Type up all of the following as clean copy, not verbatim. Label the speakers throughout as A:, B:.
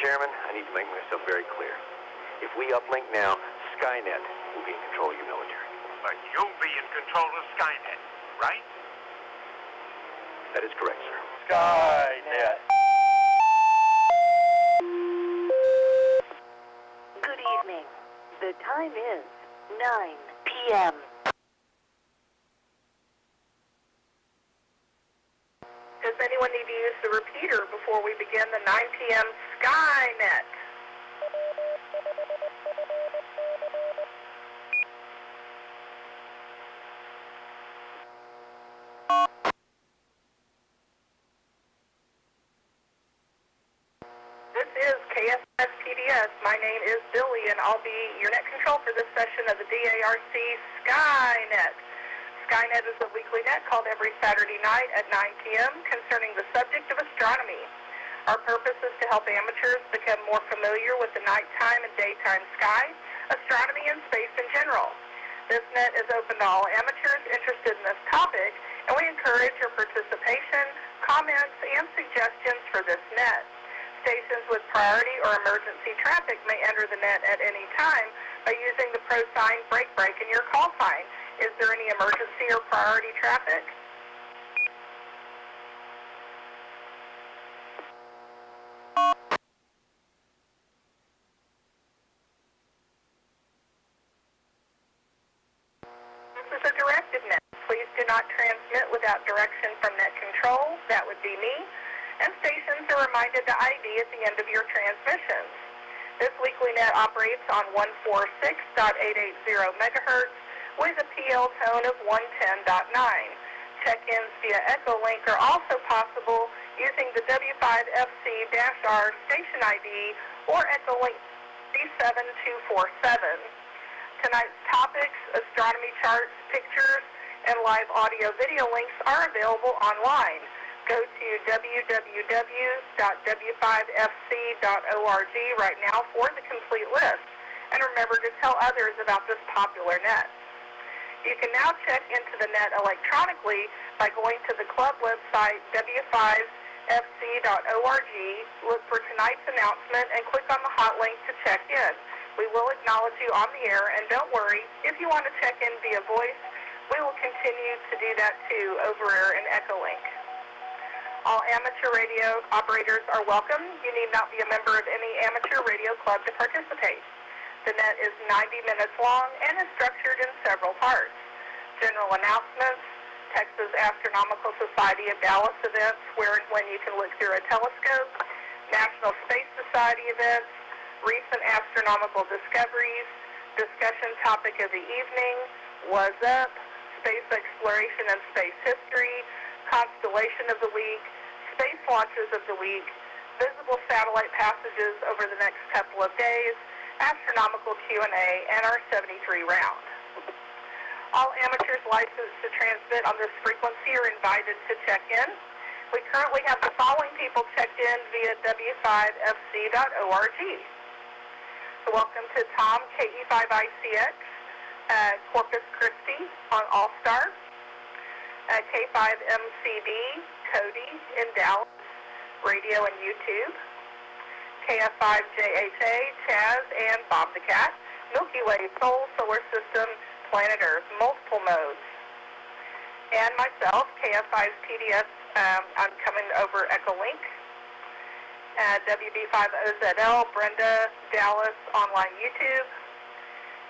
A: Chairman, I need to make myself very clear. If we uplink now, Skynet will be in control of your military.
B: But you'll be in control of Skynet, right?
A: That is correct, sir.
B: Skynet.
C: Good evening. The time is 9 p.m.
D: Does anyone need to use the repeater before we begin the 9 p.m. Skynet? This is KSS PDS. My name is Billy, and I'll be your net control for this session of the DARC Skynet. Skynet is a weekly net called every Saturday night at 9 p.m. concerning the subject of astronomy. Our purpose is to help amateurs become more familiar with the nighttime and daytime sky, astronomy, and space in general. This net is open to all amateurs interested in this topic, and we encourage your participation, comments, and suggestions for this net. Stations with priority or emergency traffic may enter the net at any time by using the pro sign break in your call sign. Is there any emergency or priority traffic? This is a directed net. Please do not transmit without direction from net control. That would be me. And stations are reminded to ID at the end of your transmissions. This weekly net operates on 146.880 megahertz with a PL tone of 110.9. Check-ins via Echolink are also possible using the W5FC-R station ID or Echolink B7247. Tonight's topics, astronomy charts, pictures, and live audio-video links are available online. Go to www.w5fc.org right now for the complete list. And remember to tell others about this popular net. You can now check into the net electronically by going to the club website, w5fc.org, look for tonight's announcement, and click on the hot link to check in. We will acknowledge you on the air, and don't worry, if you want to check in via voice, we will continue to do that too over in Echolink. All amateur radio operators are welcome. You need not be a member of any amateur radio club to participate. The net is 90 minutes long and is structured in several parts. General announcements, Texas Astronomical Society of Dallas events where and when you can look through a telescope, National Space Society events, recent astronomical discoveries, discussion topic of the evening, Was Up, space exploration and space history, Constellation of the week, space launches of the week, visible satellite passages over the next couple of days, astronomical Q&A, and our 73 round. All amateurs licensed to transmit on this frequency are invited to check in. We currently have the following people checked in via w5fc.org. So welcome to Tom, KE5ICX, Corpus Christi on All-Star, K5MCB, Cody in Dallas, radio and YouTube, KF5JHA, Chaz, and Bob the Cat, Milky Way, Sol, Solar System, Planet Earth, multiple modes. And myself, KF5's PDS, I'm coming over Echolink, WB5OZL, Brenda, Dallas, online YouTube,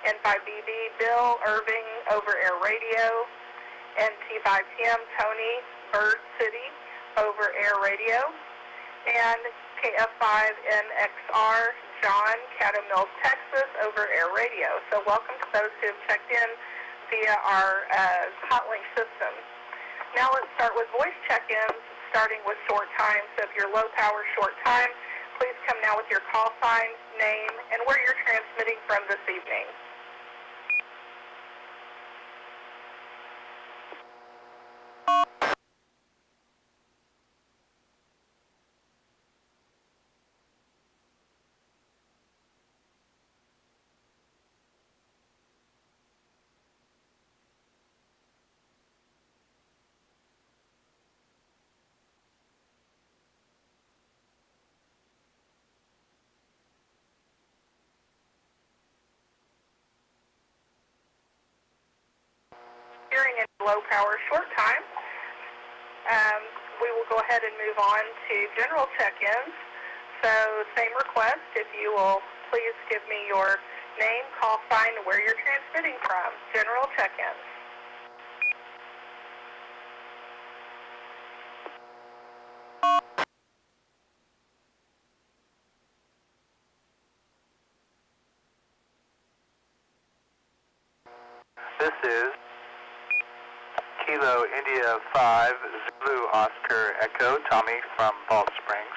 D: N5BB, Bill, Irving, over air radio, NT5TM, Tony, Bird City, over air radio, and KF5NXR, John, Caddo Mills, Texas, over air radio. So welcome to those who have checked in via our hotlink system. Now let's start with voice check-ins, starting with short time. So if you're low power short time, please come now with your call sign, name, and where you're transmitting from this evening. low power short time. We will go ahead and move on to general check-ins. So same request, if you will please give me your name, call sign, and where you're transmitting from. General check-ins.
A: This is Kilo India 5, Zulu Oscar Echo, Tommy from Balch Springs.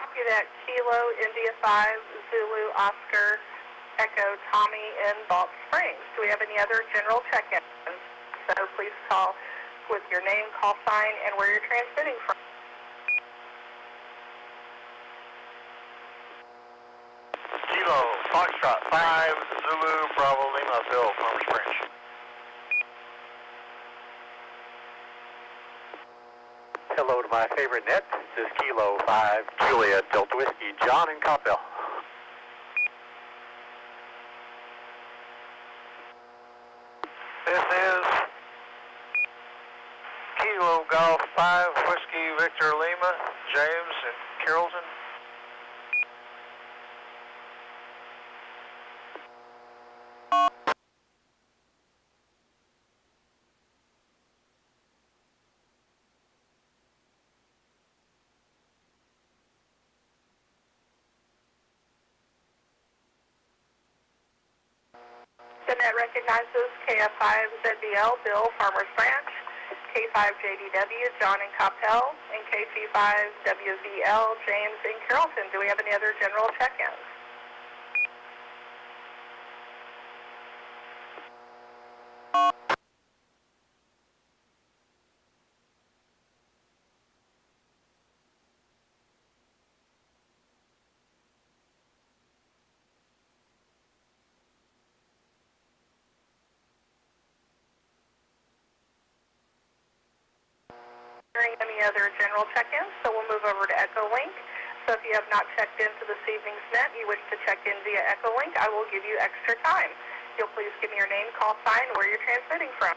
D: Copy that. Kilo India 5, Zulu Oscar Echo, Tommy in Balch Springs. Do we have any other general check-ins? So please call with your name, call sign, and where you're transmitting from.
B: Kilo, Foxtrot 5, Zulu, Bravo, Lima, Bill, Farmers Branch.
A: Hello to my favorite net. This is Kilo 5, Juliet, Delta Whiskey, John in Coppell.
B: This is Kilo, Golf 5, Whiskey, Victor, Lima, James in Carrollton.
D: The net recognizes KF5ZBL, Bill, Farmers Branch, K5JDW, John in Coppell, and KC5WVL, James in Carrollton. Do we have any other general check-ins? During any other general check-ins, so we'll move over to EchoLink. So if you have not checked into this evening's net, you wish to check in via EchoLink, I will give you extra time. You'll please give me your name, call sign, where you're transmitting from.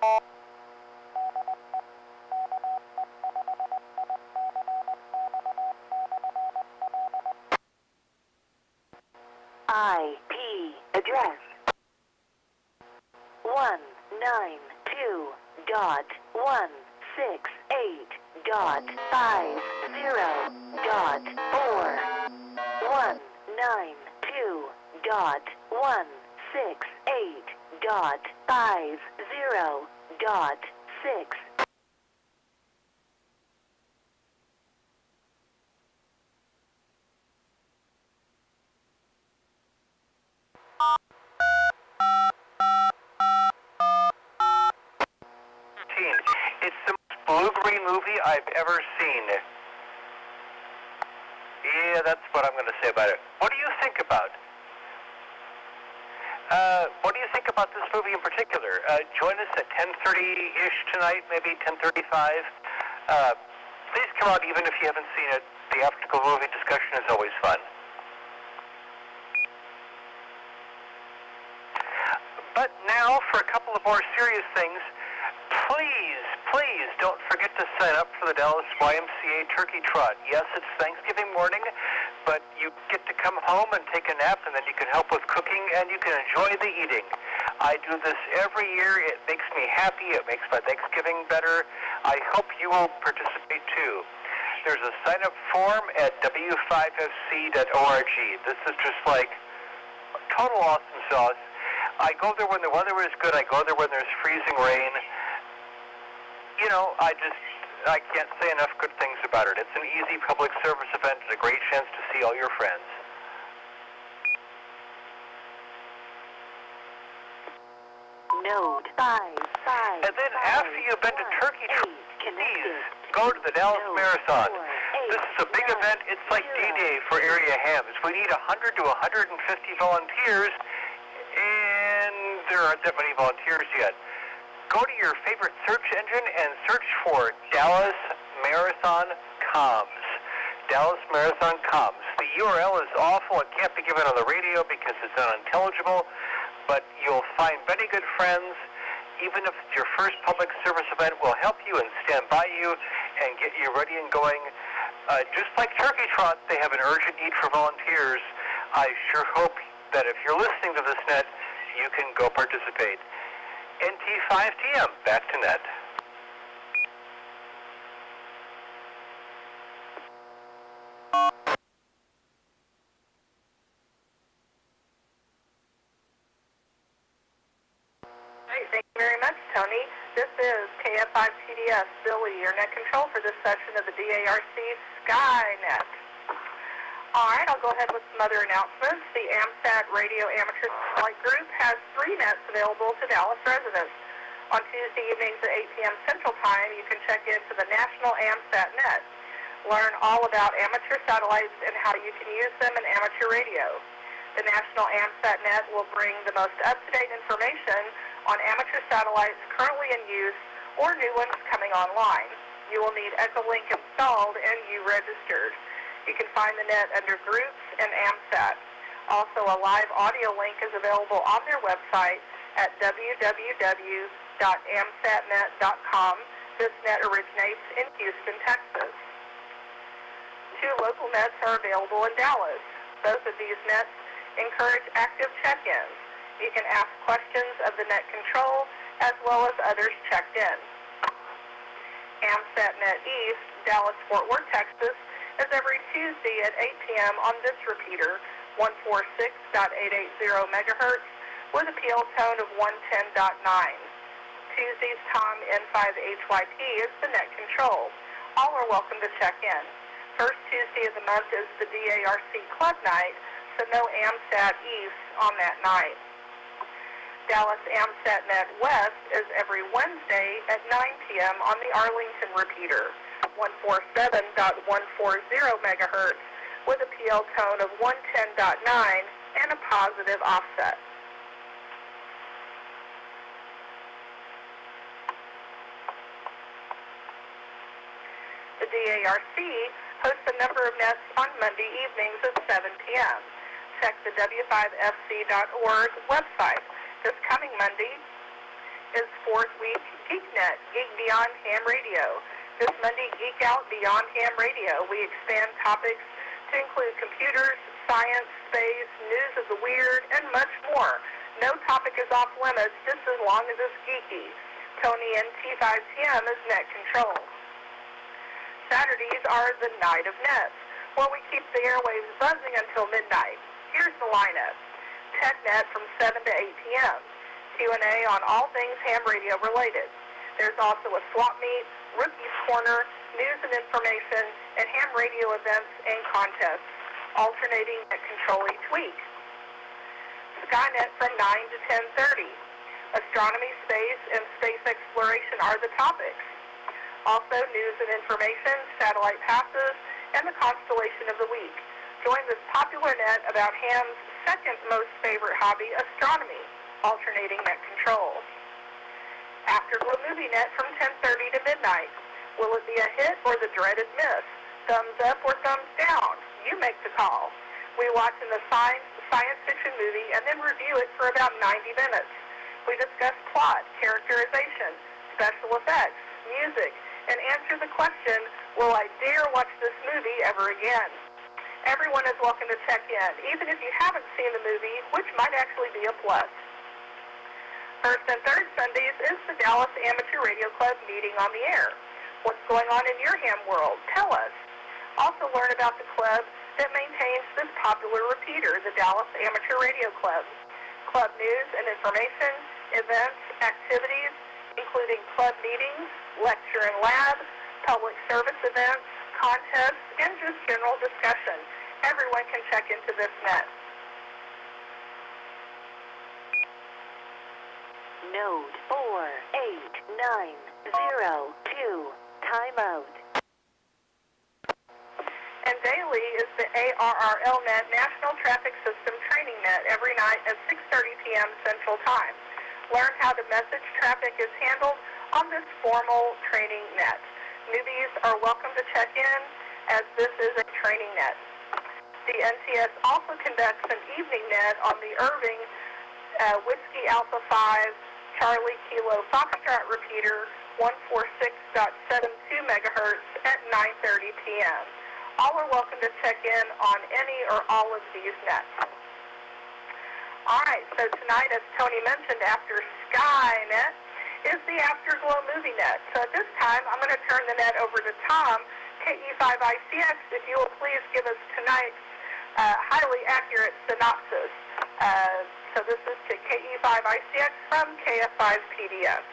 C: IP address 192.168.50.4 192.168.50.6
B: It's the most blue-green movie I've ever seen. Yeah, that's what I'm going to say about it. What do you think about? What do you think about this movie in particular? Join us at 10:30-ish tonight, maybe 10:35. Please come out even if you haven't seen it. The after-school movie discussion is always fun. But now for a couple of more serious things. Please don't forget to sign up for the Dallas YMCA Turkey Trot. Yes, it's Thanksgiving morning, but you get to come home and take a nap, and then you can help with cooking, and you can enjoy the eating. I do this every year. It makes me happy. It makes my Thanksgiving better. I hope you will participate too. There's a sign-up form at w5fc.org. This is just like total awesome sauce. I go there when the weather is good. I go there when there's freezing rain. You know, I can't say enough good things about it. It's an easy public service event. It's a great chance to see all your friends.
C: Node 5.
B: And then after you've been to Turkey Trot, please go to the Dallas Marathon. This is a big event. It's like D-Day for area hams. We need 100 to 150 volunteers, and there aren't that many volunteers yet. Go to your favorite search engine and search for Dallas Marathon Comms. Dallas Marathon Comms. The URL is awful. It can't be given on the radio because it's unintelligible, but you'll find many good friends. Even if it's your first public service event, we'll help you and stand by you and get you ready and going. Just like Turkey Trot, they have an urgent need for volunteers. I sure hope that if you're listening to this net, you can go participate. NT5TM, back to net.
D: Thank you very much, Tony. This is KF5TDS, Billy, your net control for this session of the DARC Skynet. All right, I'll go ahead with some other announcements. The AMSAT Radio Amateur Satellite Group has 3 nets available to Dallas residents. On Tuesday evenings at 8 p.m. Central Time, you can check into the National AMSAT Net. Learn all about amateur satellites and how you can use them in amateur radio. The National AMSAT Net will bring the most up-to-date information on amateur satellites currently in use or new ones coming online. You will need Echolink installed and you registered. You can find the net under Groups and AMSAT. Also, a live audio link is available on their website at www.amsatnet.com. This net originates in Houston, Texas. 2 local nets are available in Dallas. Both of these nets encourage active check-ins. You can ask questions of the net control as well as others checked in. AMSAT Net East, Dallas-Fort Worth, Texas, is every Tuesday at 8 p.m. on this repeater, 146.880 megahertz, with a PL tone of 110.9. Tuesday's Tom N5HYP is the net control. All are welcome to check in. First Tuesday of the month is the DARC Club Night, so no AMSAT East on that night. Dallas AMSAT Net West is every Wednesday at 9 p.m. on the Arlington repeater, 147.140 megahertz, with a PL tone of 110.9 and a positive offset. The DARC hosts a number of nets on Monday evenings at 7 p.m. Check the w5fc.org website. This coming Monday, is Fourth Week GeekNet, Geek Beyond Ham Radio. This Monday, Geek Out Beyond Ham Radio. We expand topics to include computers, science, space, news of the weird, and much more. No topic is off limits just as long as it's geeky. Tony and T5TM is net control. Saturdays are the Night of Nets, where we keep the airwaves buzzing until midnight. Here's the lineup. TechNet from 7 to 8 p.m. Q&A on all things ham radio related. There's also a swap meet, Rookie's Corner, news and information, and ham radio events and contests, alternating at control each week. Skynet from 9 to 10:30. Astronomy, space, and space exploration are the topics. Also, news and information, satellite passes, and the Constellation of the Week. Join this popular net about ham's second most favorite hobby, astronomy, alternating net control. Afterglow Movie Net from 10:30 to midnight. Will it be a hit or the dreaded miss? Thumbs up or thumbs down? You make the call. We watch in the science fiction movie and then review it for about 90 minutes. We discuss plot, characterization, special effects, music, and answer the question, will I dare watch this movie ever again? Everyone is welcome to check in, even if you haven't seen the movie, which might actually be a plus. First and third Sundays is the Dallas Amateur Radio Club meeting on the air. What's going on in your ham world? Tell us. Also learn about the club that maintains this popular repeater, the Dallas Amateur Radio Club. Club news and information, events, activities, including club meetings, lecture and lab, public service events, contests, and just general discussion. Everyone can check into this net.
C: Node 48902. Timeout.
D: And daily is the ARRLNet National Traffic System Training Net every night at 6:30 p.m. Central Time. Learn how the message traffic is handled on this formal training net. Newbies are welcome to check in, as this is a training net. The NTS also conducts an evening net on the Irving Whiskey Alpha 5 Charlie Kilo Foxtrot repeater 146.72 megahertz at 9:30 p.m. All are welcome to check in on any or all of these nets. All right, so tonight, as Tony mentioned, after Skynet is the Afterglow Movie Net. So at this time, I'm going to turn the net over to Tom, KE5ICX, if you will please give us tonight's highly accurate synopsis. So this is to KE5ICX from KF5PDF.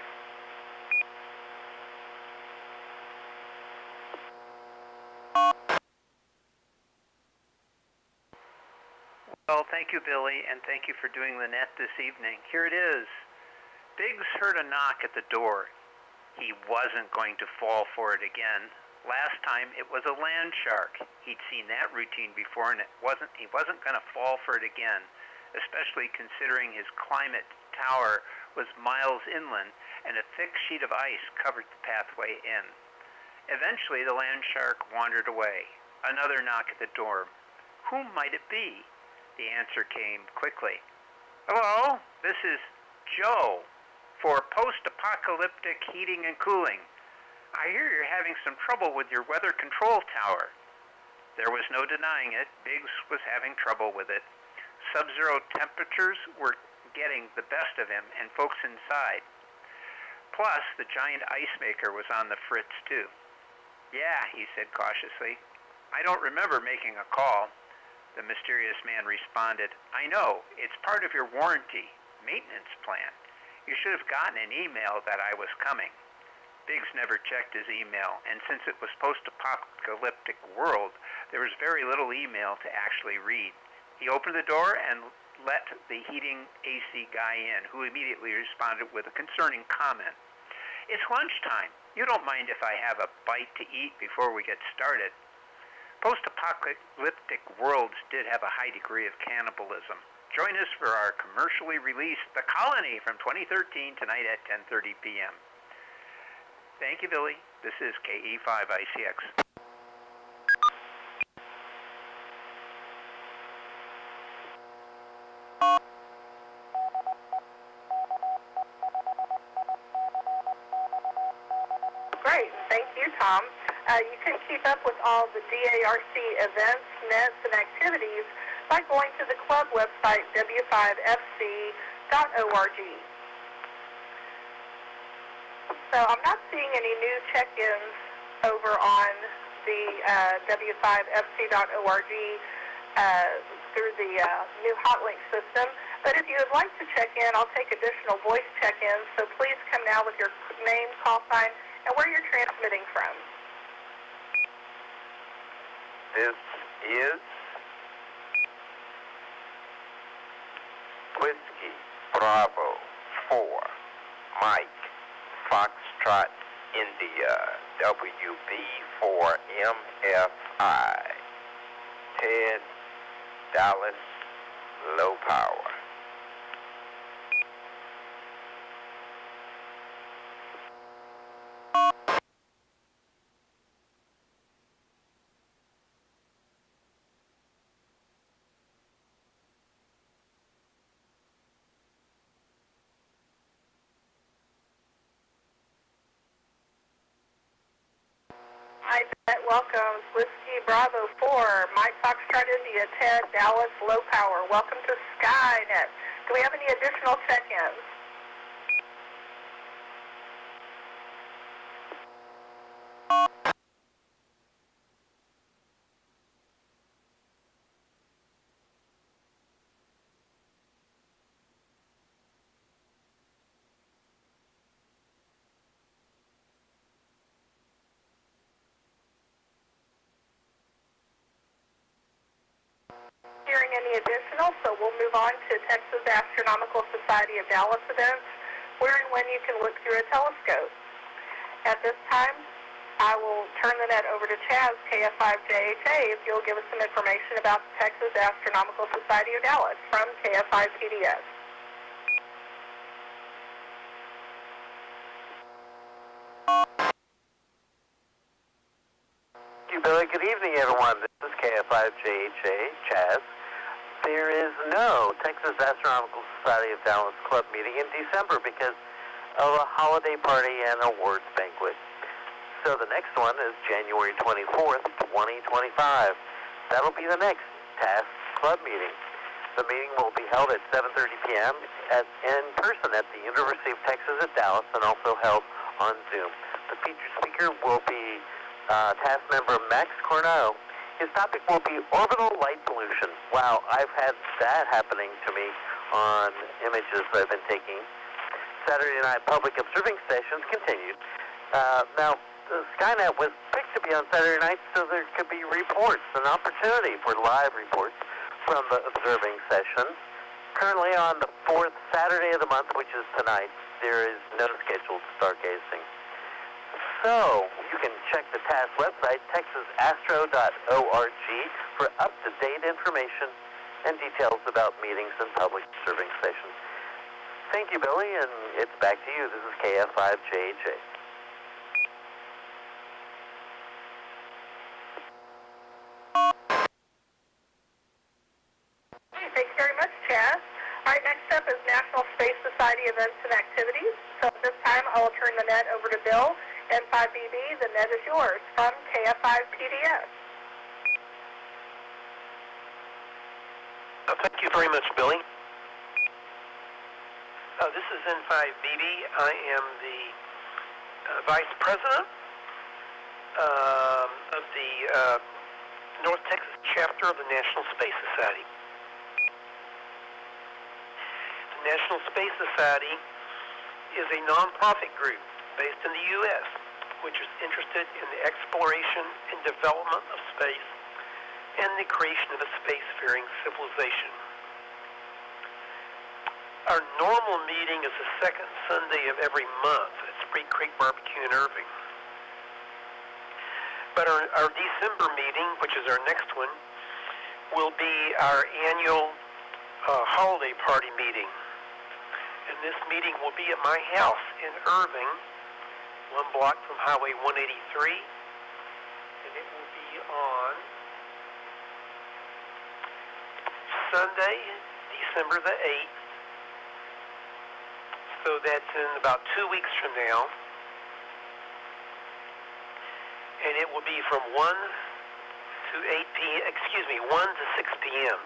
E: Well, thank you, Billy, and thank you for doing the net this evening. Here it is. Biggs heard a knock at the door. He wasn't going to fall for it again. Last time it was a land shark. He'd seen that routine before, and he wasn't going to fall for it again, especially considering his climate tower was miles inland and a thick sheet of ice covered the pathway in. Eventually, the land shark wandered away. Another knock at the door. Who might it be? The answer came quickly. Hello, this is Joe for post-apocalyptic heating and cooling. I hear you're having some trouble with your weather control tower. There was no denying it. Biggs was having trouble with it. Sub-zero temperatures were getting the best of him and folks inside. Plus, the giant ice maker was on the fritz, too. Yeah, he said cautiously. I don't remember making a call. The mysterious man responded, I know, it's part of your warranty, maintenance plan. You should have gotten an email that I was coming. Biggs never checked his email, and since it was post-apocalyptic world, there was very little email to actually read. He opened the door and let the heating AC guy in, who immediately responded with a concerning comment. It's lunchtime. You don't mind if I have a bite to eat before we get started. Post-apocalyptic worlds did have a high degree of cannibalism. Join us for our commercially released The Colony from 2013 tonight at 10:30 p.m. Thank you, Billy. This is KE5ICX.
D: DARC.com. You can keep up with all the DARC events, nets, and activities by going to the club website, w5fc.org. So I'm not seeing any new check-ins over on the w5fc.org through the new hotlink system. But if you would like to check in, I'll take additional voice check-ins. So please come now with your name, call sign, and where you're transmitting from.
A: This is Whiskey Bravo 4 Mike Foxtrot India WB4MFI Ted Dallas Low Power.
D: Hi, that welcomes Whiskey Bravo 4, Mike Foxtrot India, Ted Dallas Low Power. Welcome to Skynet. Do we have any additional check-ins? Hearing any additional, so we'll move on to Texas Astronomical Society of Dallas events, where and when you can look through a telescope. At this time, I will turn the net over to Chaz, KF5JHA, if you'll give us some information about the Texas Astronomical Society of Dallas from KF5PDS.
A: Thank you, Billy. Good evening, everyone. This is KF5JHA, Chaz. There is no Texas Astronomical Society of Dallas Club meeting in December because of a holiday party and awards banquet. So the next one is January 24th, 2025. That'll be the next TASC Club meeting. The meeting will be held at 7:30 p.m. In person at the University of Texas at Dallas and also held on Zoom. The featured speaker will be task member Max Corneau. His topic will be orbital light pollution. Wow, I've had that happening to me on images that I've been taking. Saturday night public observing sessions continued. Now, Skynet was picked to be on Saturday night so there could be reports, an opportunity for live reports from the observing sessions. Currently on the fourth Saturday of the month, which is tonight, there is no scheduled stargazing. So, you can check the TASC website, texasastro.org, for up-to-date information and details about meetings and public observing sessions. Thank you, Billy, and it's back to you. This is KF5JHA.
D: Thank you very much, Chaz. All right, next up is National Space Society events and activities. So at this time, I will turn the net over to Bill. N5BB, the net is yours from KF5PDS.
F: Thank you very much, Billy. This is N5BB. I am the Vice President of the North Texas chapter of the National Space Society. The National Space Society is a nonprofit group based in the U.S., which is interested in the exploration and development of space and the creation of a spacefaring civilization. Our normal meeting is the second Sunday of every month at Spree Creek Barbecue in Irving. But our December meeting, which is our next one, will be our annual holiday party meeting. And this meeting will be at my house in Irving, one block from Highway 183, and it will be on Sunday, December the 8th. So that's in about 2 weeks from now. it will be from 1 to 1 to 6 p.m.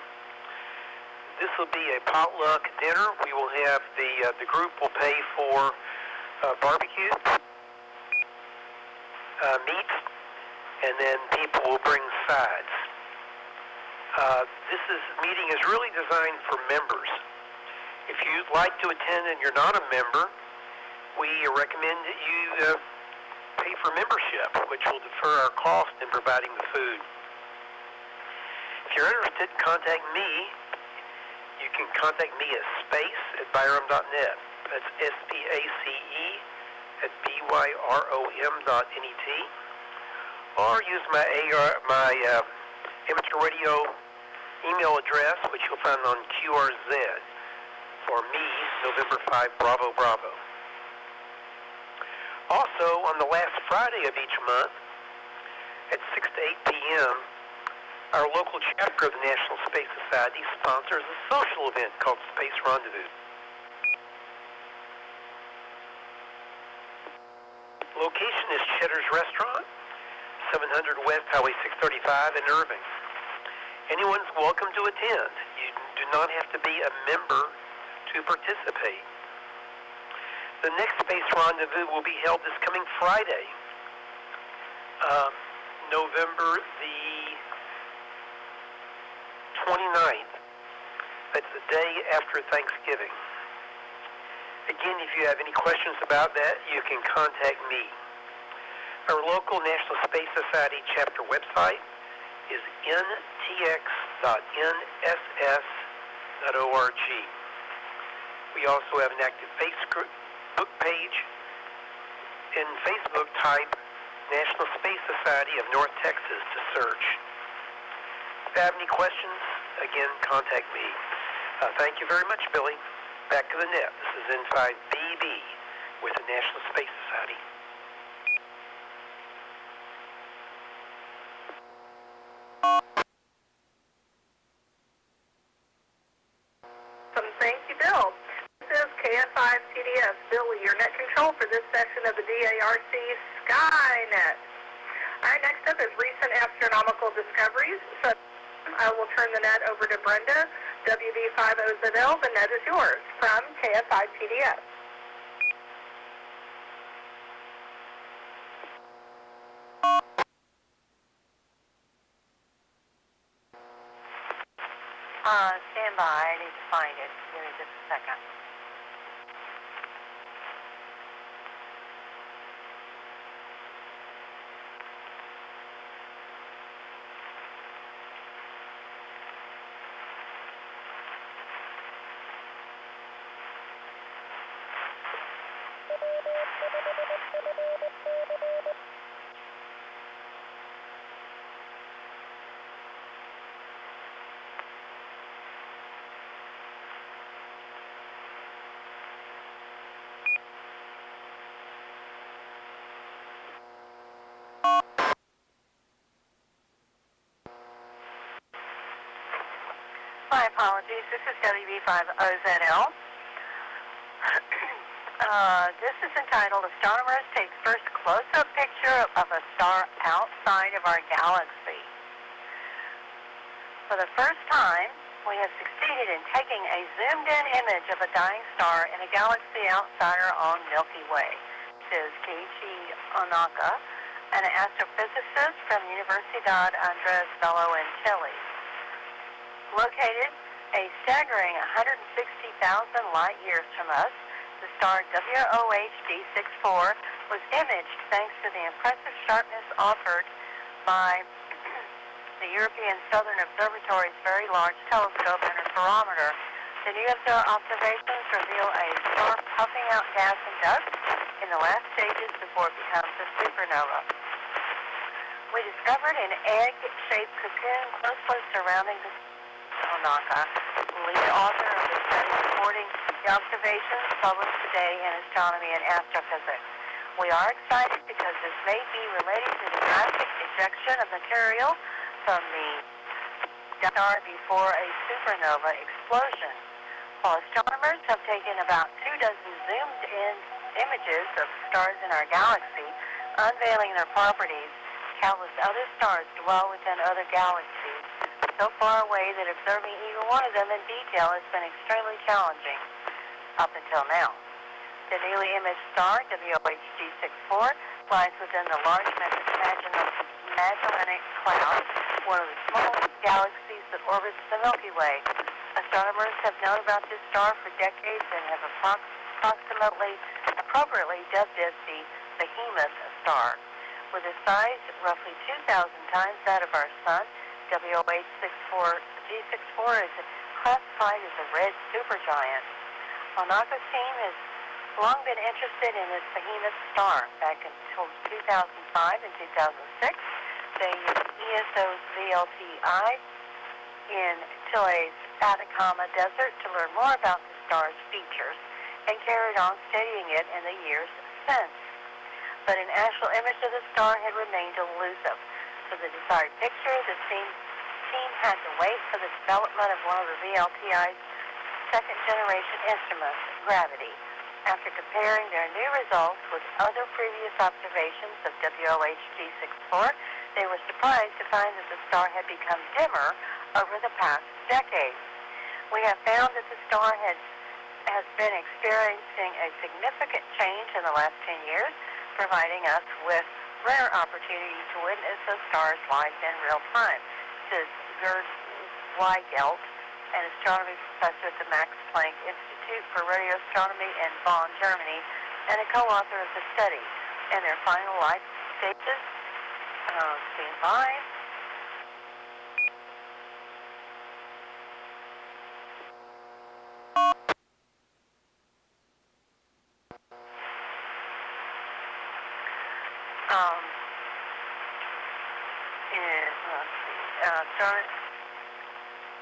F: This will be a potluck dinner. We will have the group will pay for barbecue, meat, and then people will bring sides. This meeting is really designed for members. If you'd like to attend and you're not a member, we recommend that you pay for membership, which will defer our cost in providing the food. If you're interested, contact me. You can contact me at space@byrom.net. That's SPACE@BYROM.net. Or use my amateur radio email address, which you'll find on QRZ, for me, November 5, Bravo, Bravo. Also, on the last Friday of each month, at 6 to 8 p.m., our local chapter of the National Space Society sponsors a social event called Space Rendezvous. Location is Cheddar's Restaurant, 700 West Highway 635 in Irving. Anyone's welcome to attend. You do not have to be a member to participate. The next Space Rendezvous will be held this coming Friday, November the 29th. That's the day after Thanksgiving. Again, if you have any questions about that, you can contact me. Our local National Space Society chapter website is ntx.nss.org. We also have an active Facebook page. In Facebook, type National Space Society of North Texas to search. If you have any questions, again, contact me. Thank you very much, Billy. Back to the net. This is N5BB with the National Space Society.
D: Thank you, Bill. This is KF5TDS, Billy, your net control for this session of the DARC Skynet. All right, next up is recent astronomical discoveries. So I will turn the net over to Brenda, WB50ZL. The net is yours from KF5TDS.
C: Stand by. I need to find it. Give me just a second. My apologies. This is WB50ZL. This is entitled Astronomers Take First Close-Up Picture of a Star Outside of Our Galaxy. For the first time, we have succeeded in taking a zoomed-in image of a dying star in a galaxy outside our own Milky Way, says Keiichi Onaka, an astrophysicist from Universidad Andrés Bello in Chile. Located a staggering 160,000 light years from us, the star WOHD64 was imaged thanks to the impressive sharpness offered by the European Southern Observatory's very large telescope interferometer. The new observations reveal a star puffing out gas and dust in the last stages before it becomes a supernova. We discovered an egg-shaped cocoon closely surrounding the Onaka, lead author of the study reporting the observations published today in Astronomy and Astrophysics. We are excited because this may be related to the drastic ejection of material from the star before a supernova explosion. While astronomers have taken about 2 dozen zoomed-in images of stars in our galaxy, unveiling their properties, Countless other stars dwell within other galaxies, so far away that observing even one of them in detail has been extremely challenging up until now. The newly imaged star, WOHG 64, lies within the Large Magellanic Cloud, one of the smallest galaxies that orbits the Milky Way. Astronomers have known about this star for decades and have appropriately dubbed it the Behemoth Star. With a size roughly 2,000 times that of our Sun, WOH-G64 is classified as a red supergiant. Onaka's team has long been interested in this behemoth star. Back in 2005 and 2006, they used ESO's VLTI in Chile's Atacama Desert to learn more about the star's features and carried on studying it in the years since. But an actual image of the star had remained elusive. For the desired picture, the team had to wait for the development of one of the VLTI's second-generation instruments, gravity. After comparing their new results with other previous observations of WOHG64, they were surprised to find that the star had become dimmer over the past decade. We have found that the star has been experiencing a significant change in the last 10 years, providing us with rare opportunities to witness the star's life in real time, says Gerd Weigelt, an astronomy professor at the Max Planck Institute for Radio Astronomy in Bonn, Germany, and a co-author of the study. In their final life stages, stand by.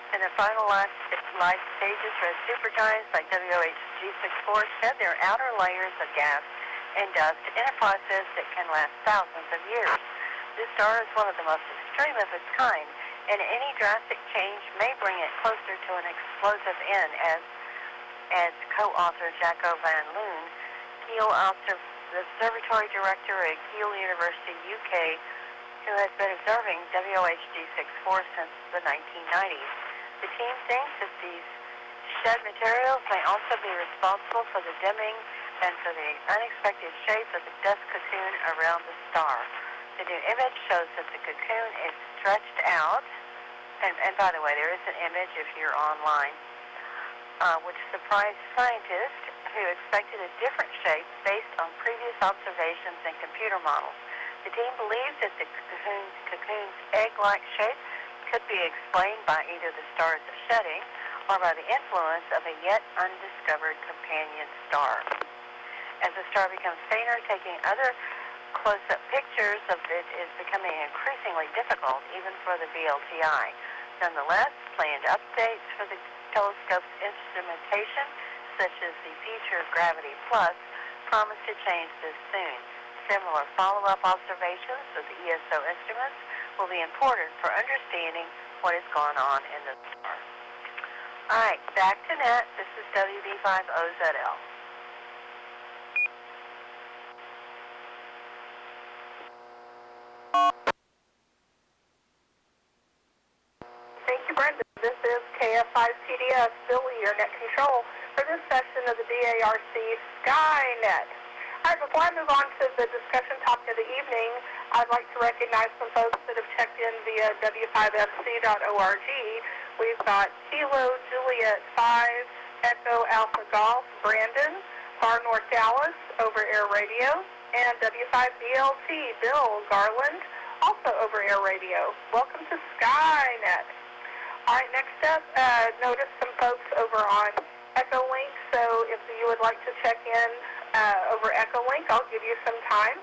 C: In the final life stages for supergiants like WOHG64 shed their outer layers of gas and dust in a process that can last thousands of years. This star is one of the most extreme of its kind, and any drastic change may bring it closer to an explosive end, as co-author Jaco van Loon, Kiel Observatory Director at Kiel University, UK, who has been observing WOHG64 since the 1990s. The team thinks that these shed materials may also be responsible for the dimming and for the unexpected shape of the dust cocoon around the star. The new image shows that the cocoon is stretched out, and by the way, there is an image if you're online, which surprised scientists who expected a different shape based on previous observations and computer models. The team believes that the cocoon's egg-like shape could be explained by either the star's shedding or by the influence of a yet undiscovered companion star. As the star becomes fainter, taking other close-up pictures of it is becoming increasingly difficult, even for the VLTI. Nonetheless, planned updates for the telescope's instrumentation, such as the future Gravity Plus, promise to change this soon. Similar follow-up observations of the ESO instruments will be important for understanding what is going on in the star. All right, back to net. This is WB5OZL.
D: Thank you, Brenda. This is KF5TDS, Billy, your net control for this session of the DARC Skynet. All right, before I move on to the discussion topic of the evening, I'd like to recognize some folks that have checked in via W5FC.org. We've got Kilo Juliet 5, Echo Alpha Golf, Brandon, Far North Dallas, Over Air Radio, and W5BLT, Bill Garland, also Over Air Radio. Welcome to Skynet. All right, next up, notice some folks over on EchoLink, so if you would like to check in over EchoLink, I'll give you some time.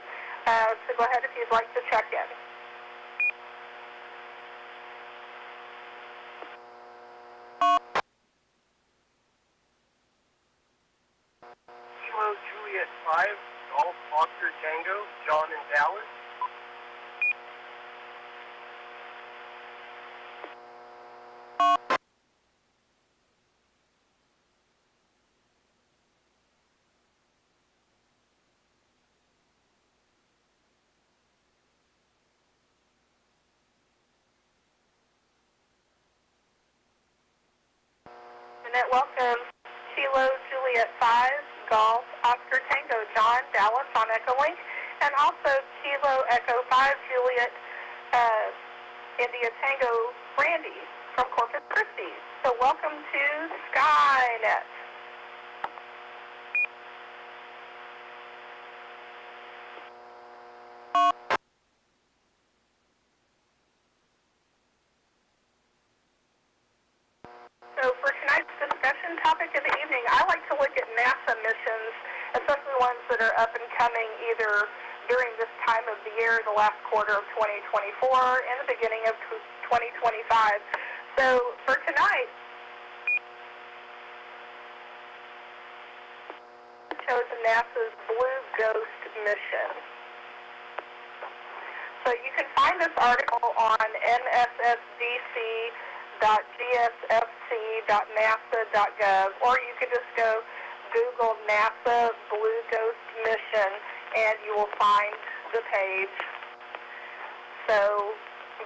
D: So go ahead if you'd like to check in.
B: Kilo Juliet 5, Golf Oscar Tango, John in Dallas.
D: Skynet welcomes Kilo Juliet 5, Golf, Oscar Tango John, Dallas on Echolink, and also Kilo Echo 5, Juliet India Tango Brandy from Corpus Christi. So welcome to Skynet. So for tonight's discussion topic of the evening, I like to look at NASA missions, especially ones that are up and coming either during this time of the year, the last quarter of 2024, and the beginning of 2025. So for tonight, I've chosen NASA's Blue Ghost mission. So you can find this article on nssdc.gsfc.nasa.gov, or you can just go Google NASA Blue Ghost mission, and you will find the page. So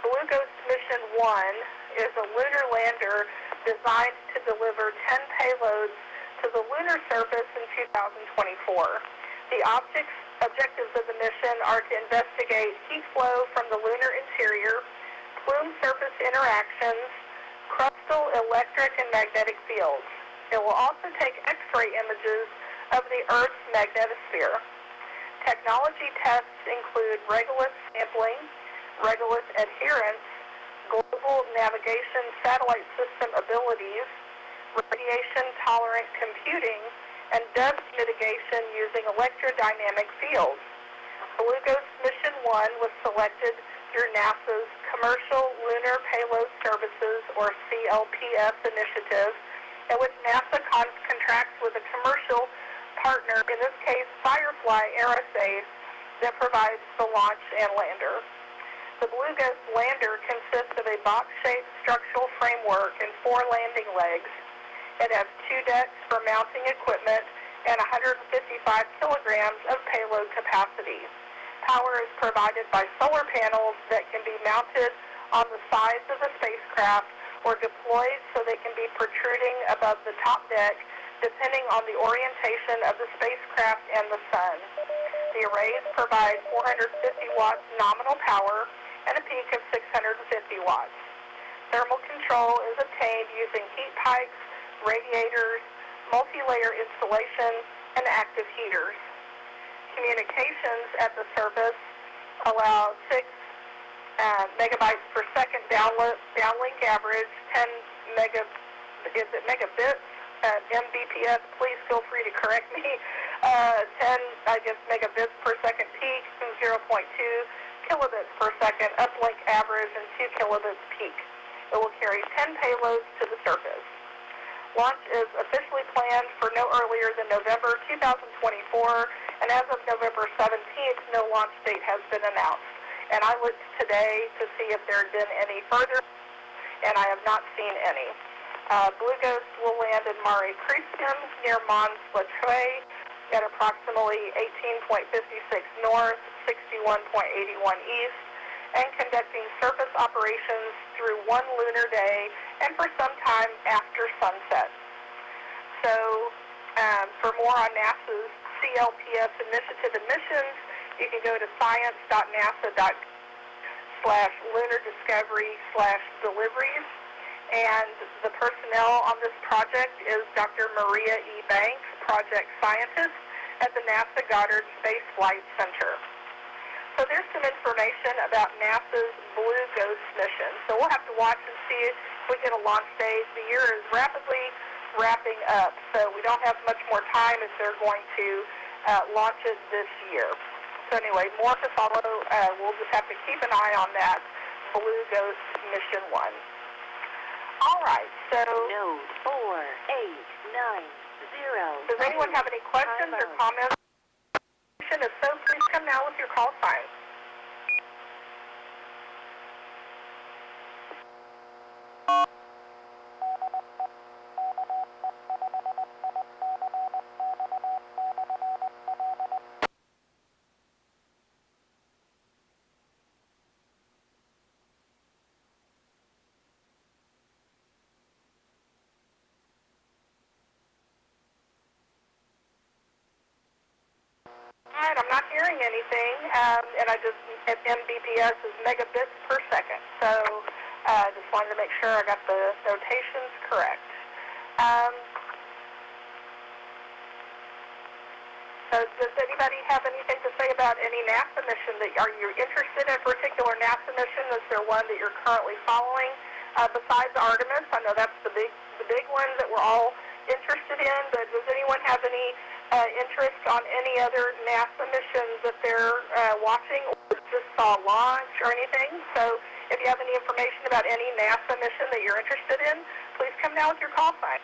D: Blue Ghost Mission 1 is a lunar lander designed to deliver 10 payloads to the lunar surface in 2024. The objectives of the mission are to investigate heat flow from the lunar interior, plume surface interactions, crustal electric and magnetic fields. It will also take X-ray images of the Earth's magnetosphere. Technology tests include regolith sampling, regolith adherence, global navigation satellite system abilities, radiation-tolerant computing, and dust mitigation using electrodynamic fields. Blue Ghost Mission 1 was selected through NASA's Commercial Lunar Payload Services, or CLPS initiative, in which NASA contracts with a commercial partner, in this case Firefly Aerospace, that provides the launch and lander. The Blue Ghost lander consists of a box-shaped structural framework and 4 landing legs. It has 2 decks for mounting equipment and 155 kilograms of payload capacity. Power is provided by solar panels that can be mounted on the sides of the spacecraft or deployed so they can be protruding above the top deck, depending on the orientation of the spacecraft and the sun. The arrays provide 450 watts nominal power and a peak of 650 watts. Thermal control is obtained using heat pipes, radiators, multi-layer insulation, and active heaters. Communications at the surface allow 6 megabytes per second downlink average, 10 megabits, Mbps, please feel free to correct me, 10 megabits per second peak, and 0.2 kilobits per second uplink average, and 2 kilobits peak. It will carry 10 payloads to the surface. Launch is officially planned for no earlier than November 2024, and as of November 17th, no launch date has been announced. And I looked today to see if there had been any further, and I have not seen any. Blue Ghost will land in Mare Crisium near Mons Lettre at approximately 18.56 north, 61.81 east, and conducting surface operations through 1 lunar day and for some time after sunset. So for more on NASA's CLPS initiative and missions, you can go to science.nasa.com/lunardiscovery/deliveries. And the personnel on this project is Dr. Maria E. Banks, project scientist at the NASA Goddard Space Flight Center. So there's some information about NASA's Blue Ghost mission. So we'll have to watch and see if we get a launch date. The year is rapidly wrapping up, so we don't have much more time if they're going to launch it this year. So anyway, more to follow. We'll just have to keep an eye on that Blue Ghost Mission 1. All right, so
G: Node 4890.
D: does anyone have any questions or comments? If so, please come now with your call sign. anything, and I just, Mbps is megabits per second. So just wanted to make sure I got the notations correct. So does anybody have anything to say about any NASA mission? Are you interested in a particular NASA mission? Is there one that you're currently following besides Artemis? I know that's the big one that we're all interested in, but does anyone have any interest on any other NASA missions that they're watching or just saw launch or anything? So if you have any information about any NASA mission that you're interested in, please come down with your call sign.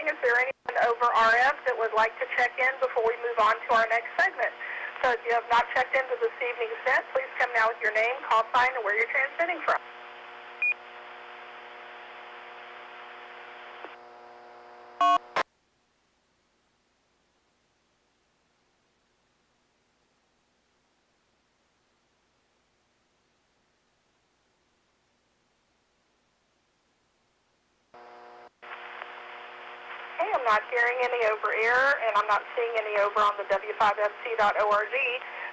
D: Is there anyone over RF that would like to check in before we move on to our next segment? So if you have not checked into this evening's net, please come now with your name, call sign, and where you're transmitting from. Okay, I'm not hearing any over air, and I'm not seeing any over on the W5FC.org.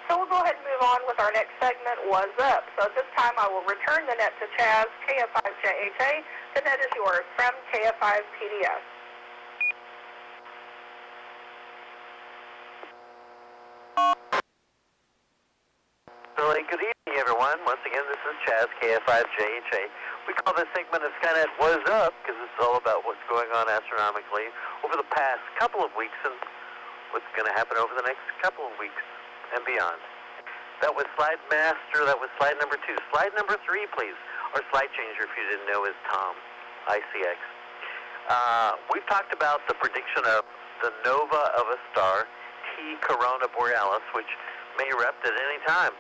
D: So we'll go ahead and move on with our next segment, What's Up? So at this time, I will return the net to Chaz, KF5JHA. The net is yours from KF5PDS.
A: Billy, good evening, everyone. Once again, this is Chaz, KF5JHA. We call this segment of Skynet What's Up because it's all about what's going on astronomically over the past couple of weeks and what's going to happen over the next couple of weeks and beyond. That was slide master. That was slide number 2. Slide number 3, please. Our slide changer, if you didn't know, is Tom, ICX. We've talked about the prediction of the nova of a star, T Corona Borealis, which may erupt at any time.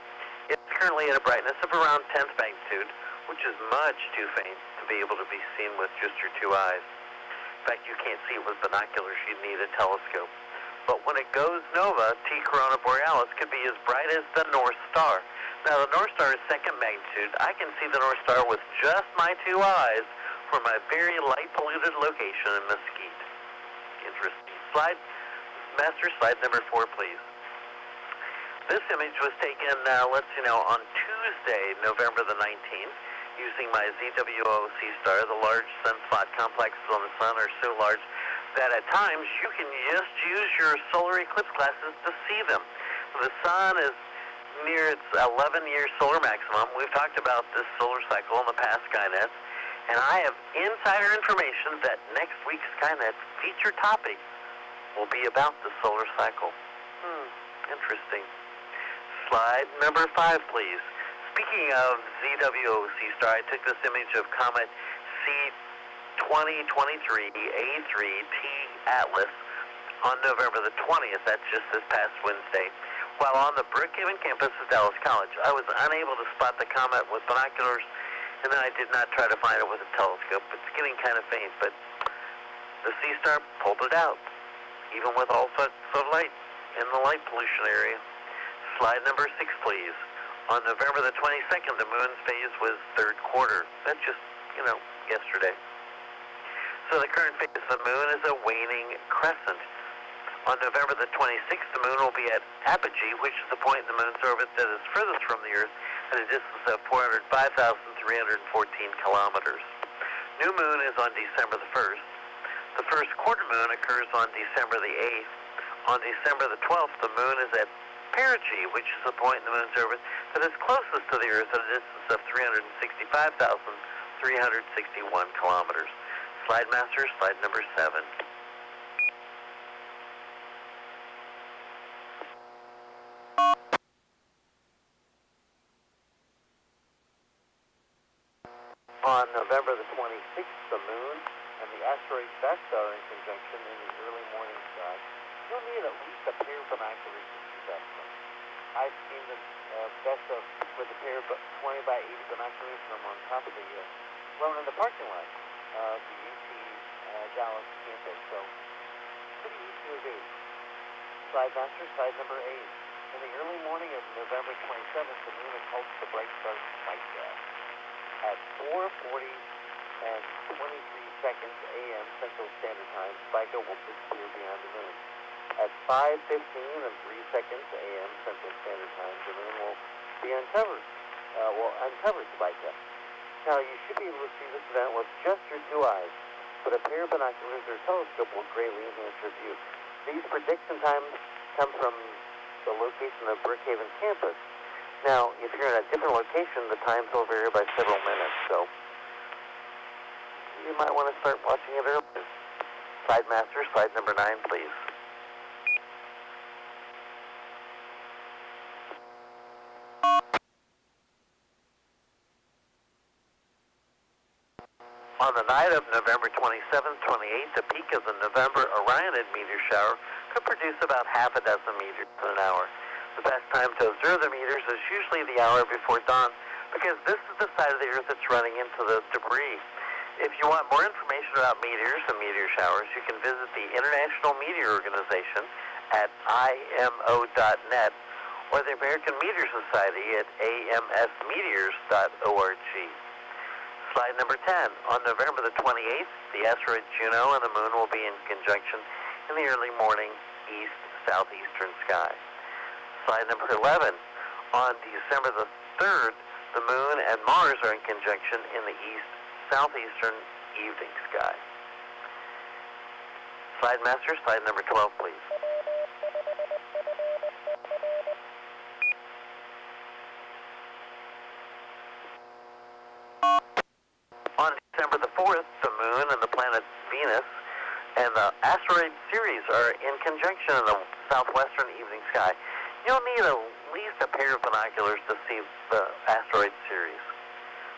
A: It's currently at a brightness of around 10th magnitude, which is much too faint to be able to be seen with just your 2 eyes. In fact, you can't see it with binoculars. You need a telescope. But when it goes nova, T Corona Borealis could be as bright as the North Star. Now, the North Star is 2nd magnitude. I can see the North Star with just my 2 eyes from a very light-polluted location in Mesquite. Interesting. Slide, master, slide number 4, please. This image was taken, on Tuesday, November the 19th, using my ZWO Seastar. The large sunspot complexes on the sun are so large that at times you can just use your solar eclipse glasses to see them. The sun is near its 11-year solar maximum. We've talked about this solar cycle in the past Skynets, and I have insider information that next week's Skynet's feature topic will be about the solar cycle. Interesting. Slide number 5, please. Speaking of ZWO Seastar, I took this image of comet C2023A3T Atlas on November the 20th. That's just this past Wednesday. While on the Brookhaven campus of Dallas College, I was unable to spot the comet with binoculars, and then I did not try to find it with a telescope. It's getting kind of faint, but the Seastar pulled it out, even with all sorts of light in the light pollution area. Slide number 6, please. On November the 22nd, the moon's phase was 3rd quarter. That's just, yesterday. So the current phase of the moon is a waning crescent. On November the 26th, the moon will be at apogee, which is the point in the moon's orbit that is furthest from the Earth at a distance of 405,314 kilometers. New moon is on December the 1st. The first quarter moon occurs on December the 8th. On December the 12th, the moon is at perigee, which is the point in the moon's orbit that is closest to the Earth at a distance of 365,361 kilometers. Slide master, slide number 7. On November the 26th, the moon and the asteroid Vesta are in conjunction in the early morning sky. You'll need at least a pair of binoculars to see Vesta. I've seen the Vesta with a pair of 20 by 80 binoculars from on top of the in the parking lot. of the UT Dallas campus. So pretty easy to read. Slide master, slide number 8. In the early morning of November 27th, the moon approached the bright start Spica. At 4:40 and 23 seconds a.m. Central Standard Time, Spica will disappear beyond the moon. At 5:15 and 3 seconds a.m. Central Standard Time, the moon will be uncovered. Uncover Spica. Now, you should be able to see this event with just your 2 eyes, but a pair of binoculars or telescope will greatly enhance your view. These prediction times come from the location of Brookhaven campus. Now, if you're in a different location, the times will vary by several minutes, so you might want to start watching it earlier. Slide master, slide number 9, please. On the night of November 27th, 28th, the peak of the November Orionid meteor shower could produce about half a dozen meters in an hour. The best time to observe the meteors is usually the hour before dawn, because this is the side of the Earth that's running into the debris. If you want more information about meteors and meteor showers, you can visit the International Meteor Organization at imo.net or the American Meteor Society at amsmeteors.org. Slide number 10. On November the 28th, the asteroid Juno and the moon will be in conjunction in the early morning east-southeastern sky. Slide number 11. On December the 3rd, the moon and Mars are in conjunction in the east-southeastern evening sky. Slide master, slide number 12, please. On December the 4th, the moon and the planet Venus and the asteroid Ceres are in conjunction in the southwestern evening sky. You'll need at least a pair of binoculars to see the asteroid Ceres.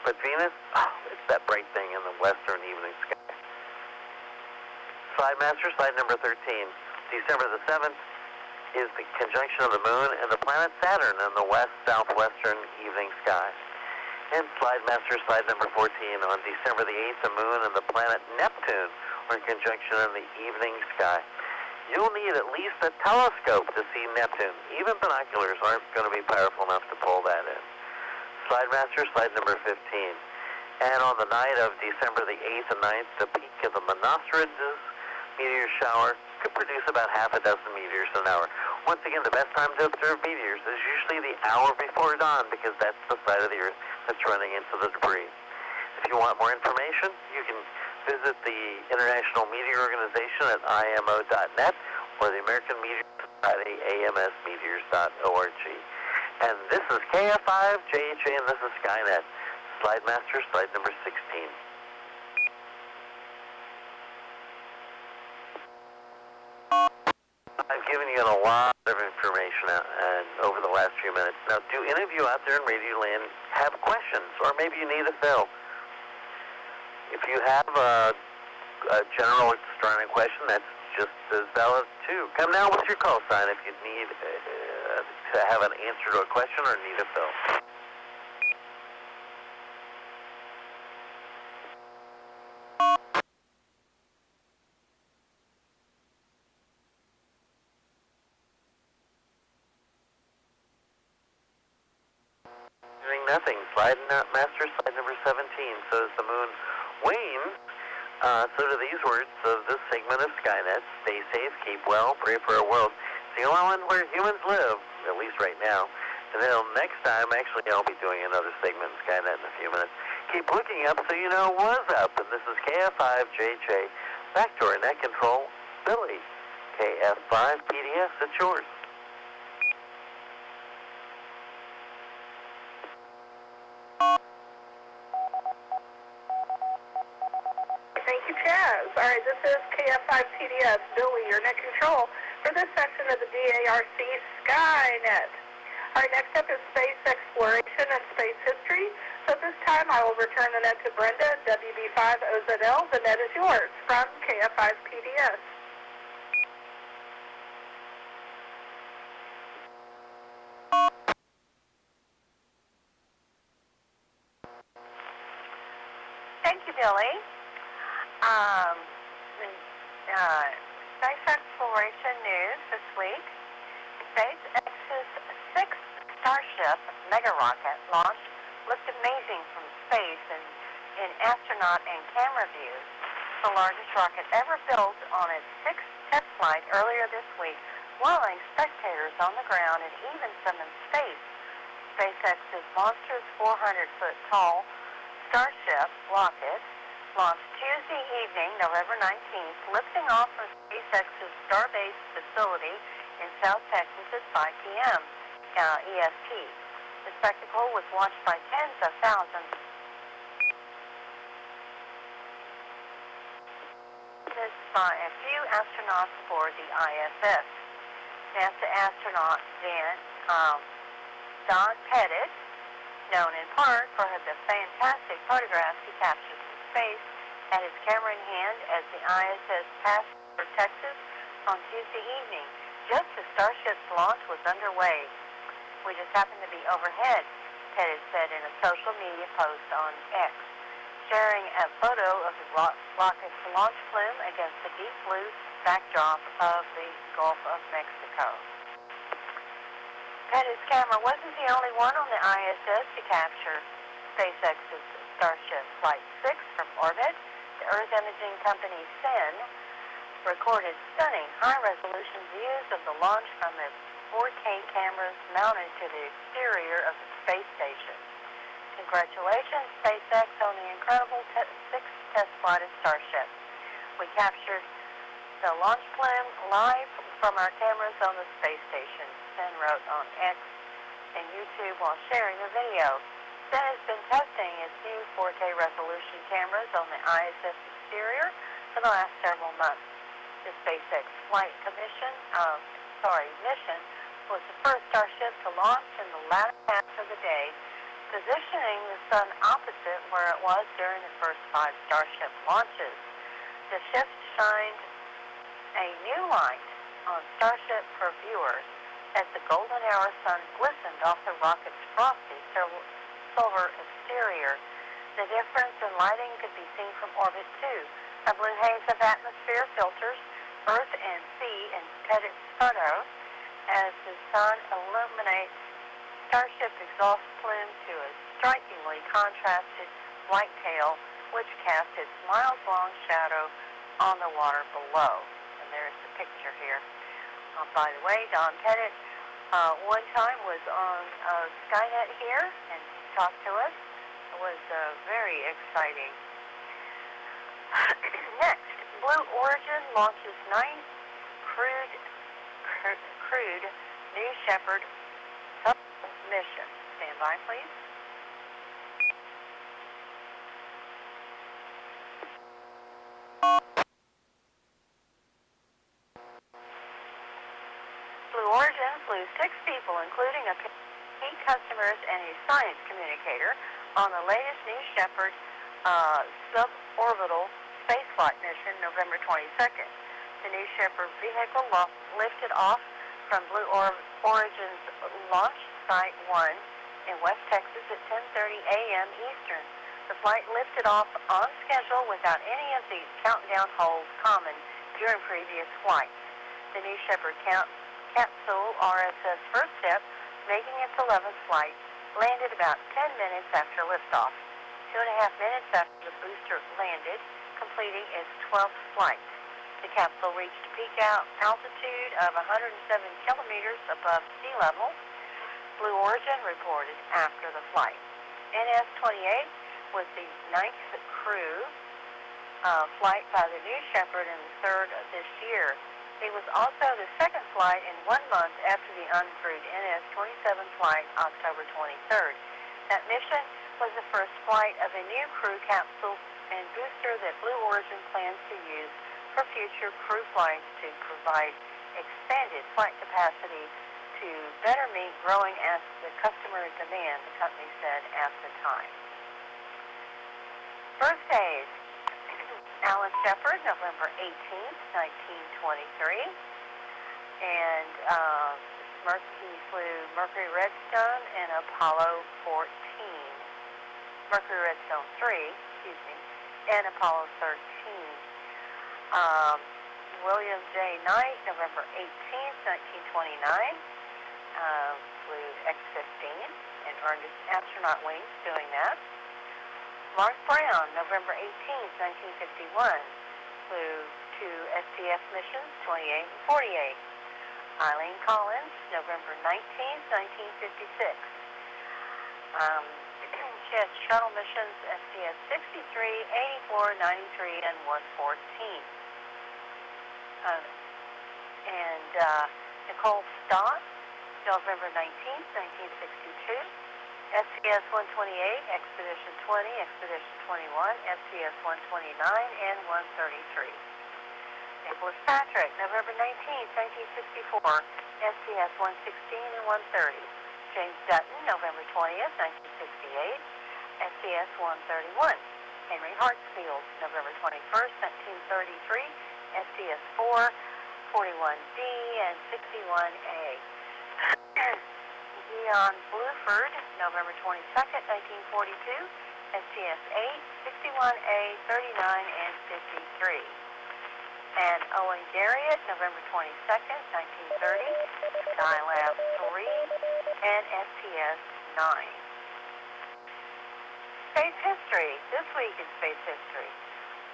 A: But Venus, it's that bright thing in the western evening sky. Slide master, slide number 13. December the 7th is the conjunction of the moon and the planet Saturn in the west-southwestern evening sky. And slide master, slide number 14. On December the 8th, the moon and the planet Neptune are in conjunction in the evening sky. You'll need at least a telescope to see Neptune. Even binoculars aren't going to be powerful enough to pull that in. Slide master, slide number 15. And on the night of December the 8th and 9th, the peak of the Monoceros meteor shower could produce about half a dozen meteors an hour. Once again, the best time to observe meteors is usually the hour before dawn, because that's the side of the Earth that's running into the debris. If you want more information, you can visit the International Meteor Organization at imo.net or the American Meteor Society, amsmeteors.org. And this is KF5JHA, and this is Skynet. Slide master, slide number 16. I've given you a lot of information over the last few minutes. Now, do any of you out there in Radio Land have questions, or maybe you need a fill? If you have a general astronomy question, that's just as valid too. Come now with your call sign if you need to have an answer to a question or need a fill. Nothing. Slide master, slide number 17. So as the moon wanes, so do these words of this segment of Skynet. Stay safe, keep well, pray for our world. It's the only one where humans live, at least right now. Until next time, actually, I'll be doing another segment of Skynet in a few minutes. Keep looking up so you know what's up. And this is KF5JJ. Back to our net control, Billy. KF5PDS, it's yours.
D: Thank you, Chaz. All right, this is KF5TDS, Billy, your net control for this section of the DARC Skynet. All right, next up is space exploration and space history. So at this time, I will return the net to Brenda, WB5OZL. The net is yours from KF5PDS.
C: Thank you, Billy. Um, Space exploration news this week. SpaceX's sixth Starship mega rocket launch looked amazing from space and in astronaut and camera views. The largest rocket ever built on its sixth test flight earlier this week, wowing spectators on the ground and even some in space. SpaceX's monstrous 400-foot tall Starship rocket launched Tuesday evening, November 19th, lifting off from SpaceX's Starbase facility in South Texas at 5 p.m. EST. The spectacle was watched by tens of thousands by a few astronauts aboard the ISS. NASA astronaut Don Pettit, known in part for the fantastic photographs he captured from space, had his camera in hand as the ISS passed over Texas on Tuesday evening, just as Starship's launch was underway. We just happened to be overhead, Pettit said in a social media post on X, sharing a photo of the rocket's launch plume against the deep blue backdrop of the Gulf of Mexico. Pettit's camera wasn't the only one on the ISS to capture SpaceX's Starship Flight 6 from orbit. The Earth imaging company SEN recorded stunning high-resolution views of the launch from its 4K cameras mounted to the exterior of the space station. Congratulations, SpaceX, on the incredible sixth test flight of Starship. We captured the launch plume live from our cameras on the space station, Sen wrote on X and YouTube while sharing the video. Sen has been testing its new 4K resolution cameras on the ISS exterior for the last several months. The SpaceX mission was the first Starship to launch in the latter half of the day, positioning the sun opposite where it was during the first 5 Starship launches. The shift shined a new light on Starship for viewers as the golden hour sun glistened off the rocket's frosty silver exterior. The difference in lighting could be seen from orbit too. A blue haze of atmosphere filters Earth and sea in Pettit's photo as the sun illuminates Starship exhaust plume to a strikingly contrasted white tail, which cast its miles-long shadow on the water below. And there's the picture here. By the way, Don Pettit one time was on Skynet here and talked to us. It was very exciting. Next, Blue Origin launches 9th crewed New Shepard mission. Stand by, please. Blue Origin flew 6 people, including a key customers and a science communicator, on the latest New Shepard suborbital spaceflight mission, November 22nd. The New Shepard vehicle lifted off from Blue Origin's launch Site 1 in West Texas at 10:30 a.m. Eastern. The flight lifted off on schedule without any of the countdown holds common during previous flights. The New Shepard capsule RSS first step, making its 11th flight, landed about 10 minutes after liftoff, 2.5 minutes after the booster landed, completing its 12th flight. The capsule reached a peak altitude of 107 kilometers above sea level. Blue Origin reported after the flight. NS-28 was the 9th crew flight by the New Shepard and the 3rd of this year. It was also the 2nd flight in 1 month after the uncrewed NS-27 flight, October 23rd. That mission was the first flight of a new crew capsule and booster that Blue Origin plans to use for future crew flights to provide expanded flight capacity to better meet growing customer demand, the company said at the time. Birthdays. Alan Shepard, November 18th, 1923. And he flew Mercury Redstone and Apollo 14. Mercury Redstone 3, and Apollo 13. William J. Knight, November 18th, 1929, flew X-15 and earned his astronaut wings doing that. Mark Brown, November 18th, 1951, flew two STS missions, 28 and 48. Eileen Collins, November 19th, 1956. She had shuttle missions STS 63, 84, 93, and 114. Nicole Stott, November 19th, 1962. STS 128, Expedition 20, Expedition 21, STS 129, and 133. Nicholas Patrick, November 19th, 1964, STS 116 and 130. James Dutton, November 20th, 1968, STS 131. Henry Hartsfield, November 21st, 1933, STS 4, 41D, and 61A. Dion Bluford, November 22nd, 1942, STS 8, 61A, 39, and 53. And Owen Garriott, November 22nd, 1930, Skylab 3, and STS 9. Space history. This week in space history.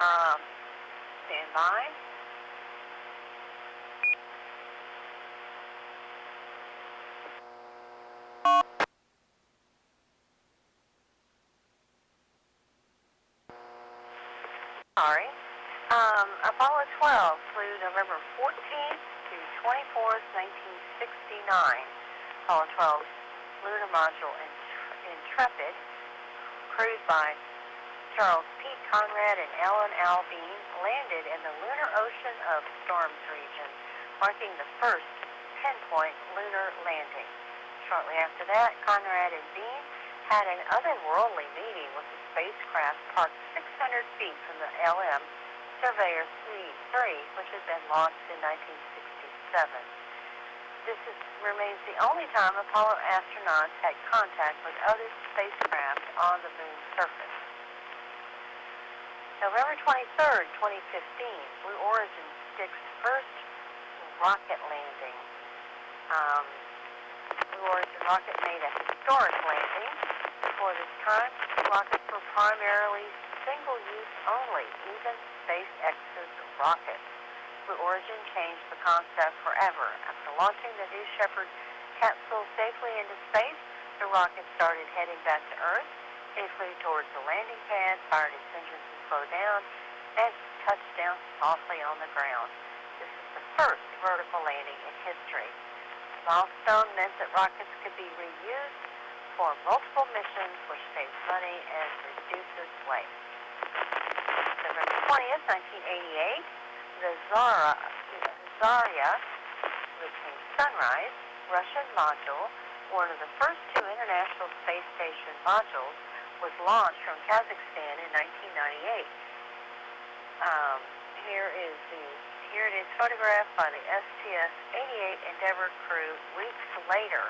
C: Stand by. Sorry. Apollo 12 flew November 14th to 24th, 1969. Apollo 12's lunar module Intrepid, crewed by Charles P. Conrad and Ellen Alvin, landed in the lunar ocean of Storms region, marking the first pinpoint lunar landing. Shortly after that, Conrad and Bean had an otherworldly meeting with the spacecraft parked 600 feet from the LM Surveyor 3, which had been launched in 1967. This remains the only time Apollo astronauts had contact with other spacecraft on the moon's surface. November 23rd, 2015, Blue Origin sticks first rocket landing. Blue Origin rocket made a historic landing. Before this time, rockets were primarily single-use only, even SpaceX's rockets. Blue Origin changed the concept forever. After launching the New Shepard capsule safely into space, the rocket started heading back to Earth. It flew towards the landing pad, fired its engines to slow down, and touched down softly on the ground. This is the first vertical landing in history. The milestone meant that rockets could be reused for multiple missions, which saves money and reduces waste. November 20th, 1988, the Zarya, which means sunrise, Russian module, one of the first two International Space Station modules, was launched from Kazakhstan in 1998. Here it is photographed by the STS-88 Endeavour crew weeks later.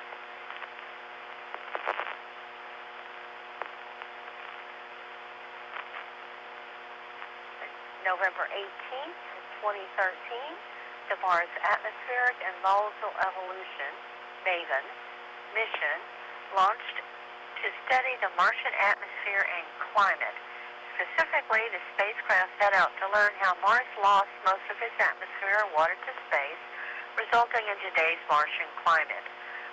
C: November 18th, 2013, the Mars Atmospheric and Volatile Evolution, MAVEN, mission launched to study the Martian atmosphere and climate. Specifically, the spacecraft set out to learn how Mars lost most of its atmosphere and water to space, resulting in today's Martian climate.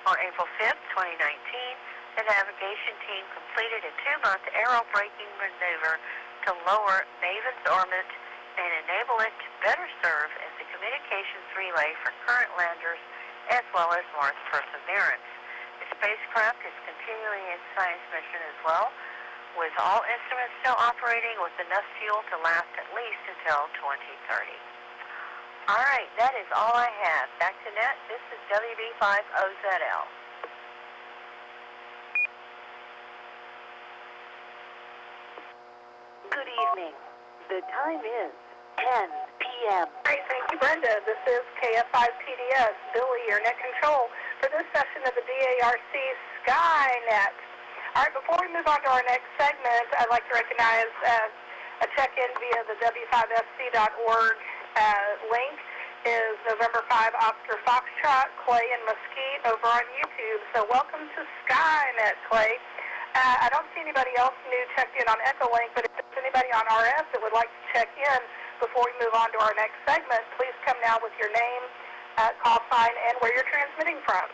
C: On April 5th, 2019, the navigation team completed a 2-month aerobraking maneuver to lower MAVEN's orbit and enable it to better serve as a communications relay for current landers as well as Mars Perseverance. The spacecraft is continuing its science mission as well, with all instruments still operating with enough fuel to last at least until 2030. All right, that is all I have. Back to net, this is WB5OZL.
G: Good evening. The time is 10 p.m.
D: Great, thank you, Brenda. This is KF5TDS, Billy, your net control for this session of the DARC Skynet. All right, before we move on to our next segment, I'd like to recognize a check-in via the W5FC.org Link is November 5 Oscar Foxtrot, Clay and Mesquite over on YouTube. So welcome to Skynet, Clay. I don't see anybody else new checked in on Echolink, but if there's anybody on RF that would like to check in before we move on to our next segment, please come now with your name, call sign, and where you're transmitting from.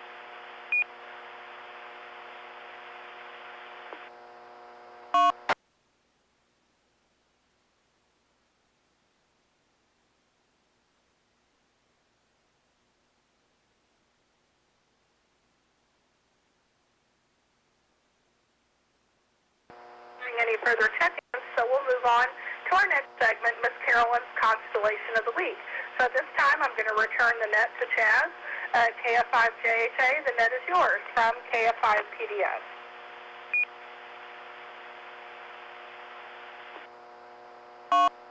D: Any further check-ins, so we'll move on to our next segment, Miss Carolyn's Constellation of the Week. So at this time, I'm going to return the net to Chaz. KF5JHA, the net is yours from KF5PDS.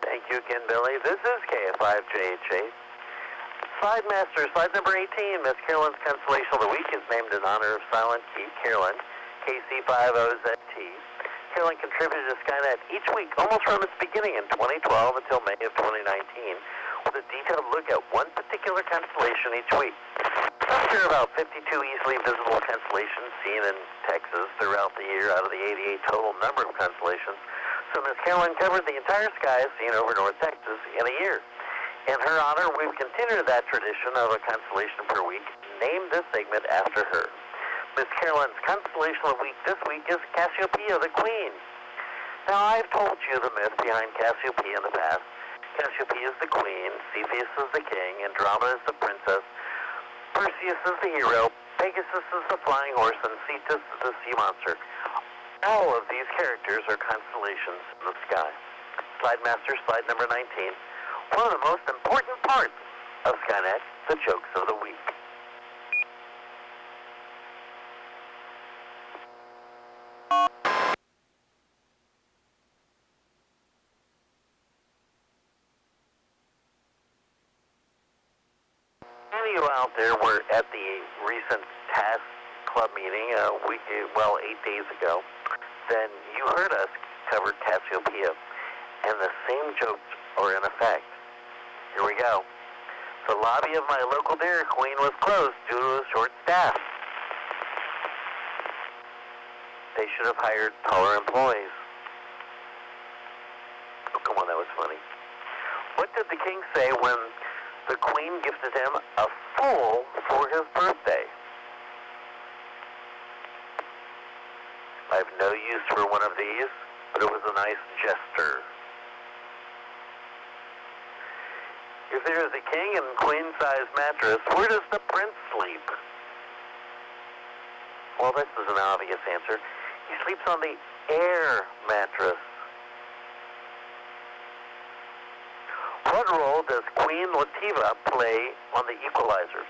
A: Thank you again, Billy. This is KF5JHA. Slide Master, slide number 18, Miss Carolyn's Constellation of the Week is named in honor of Silent Key Carolyn, KC50ZT. Carolyn contributed to Skynet each week, almost from its beginning in 2012 until May of 2019, with a detailed look at one particular constellation each week. There are about 52 easily visible constellations seen in Texas throughout the year out of the 88 total number of constellations. So Ms. Carolyn covered the entire sky seen over North Texas in a year. In her honor, we've continued that tradition of a constellation per week, named this segment after her. Miss Carolyn's Constellation of the Week this week is Cassiopeia, the Queen. Now, I've told you the myth behind Cassiopeia in the past. Cassiopeia is the Queen, Cepheus is the King, Andromeda is the Princess, Perseus is the hero, Pegasus is the flying horse, and Cetus is the sea monster. All of these characters are constellations in the sky. Slide Master, slide number 19. One of the most important parts of Skynet, the jokes of the week. Any of you out there were at the recent Task Club meeting 8 days ago, then you heard us cover Cassiopeia, and the same jokes are in effect. Here we go. The lobby of my local Dairy Queen was closed due to a short staff. They should have hired taller employees. Oh, come on, that was funny. What did the king say when the queen gifted him a fool for his birthday? I have no use for one of these, but it was a nice gesture. If there is a king and queen-size mattress, where does the prince sleep? Well, this is an obvious answer. He sleeps on the air mattress. What role does Queen Latifah play on The Equalizer?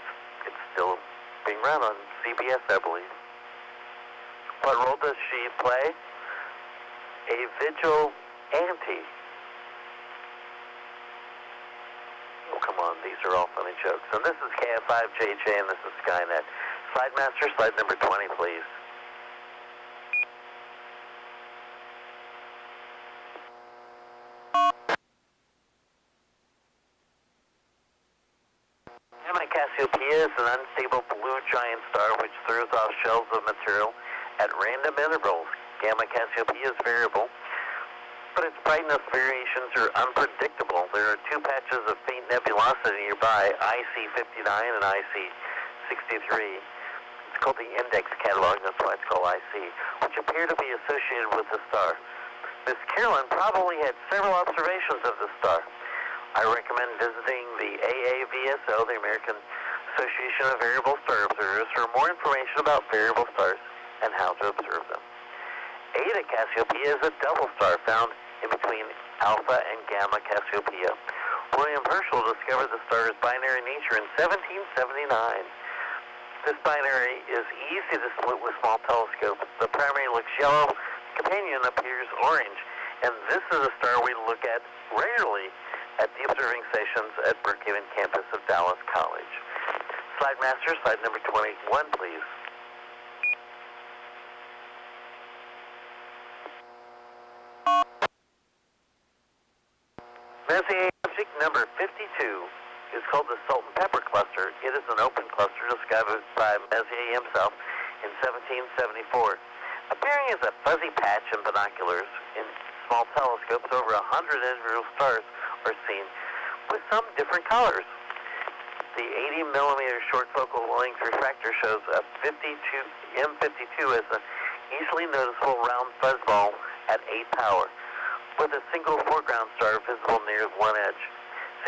A: It's still being run on CBS, I believe. What role does she play? A vigilante. Oh, come on, these are all funny jokes. And this is KF5JJ, and this is Skynet. Slide Master, slide number 20, please. Cassiopeia is an unstable blue giant star which throws off shells of material at random intervals. Gamma Cassiopeia is variable, but its brightness variations are unpredictable. There are two patches of faint nebulosity nearby, IC59 and IC63. It's called the Index Catalog, that's why it's called IC, which appear to be associated with the star. Miss Carolyn probably had several observations of the star. I recommend visiting the AAVSO, the American Association of Variable Star Observers, for more information about variable stars and how to observe them. Eta Cassiopeia is a double star found in between Alpha and Gamma Cassiopeia. William Herschel discovered the star's binary nature in 1779. This binary is easy to split with small telescopes. The primary looks yellow, the companion appears orange, and this is a star we look at rarely at the observing stations at Brookhaven campus of Dallas College. Slide Master, slide number 21, please. Missy, Object number 52 is called the Salt and Pepper Cluster. It is an open cluster discovered by Messier himself in 1774. Appearing as a fuzzy patch in binoculars in small telescopes, over 100 individual stars are seen with some different colors. The 80 millimeter short focal length refractor shows a M52 as an easily noticeable round fuzzball at 8 power, with a single foreground star visible near one edge.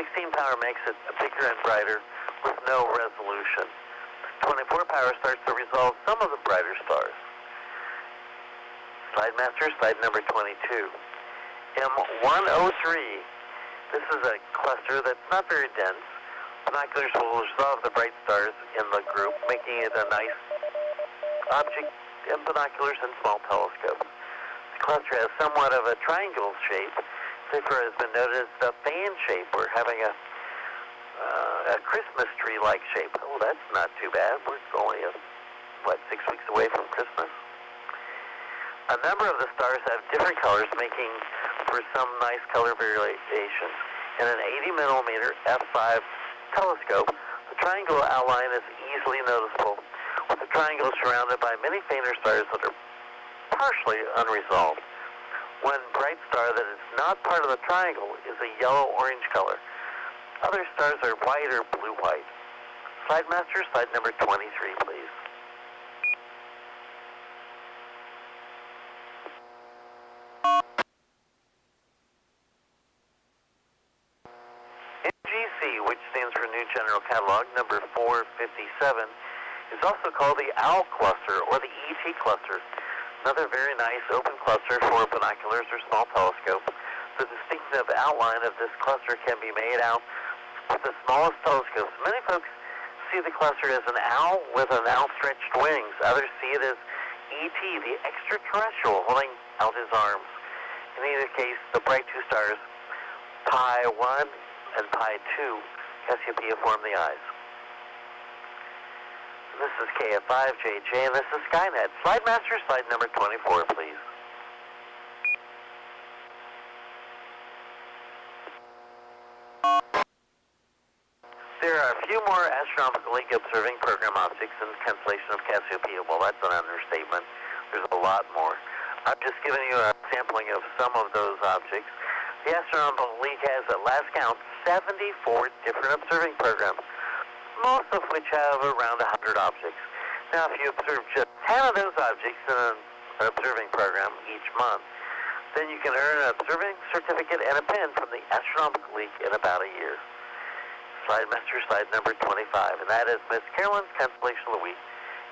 A: 16 power makes it bigger and brighter with no resolution. 24 power starts to resolve some of the brighter stars. Slide master, slide number 22. M103. This is a cluster that's not very dense. Binoculars will resolve the bright stars in the group, making it a nice object in binoculars and small telescopes. The cluster has somewhat of a triangle shape. Therefore, has been noted as the fan shape. We're having a Christmas tree-like shape. Oh, that's not too bad. We're only, 6 weeks away from Christmas. A number of the stars have different colors, making for some nice color variations. In an 80 millimeter f5 telescope, the triangle outline is easily noticeable, with the triangle surrounded by many fainter stars that are partially unresolved. One bright star that is not part of the triangle is a yellow-orange color. Other stars are white or blue-white. Slide master, slide number 23, please. NGC, which stands for New General Catalog, number 457, is also called the OWL cluster or the ET cluster. Another very nice open cluster for binoculars or small telescopes. The distinctive outline of this cluster can be made out with the smallest telescopes. Many folks see the cluster as an owl with an outstretched wings. Others see it as ET, the extraterrestrial, holding out his arms. In either case, the bright two stars, Pi 1 and Pi 2, Cassiopeia, form the eyes. This is KF5JJ, and this is Skynet. Slide master, slide number 24, please. There are a few more Astronomical League observing program objects in the constellation of Cassiopeia. Well, that's an understatement. There's a lot more. I'm just giving you a sampling of some of those objects. The Astronomical League has, at last count, 74 different observing programs, most of which have around 100 objects. Now, if you observe just 10 of those objects in an observing program each month, then you can earn an observing certificate and a pin from the Astronomical League in about a year. Slide master, slide number 25, and that is Miss Carolyn's Constellation of the Week,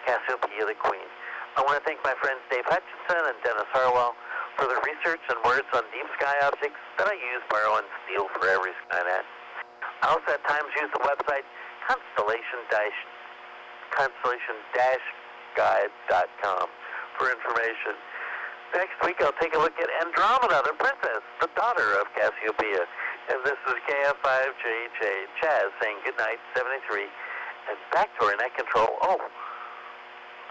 A: Cassiopeia the Queen. I want to thank my friends Dave Hutchinson and Dennis Harwell for their research and words on deep sky objects that I use, borrow, and steal for every Skynet. I also at times use the website constellation-guide.com for information. Next week, I'll take a look at Andromeda, the princess, the daughter of Cassiopeia. And this is KF5JJ, Chaz, saying goodnight, 73. And back to our net control. Oh,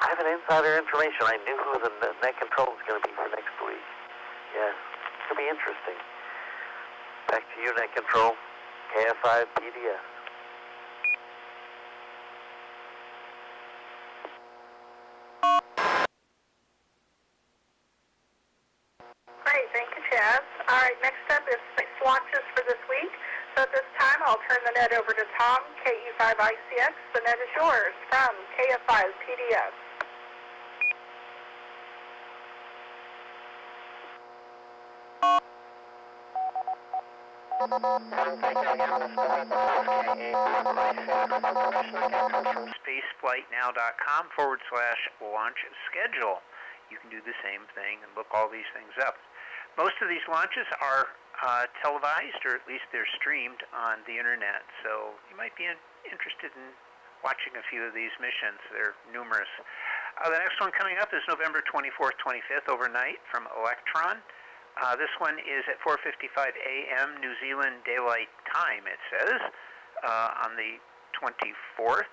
A: I have an insider information. I knew who the net control is going to be for next week. Yes, it's going to be interesting. Back to you, net control, KF5PDS.
D: Great, thank you, Chaz. All right, next up is 6 launches for this week. So at this time, I'll turn the net over to Tom, KE5ICX. The net is yours from KF5PDS.
E: Spaceflightnow.com/launch schedule. You can do the same thing and look all these things up. Most of these launches are televised, or at least they're streamed on the internet, so you might be interested in watching a few of these missions. They're numerous. The next one coming up is November 24th, 25th, overnight from Electron. This one is at 4:55 a.m. New Zealand Daylight Time, it says, on the 24th.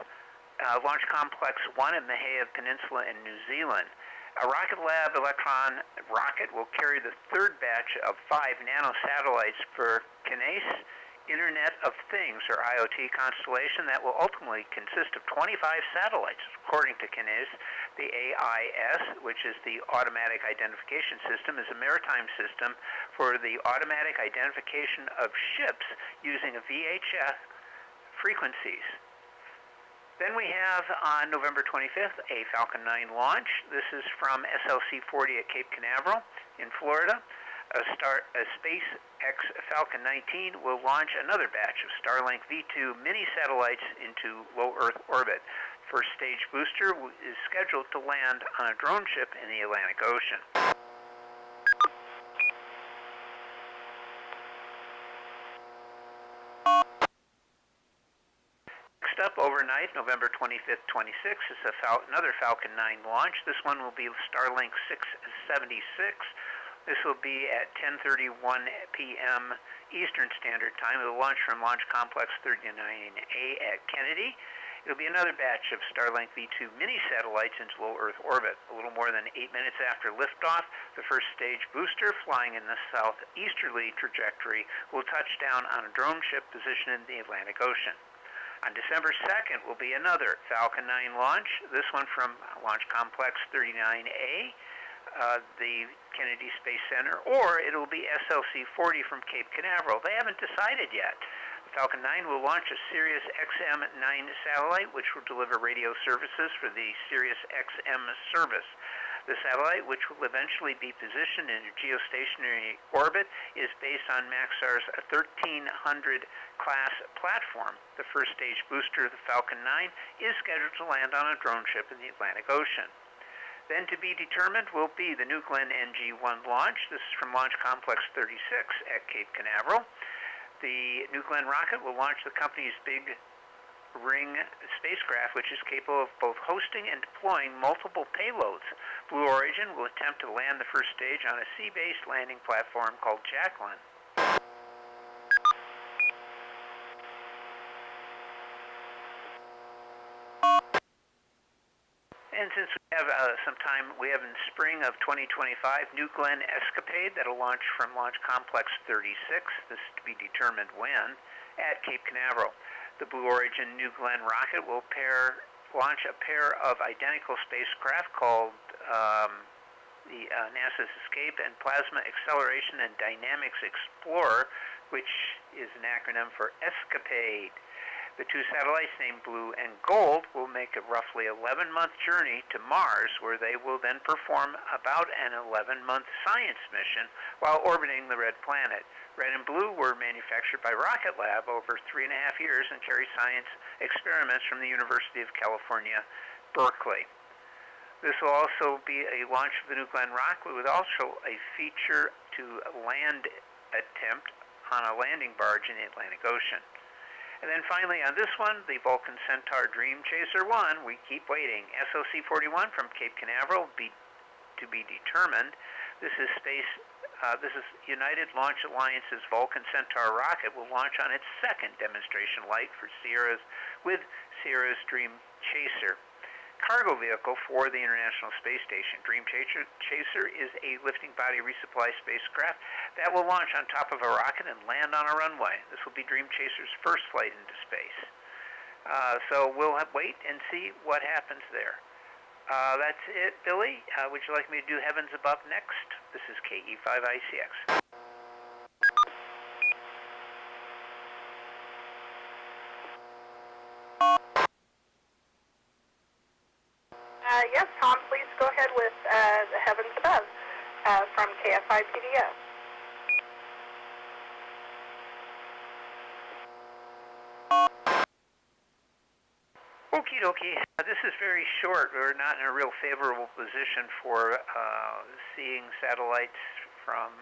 E: Launch Complex 1 at Mahia Peninsula in New Zealand. A Rocket Lab Electron rocket will carry the third batch of 5 nanosatellites for Kinéis Internet of Things, or IoT constellation that will ultimately consist of 25 satellites. According to Kineis, the AIS, which is the Automatic Identification System, is a maritime system for the automatic identification of ships using a VHF frequencies. Then we have on November 25th a Falcon 9 launch. This is from SLC-40 at Cape Canaveral in Florida. A SpaceX Falcon 19 will launch another batch of Starlink V2 mini satellites into low Earth orbit. First stage booster is scheduled to land on a drone ship in the Atlantic Ocean. Next up, overnight, November 25th, 26th, is another Falcon 9 launch. This one will be Starlink 676. This will be at 10:31 p.m. Eastern Standard Time. It will launch from Launch Complex 39A at Kennedy. It will be another batch of Starlink V2 mini satellites into low Earth orbit. A little more than 8 minutes after liftoff, the first stage booster, flying in the southeasterly trajectory, will touch down on a drone ship positioned in the Atlantic Ocean. On December 2nd will be another Falcon 9 launch, this one from Launch Complex 39A. The Kennedy Space Center, or it will be SLC-40 from Cape Canaveral. They haven't decided yet. The Falcon 9 will launch a Sirius XM-9 satellite, which will deliver radio services for the Sirius XM service. The satellite, which will eventually be positioned in a geostationary orbit, is based on Maxar's 1300 class platform. The first stage booster of the Falcon 9 is scheduled to land on a drone ship in the Atlantic Ocean. Then to be determined will be the New Glenn NG-1 launch. This is from Launch Complex 36 at Cape Canaveral. The New Glenn rocket will launch the company's Big Ring spacecraft, which is capable of both hosting and deploying multiple payloads. Blue Origin will attempt to land the first stage on a sea-based landing platform called Jacqueline. And since we have some time, we have in spring of 2025, New Glenn Escapade that'll launch from Launch Complex 36, this is to be determined when, at Cape Canaveral. The Blue Origin New Glenn rocket will launch a pair of identical spacecraft called NASA's Escape and Plasma Acceleration and Dynamics Explorer, which is an acronym for Escapade. The two satellites, named Blue and Gold, will make a roughly 11-month journey to Mars, where they will then perform about an 11-month science mission while orbiting the Red Planet. Red and Blue were manufactured by Rocket Lab over 3.5 years and carry science experiments from the University of California, Berkeley. This will also be a launch of the New Glenn rocket with also a feature to land attempt on a landing barge in the Atlantic Ocean. And then finally on this one, the Vulcan Centaur Dream Chaser 1, we keep waiting. SLC-41 from Cape Canaveral to be determined. This is United Launch Alliance's Vulcan Centaur rocket will launch on its second demonstration flight with Sierra's Dream Chaser cargo vehicle for the International Space Station. Dream Chaser is a lifting body resupply spacecraft that will launch on top of a rocket and land on a runway. This will be Dream Chaser's first flight into space. So we'll wait and see what happens there. That's it, Billy. Would you like me to do Heavens Above next? This is KE5ICX.
D: Yes, Tom, please go ahead with the Heavens Above from KFI PDS.
E: Okie dokie. This is very short. We're not in a real favorable position for seeing satellites from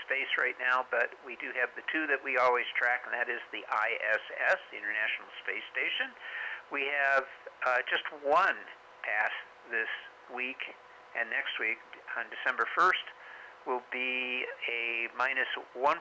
E: space right now, but we do have the two that we always track, and that is the ISS, the International Space Station. We have just one pass this week, and next week on December 1st will be a minus 1.8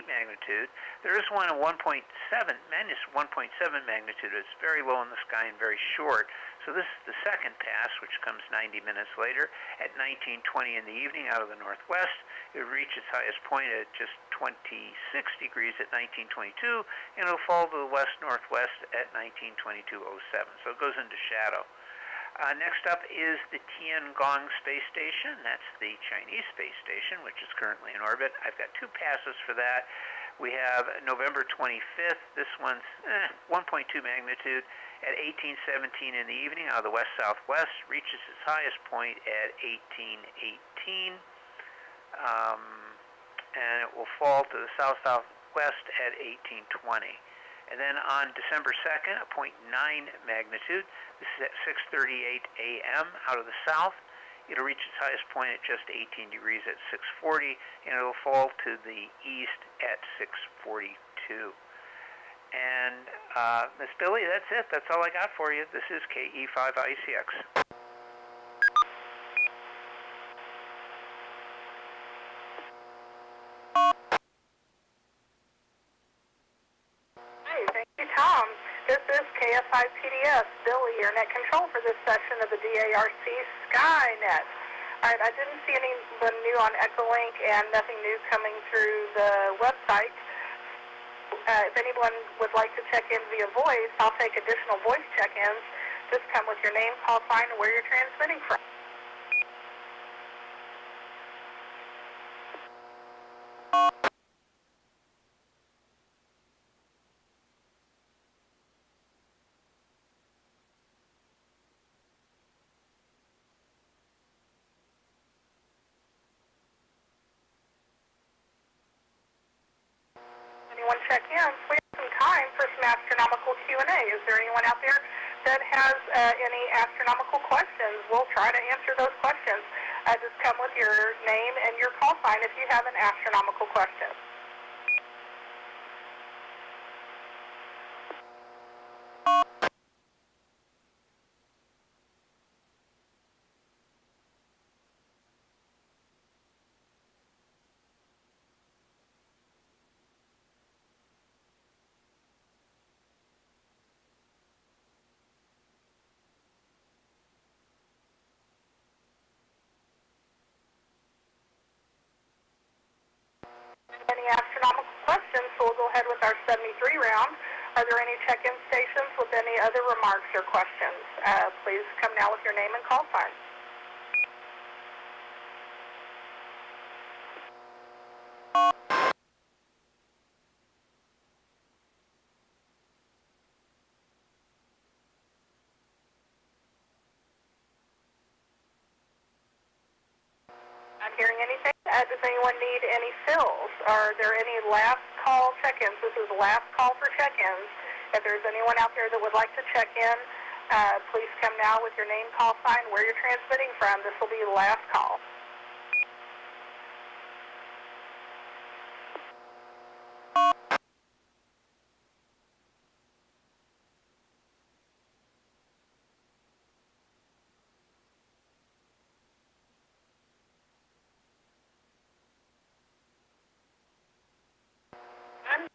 E: magnitude. There is one at minus 1.7 magnitude. It's very low in the sky and very short. So this is the second pass, which comes 90 minutes later at 19:20 in the evening out of the northwest. It will reach its highest point at just 26 degrees at 19:22, and it will fall to the west-northwest at 19:22:07. So it goes into shadow. Next up is the Tiangong space station. That's the Chinese space station, which is currently in orbit. I've got two passes for that. We have November 25th. This one's 1.2 magnitude at 18:17 in the evening out of the west-southwest. Reaches its highest point at 18:18. And it will fall to the south-southwest at 18:20. And then on December 2nd, a 0.9 magnitude. This is at 6:38 a.m. out of the south. It'll reach its highest point at just 18 degrees at 6:40, and it'll fall to the east at 6:42. And Miss Billy, that's it. That's all I got for you. This is KE5ICX.
D: Tom, this is KF5PDS, Billy, your net control for this session of the DARC Skynet. All right, I didn't see anyone new on Echolink and nothing new coming through the website. If anyone would like to check in via voice, I'll take additional voice check-ins. Just come with your name, call sign, and where you're transmitting from. Check in. We have some time for some astronomical Q&A. Is there anyone out there that has any astronomical questions? We'll try to answer those questions. Just come with your name and your call sign if you have an astronomical question. Any astronomical questions, so we'll go ahead with our 73 round. Are there any check-in stations with any other remarks or questions? Please come now with your name and call sign. Not hearing anything. Does anyone need any fills? Are there any last call check-ins? This is the last call for check-ins. If there's anyone out there that would like to check in, please come now with your name, call sign, where you're transmitting from. This will be the last call.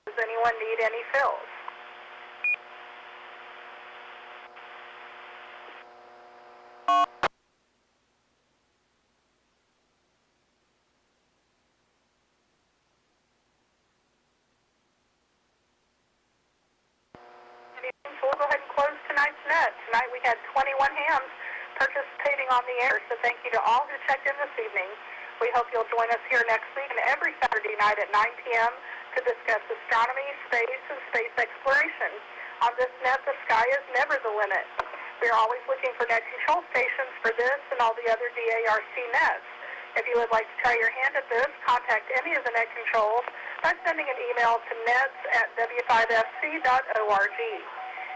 D: Does anyone need any fills? So we'll go ahead and close tonight's net. Tonight we had 21 hams participating on the air, so thank you to all who checked in this evening. We hope you'll join us here next week and every Saturday night at 9 p.m. to discuss astronomy, space, and space exploration. On this net, the sky is never the limit. We are always looking for net control stations for this and all the other DARC nets. If you would like to try your hand at this, contact any of the net controls by sending an email to nets@w5fc.org.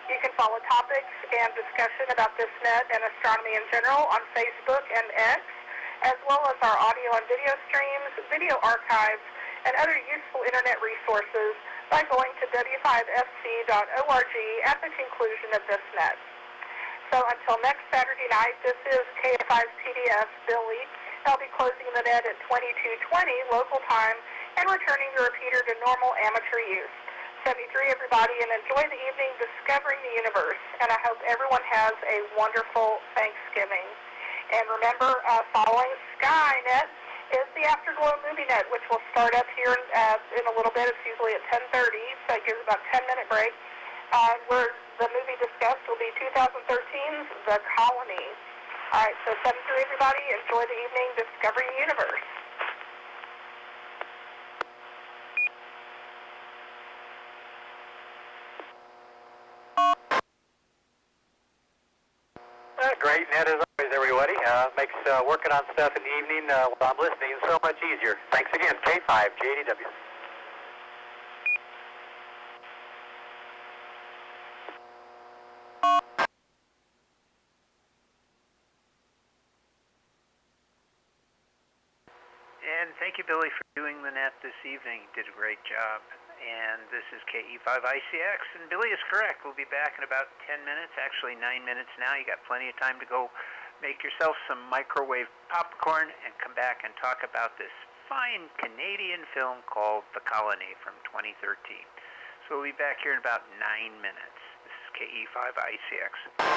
D: You can follow topics and discussion about this net and astronomy in general on Facebook and X, as well as our audio and video streams, video archives, and other useful internet resources by going to w5fc.org at the conclusion of this net. So until next Saturday night, this is KF5 PDS Billy, shall be closing the net at 22:20 local time and returning the repeater to normal amateur use. 73, everybody, and enjoy the evening discovering the universe. And I hope everyone has a wonderful Thanksgiving. And remember, following Skynet is the Afterglow movie net, which will start up here in a little bit. It's usually at 10:30, so it gives about a 10-minute break. Where the movie discussed will be 2013's The Colony. All right, so 73, everybody, enjoy the evening discovering the universe.
A: Great net as always, everybody. Makes working on stuff in the evening while I'm listening so much easier. Thanks again, K5, JDW.
E: And thank you, Billy, for doing the net this evening. You did a great job. And this is KE5ICX, and Billy is correct. We'll be back in about 10 minutes, actually 9 minutes now. You got plenty of time to go make yourself some microwave popcorn and come back and talk about this fine Canadian film called The Colony from 2013. So we'll be back here in about 9 minutes. This is KE5ICX.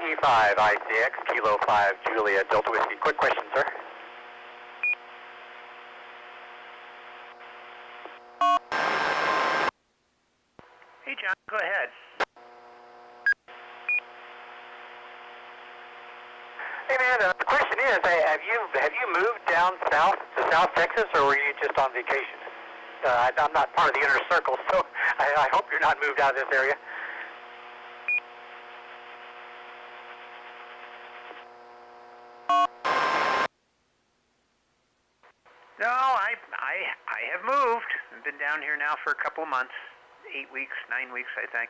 A: E5 ICX, Kilo 5 Julia Delta Whiskey. Quick question, sir.
E: Hey, John, go ahead.
A: Hey, man, the question is, have you moved down south to South Texas, or were you just on vacation? I'm not part of the inner circle, so I hope you're not moved out of this area.
E: No, I have moved. I've been down here now for a couple of months. 8 weeks, 9 weeks, I think.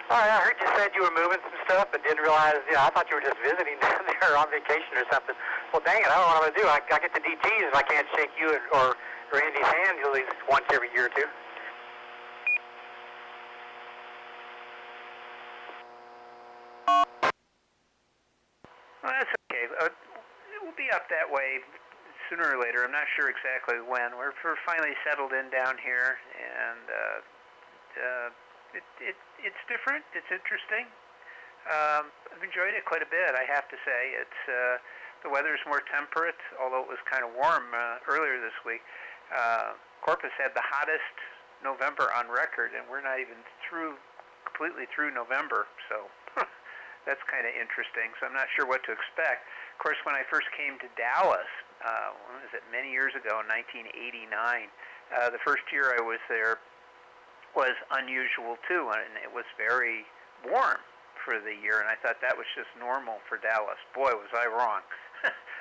A: All right, I heard you said you were moving some stuff, but didn't realize, I thought you were just visiting down there on vacation or something. Well, dang it, I don't know what I'm going to do. I get the DTs if I can't shake you or Randy's hand at least once every year or two.
E: Well, that's okay. We'll be up that way sooner or later. I'm not sure exactly when. We're finally settled in down here, and it's different. It's interesting. I've enjoyed it quite a bit, I have to say. It's the weather's more temperate, although it was kind of warm earlier this week. Corpus had the hottest November on record, and we're not even completely through November, so that's kind of interesting. So I'm not sure what to expect. Of course, when I first came to Dallas, when was it, many years ago, in 1989, the first year I was there was unusual too, and it was very warm for the year, and I thought that was just normal for Dallas. Boy, was I wrong.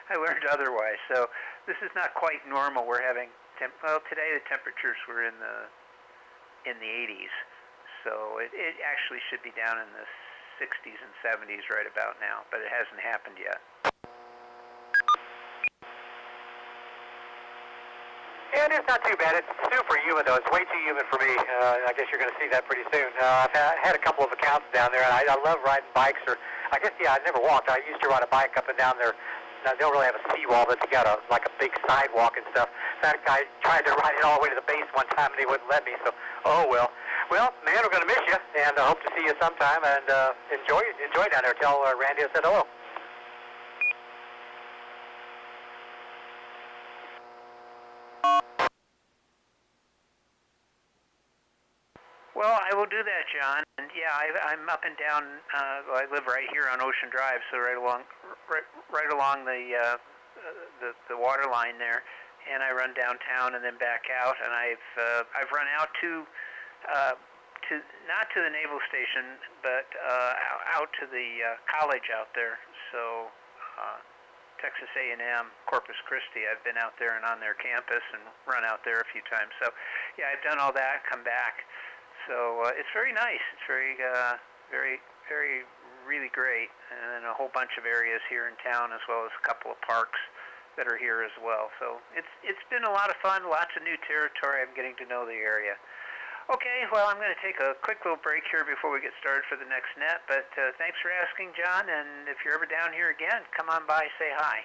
E: I learned otherwise. So this is not quite normal. We're having, today the temperatures were in the 80s, so it actually should be down in the 60s and 70s right about now, but it hasn't happened yet.
A: Yeah, it is not too bad. It's super humid, though. It's way too humid for me. I guess you're going to see that pretty soon. I've had a couple of accounts down there, and I love riding bikes. Or I guess, I never walked. I used to ride a bike up and down there. Now, they don't really have a seawall, but they got like a big sidewalk and stuff. In fact, I tried to ride it all the way to the base one time, and they wouldn't let me. So, oh well. Well, man, we're going to miss you, and I hope to see you sometime. And enjoy down there. Tell Randy I said hello.
E: Well, I will do that, John. And yeah, I'm up and down. I live right here on Ocean Drive, so right along the water line there. And I run downtown and then back out. And I've run out to not to the naval station, but out to the college out there. So Texas A&M, Corpus Christi. I've been out there and on their campus and run out there a few times. So yeah, I've done all that. Come back. So it's very nice. It's very really great, and a whole bunch of areas here in town, as well as a couple of parks that are here as well. So it's been a lot of fun, lots of new territory. I'm getting to know the area. Okay, well, I'm going to take a quick little break here before we get started for the next net, but thanks for asking, John, and if you're ever down here again, come on by, say hi.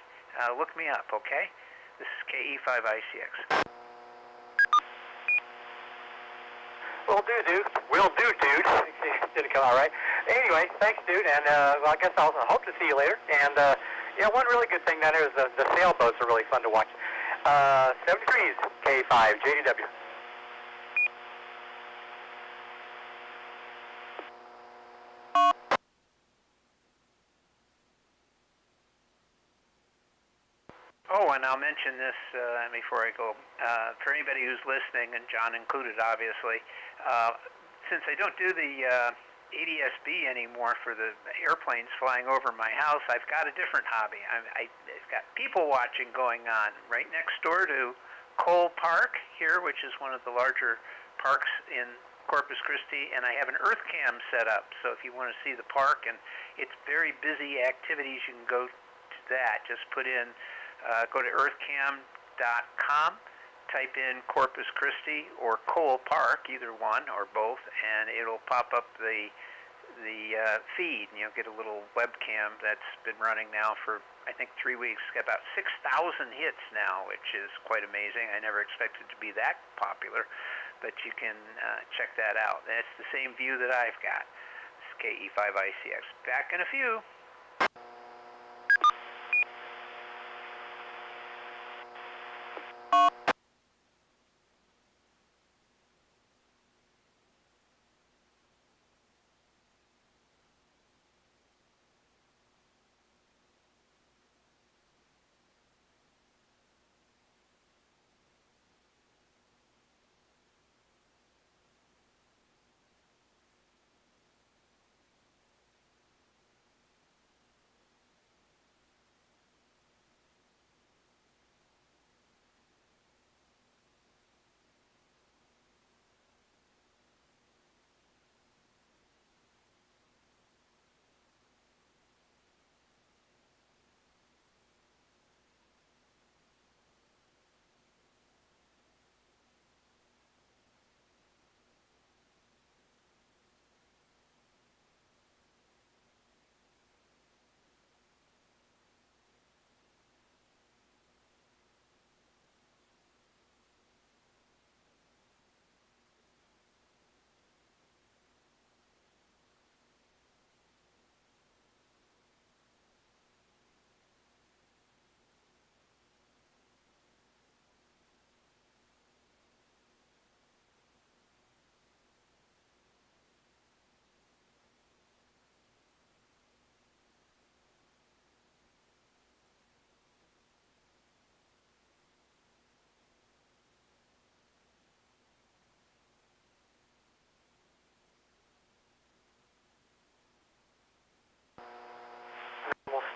E: Look me up, okay? This is KE5ICX.
B: Will do, dude. Will do, dude. Didn't come out right. Anyway, thanks, dude, and well, I guess I'll hope to see you later. And one really good thing down here is the sailboats are really fun to watch. 73's K5 JDW.
E: Oh, and I'll mention this before I go. For anybody who's listening, and John included, obviously, since I don't do the ADS-B anymore for the airplanes flying over my house, I've got a different hobby. I've got people watching going on right next door to Cole Park here, which is one of the larger parks in Corpus Christi, and I have an Earth Cam set up. So if you want to see the park, and it's very busy activities, you can go to that. Just put in go to earthcam.com, type in Corpus Christi or Cole Park, either one or both, and it'll pop up the feed, and you'll get a little webcam that's been running now for, I think, 3 weeks. It's got about 6,000 hits now, which is quite amazing. I never expected it to be that popular, but you can check that out. That's the same view that I've got. This is KE5ICX. Back in a few.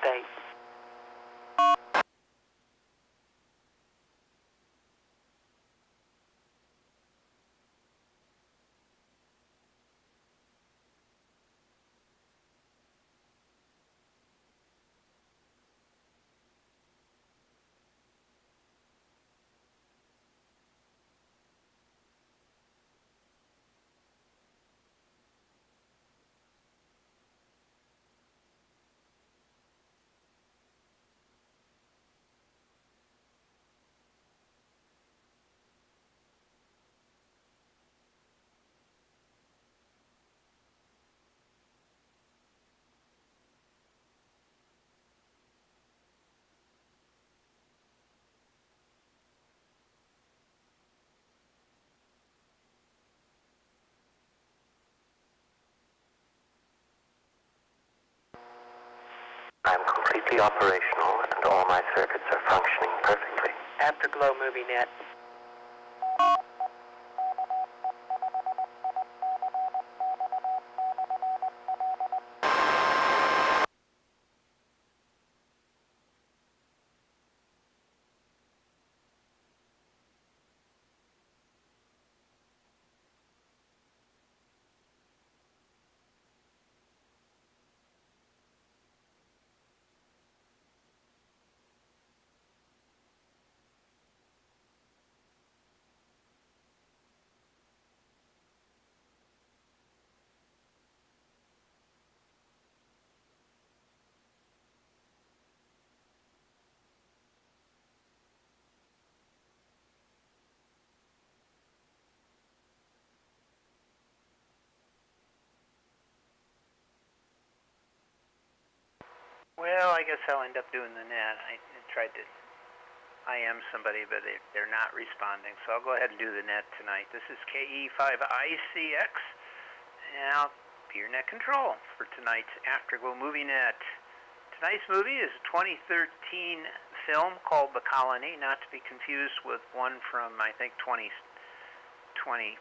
B: State.
A: I'm completely operational and all my circuits are functioning perfectly.
B: Afterglow Movie Net.
E: Well, I guess I'll end up doing the net. I tried to IM somebody, but they're not responding, so I'll go ahead and do the net tonight. This is KE5ICX, and I'll be your net control for tonight's Afterglow Movie Net. Tonight's movie is a 2013 film called The Colony, not to be confused with one from, I think, 2021.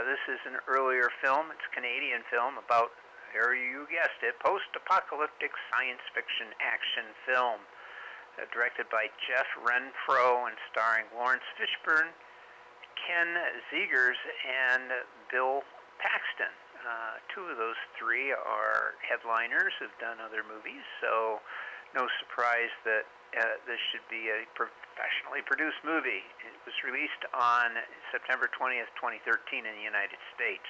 E: This is an earlier film. It's a Canadian film about, here you guessed it, post-apocalyptic science fiction action film. Directed by Jeff Renfro and starring Lawrence Fishburne, Ken Zegers, and Bill Paxton. Two of those three are headliners who've done other movies, so no surprise that this should be a professionally produced movie. It was released on September 20th, 2013 in the United States.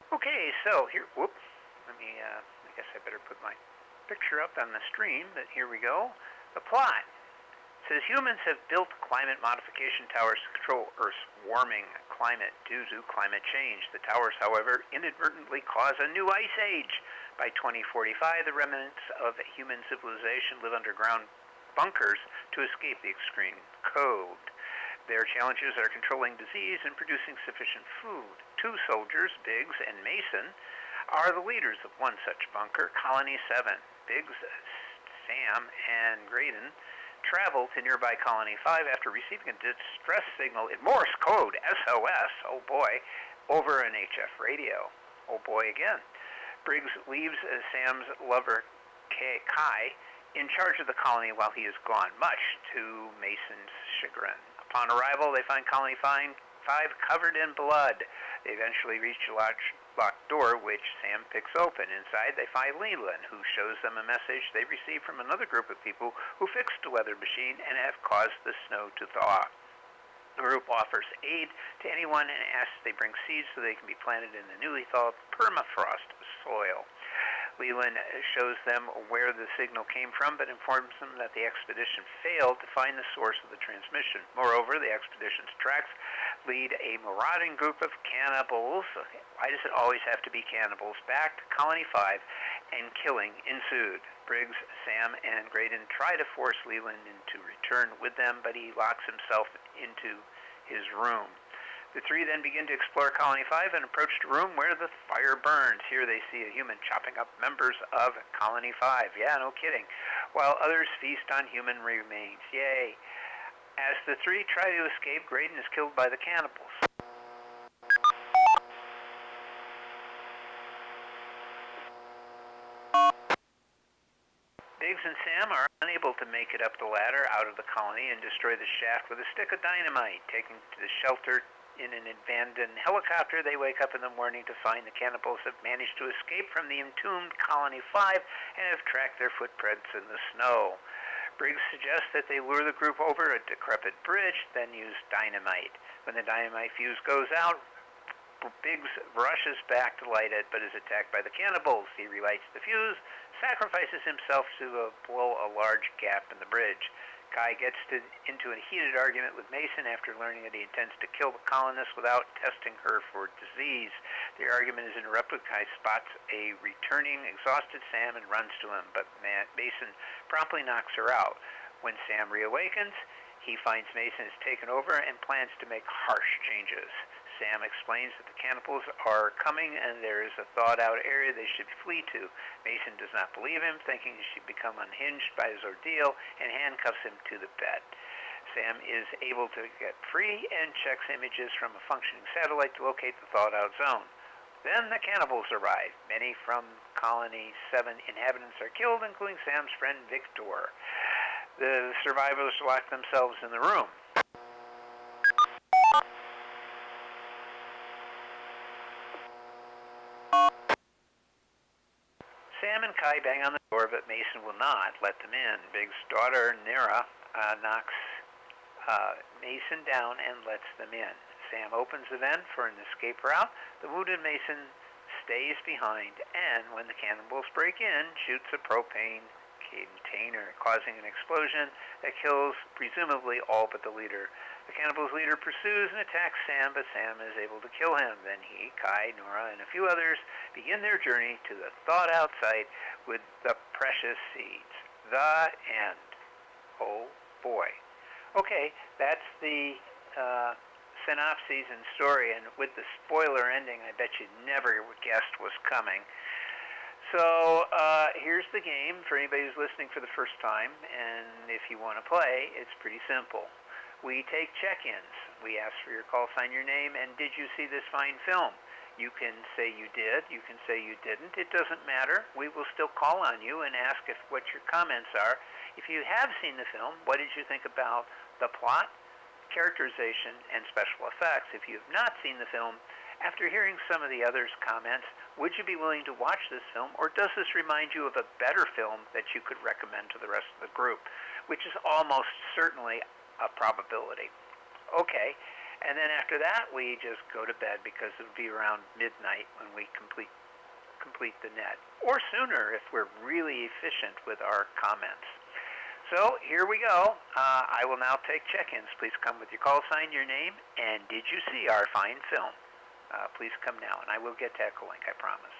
E: Okay, so here, whoop, let me, I guess I better put my picture up on the stream, but here we go. The plot says humans have built climate modification towers to control Earth's warming climate due to climate change. The towers, however, inadvertently cause a new ice age. By 2045, the remnants of human civilization live underground bunkers to escape the extreme cold. Their challenges are controlling disease and producing sufficient food. Two soldiers, Biggs and Mason, are the leaders of one such bunker, Colony 7. Biggs, Sam, and Graydon travel to nearby Colony 5 after receiving a distress signal in Morse code, SOS, oh boy, over an HF radio. Oh boy again. Briggs leaves Sam's lover, Kai, in charge of the colony while he is gone, much to Mason's chagrin. Upon arrival, they find Colony 5 covered in blood. They eventually reach a locked door, which Sam picks open. Inside, they find Leland, who shows them a message they received from another group of people who fixed a weather machine and have caused the snow to thaw. The group offers aid to anyone and asks they bring seeds so they can be planted in the newly thawed permafrost soil. Leland shows them where the signal came from, but informs them that the expedition failed to find the source of the transmission. Moreover, the expedition's tracks lead a marauding group of cannibals, why does it always have to be cannibals, back to Colony 5, and killing ensued. Briggs, Sam, and Graydon try to force Leland into return with them, but he locks himself into his room. The three then begin to explore Colony 5 and approach the room where the fire burns. Here they see a human chopping up members of Colony 5. Yeah, no kidding. While others feast on human remains. Yay. As the three try to escape, Graydon is killed by the cannibals. Biggs and Sam are unable to make it up the ladder out of the colony and destroy the shaft with a stick of dynamite. Taking to the shelter in an abandoned helicopter, they wake up in the morning to find the cannibals have managed to escape from the entombed Colony 5 and have tracked their footprints in the snow. Briggs suggests that they lure the group over a decrepit bridge, then use dynamite. When the dynamite fuse goes out, Biggs rushes back to light it, but is attacked by the cannibals. He relights the fuse, sacrifices himself to blow a large gap in the bridge. Kai gets into a heated argument with Mason after learning that he intends to kill the colonists without testing her for disease. The argument is interrupted. Kai spots a returning, exhausted Sam and runs to him, but Mason promptly knocks her out. When Sam reawakens, he finds Mason has taken over and plans to make harsh changes. Sam explains that the cannibals are coming and there is a thawed-out area they should flee to. Mason does not believe him, thinking he should become unhinged by his ordeal, and handcuffs him to the bed. Sam is able to get free and checks images from a functioning satellite to locate the thawed-out zone. Then the cannibals arrive. Many from Colony 7 inhabitants are killed, including Sam's friend Victor. The survivors lock themselves in the room. Sam and Kai bang on the door, but Mason will not let them in. Big's daughter, Nera, knocks Mason down and lets them in. Sam opens the vent for an escape route. The wounded Mason stays behind, and when the cannibals break in, shoots a propane container, causing an explosion that kills presumably all but the leader. The cannibal's leader pursues and attacks Sam, but Sam is able to kill him. Then he, Kai, Nora, and a few others begin their journey to the thought-out site with the precious seeds. The end. Oh boy. Okay, that's the synopsis and story, and with the spoiler ending, I bet you never guessed was coming. So here's the game for anybody who's listening for the first time, and if you want to play, it's pretty simple. We take check-ins. We ask for your call sign, your name, and did you see this fine film? You can say you did, you can say you didn't. It doesn't matter. We will still call on you and ask what your comments are. If you have seen the film, what did you think about the plot, characterization, and special effects? If you have not seen the film, after hearing some of the others' comments, would you be willing to watch this film, or does this remind you of a better film that you could recommend to the rest of the group, which is almost certainly a probability. Okay. And then after that, we just go to bed because it'll be around midnight when we complete the net, or sooner if we're really efficient with our comments. So here we go. I will now take check-ins. Please come with your call sign, your name, and did you see our fine film? Please come now, and I will get to Echolink, I promise.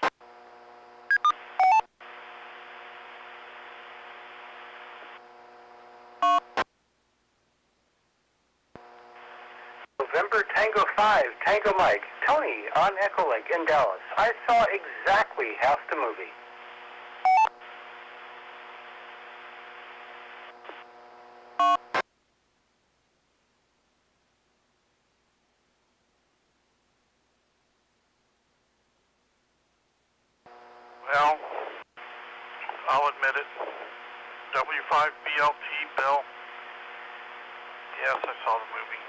B: November Tango 5, Tango Mike, Tony on Echolink in Dallas. I saw exactly half the movie.
H: Well, I'll admit it. W5BLT Bill. Yes, I saw the movie.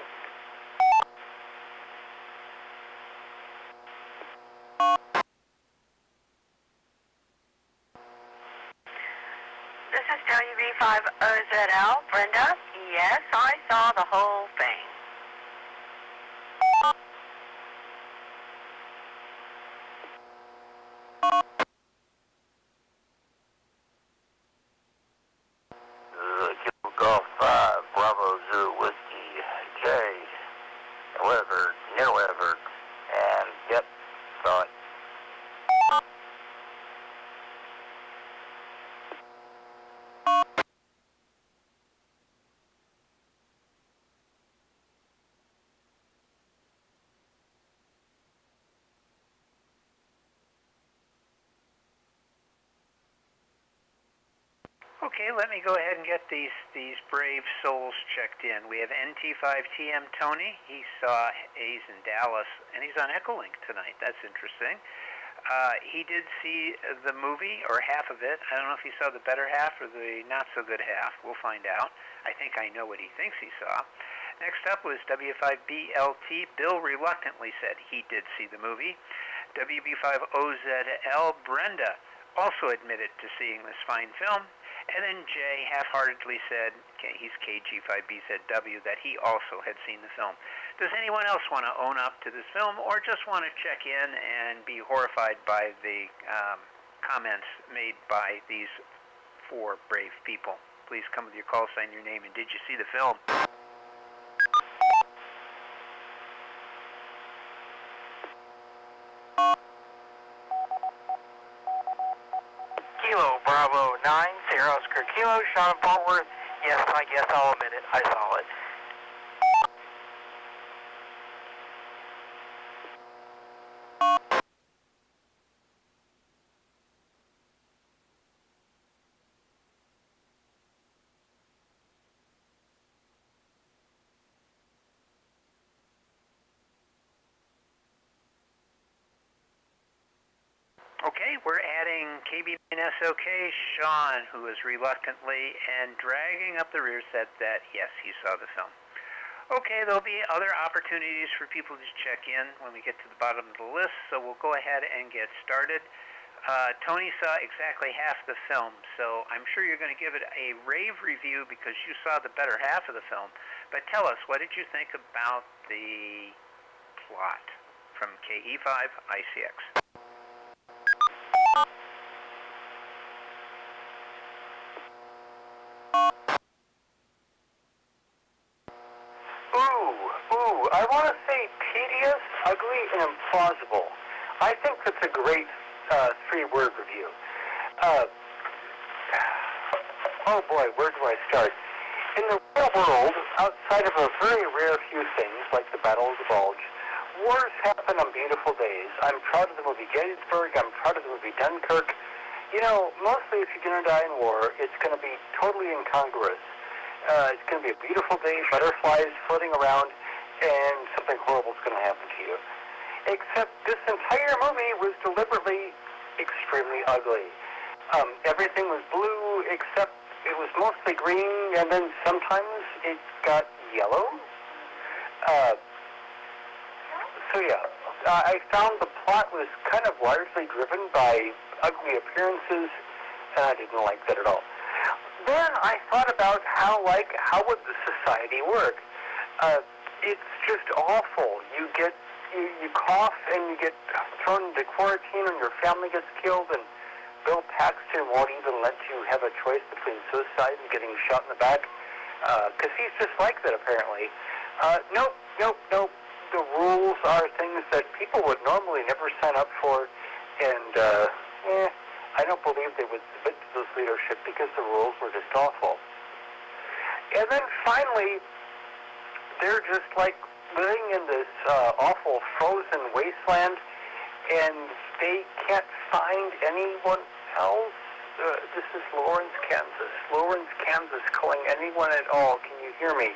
C: This is WB5OZL, Brenda. Yes, I saw the whole thing.
A: Kilo Golf 5, Bravo Zero Whiskey, J, however, never, and yep, saw it.
E: Okay, let me go ahead and get these brave souls checked in. We have NT5TM Tony. He saw A's in Dallas, and he's on Echolink tonight. That's interesting. He did see the movie, or half of it. I don't know if he saw the better half or the not-so-good half. We'll find out. I think I know what he thinks he saw. Next up was W5BLT. Bill reluctantly said he did see the movie. WB5OZL. Brenda also admitted to seeing this fine film. And then Jay half-heartedly said, he's KG5B, said W, that he also had seen the film. Does anyone else want to own up to this film, or just want to check in and be horrified by the comments made by these four brave people? Please come with your call sign, your name, and did you see the film?
F: Kilo Bravo 9, Sierra Oscar Kilo, Sean Fort Worth. Yes, I guess I'll admit it. I saw it.
E: Okay, we're adding KB9SOK Sean, who is reluctantly and dragging up the rear, said that, yes, he saw the film. Okay, there'll be other opportunities for people to check in when we get to the bottom of the list, so we'll go ahead and get started. Tony saw exactly half the film, so I'm sure you're going to give it a rave review because you saw the better half of the film. But tell us, what did you think about the plot from KE5ICX?
I: I want to say tedious, ugly, and implausible. I think that's a great three-word review. Oh boy, where do I start? In the real world, outside of a very rare few things like the Battle of the Bulge, wars happen on beautiful days. I'm proud of the movie Gettysburg. I'm proud of the movie Dunkirk. You know, mostly if you're going to die in war, it's going to be totally incongruous. It's going to be a beautiful day, butterflies floating around, and something horrible is going to happen to you. Except this entire movie was deliberately extremely ugly. Everything was blue, except it was mostly green, and then sometimes it got yellow. So yeah, I found the plot was kind of largely driven by ugly appearances, and I didn't like that at all. Then I thought about how would the society work? It's just awful. You cough and you get thrown into quarantine, and your family gets killed, and Bill Paxton won't even let you have a choice between suicide and getting shot in the back, because he's just like that, apparently. Nope. The rules are things that people would normally never sign up for, and I don't believe they would submit to this leadership because the rules were just awful. And then finally, they're just like living in this awful frozen wasteland, and they can't find anyone else. This is Lawrence, Kansas. Lawrence, Kansas, calling anyone at all. Can you hear me?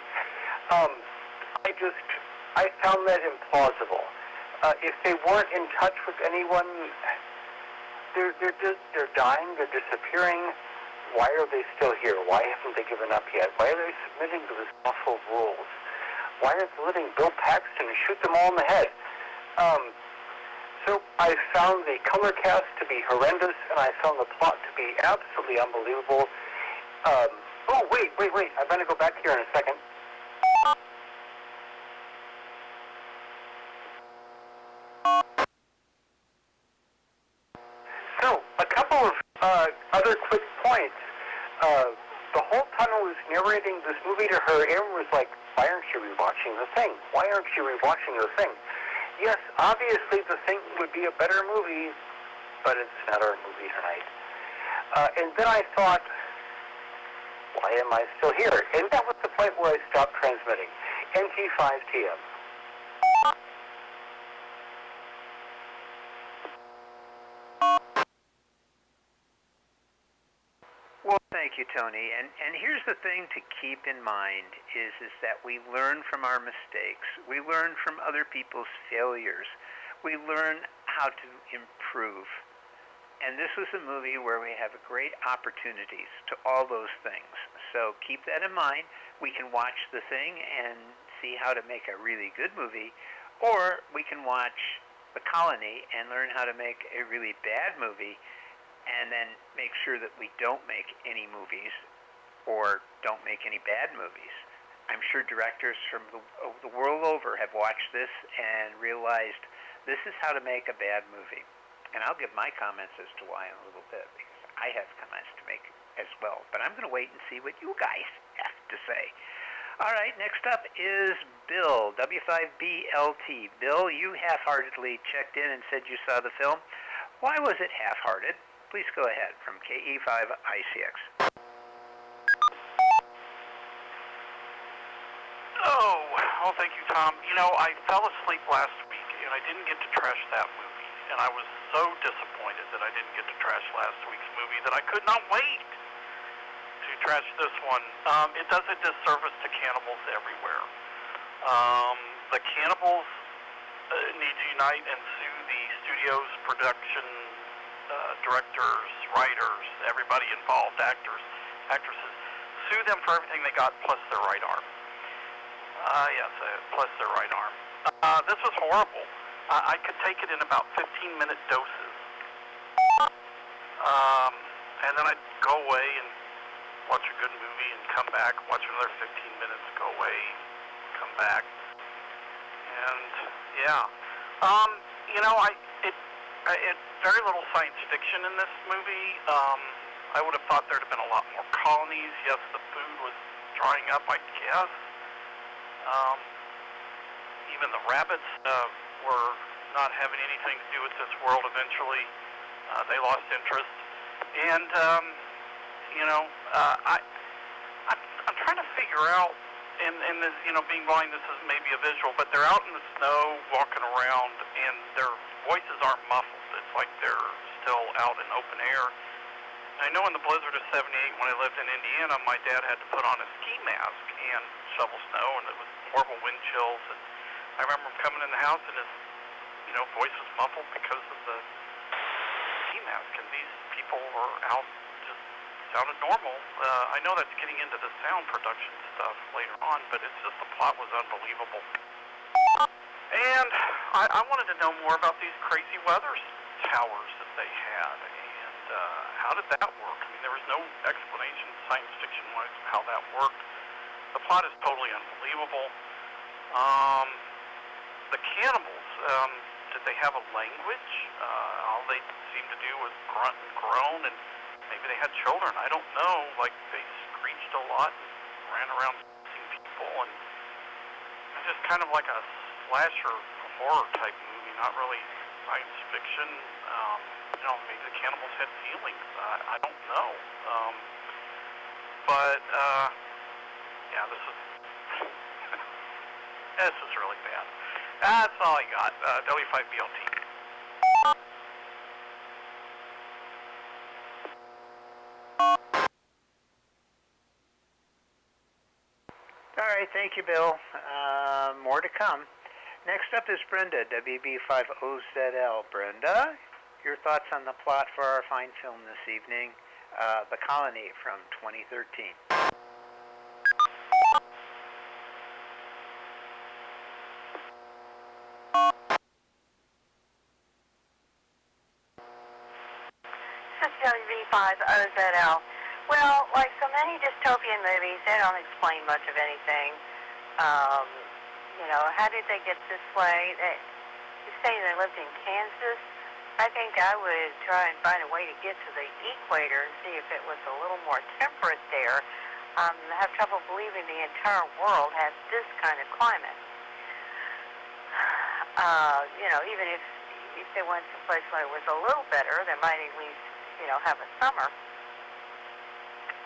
I: I found that implausible. If they weren't in touch with anyone, they're dying, they're disappearing. Why are they still here? Why haven't they given up yet? Why are they submitting to this awful rules? Why aren't they letting Bill Paxton shoot them all in the head? So I found the color cast to be horrendous, and I found the plot to be absolutely unbelievable. Oh, wait. I'm going to go back here in a second. So, a couple of other quick points. The whole time I was narrating this movie to her, Aaron was like, why aren't you rewatching The Thing? Why aren't you rewatching The Thing? Yes, obviously The Thing would be a better movie, but it's not our movie tonight. And then I thought, why am I still here? And that was the point where I stopped transmitting. NT5TM.
E: Well, thank you, Tony. And here's the thing to keep in mind is that we learn from our mistakes. We learn from other people's failures. We learn how to improve. And this was a movie where we have great opportunities to all those things. So keep that in mind. We can watch The Thing and see how to make a really good movie, or we can watch The Colony and learn how to make a really bad movie, and then make sure that we don't make any movies or don't make any bad movies. I'm sure directors from the world over have watched this and realized this is how to make a bad movie. And I'll give my comments as to why in a little bit, because I have comments to make as well. But I'm going to wait and see what you guys have to say. All right, next up is Bill, W5BLT. Bill, you half-heartedly checked in and said you saw the film. Why was it half-hearted? Please go ahead from KE5ICX.
H: Oh, well, thank you, Tom. You know, I fell asleep last week, and I didn't get to trash that movie. And I was so disappointed that I didn't get to trash last week's movie that I could not wait to trash this one. It does a disservice to cannibals everywhere. The cannibals need to unite and sue the studio's production directors, writers, everybody involved, actors, actresses. Sue them for everything they got plus their right arm. Plus their right arm. This was horrible. I could take it in about 15-minute doses. And then I'd go away and watch a good movie and come back, watch another 15 minutes, go away, come back. And, yeah. You know, very little science fiction in this movie. I would have thought there'd have been a lot more colonies. Yes, the food was drying up, I guess. even the rabbits were not having anything to do with this world eventually. They lost interest. And, I'm trying to figure out, and this, being blind, this is maybe a visual, but they're out in the snow walking around, and their voices aren't muffled. It's like they're still out in open air. I know in the blizzard of '78 when I lived in Indiana, my dad had to put on a ski mask and shovel snow, and it was horrible wind chills. And I remember him coming in the house, and his, voice was muffled because of the ski mask. And these people were out, just sounded normal. I know that's getting into the sound production stuff later on, but it's just the plot was unbelievable. And I wanted to know more about these crazy weather towers that they had. How did that work? I mean, there was no explanation science fiction-wise of how that worked. The plot is totally unbelievable. The cannibals, did they have a language? All they seemed to do was grunt and groan, and maybe they had children. I don't know. Like, they screeched a lot and ran around seeing people, and it was just kind of like a slasher horror-type movie, not really science fiction. Maybe the cannibals had feelings. I don't know. This is really bad. That's all I got. W5BLT.
E: All right, thank you, Bill. More to come. Next up is Brenda, WB50ZL. Brenda, your thoughts on the plot for our fine film this evening, The Colony from 2013.
C: This is WB50ZL. Well, like so many dystopian movies, they don't explain much of anything. How did they get this way? You say they lived in Kansas. I think I would try and find a way to get to the equator and see if it was a little more temperate there. I have trouble believing the entire world has this kind of climate. Even if they went to a place where it was a little better, they might at least, have a summer.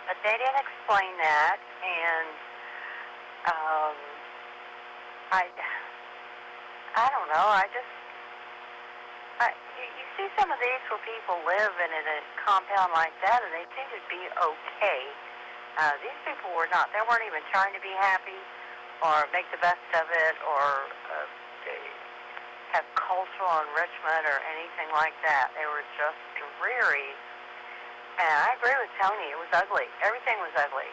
C: But they didn't explain that, and I don't know. You see some of these where people live in a compound like that, and they seem to be okay. These people were not. They weren't even trying to be happy or make the best of it or have cultural enrichment or anything like that. They were just dreary. And I agree with Tony. It was ugly. Everything was ugly.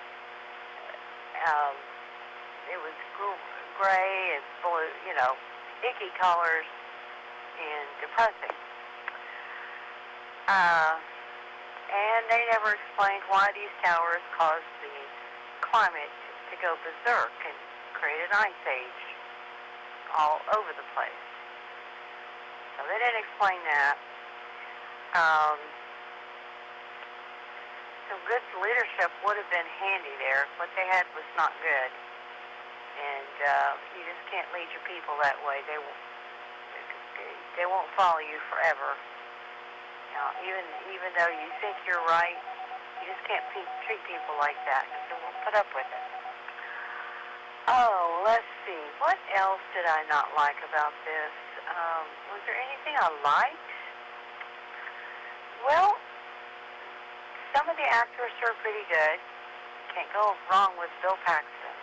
C: It was gray and blue, icky colors and depressing. And they never explained why these towers caused the climate to go berserk and create an ice age all over the place. So they didn't explain that. Some good leadership would have been handy there. What they had was not good. And you just can't lead your people that way. They won't follow you forever. Even though you think you're right, you just can't treat people like that because they won't put up with it. Oh, let's see. What else did I not like about this? Was there anything I liked? Well, some of the actors are pretty good. Can't go wrong with Bill Paxton.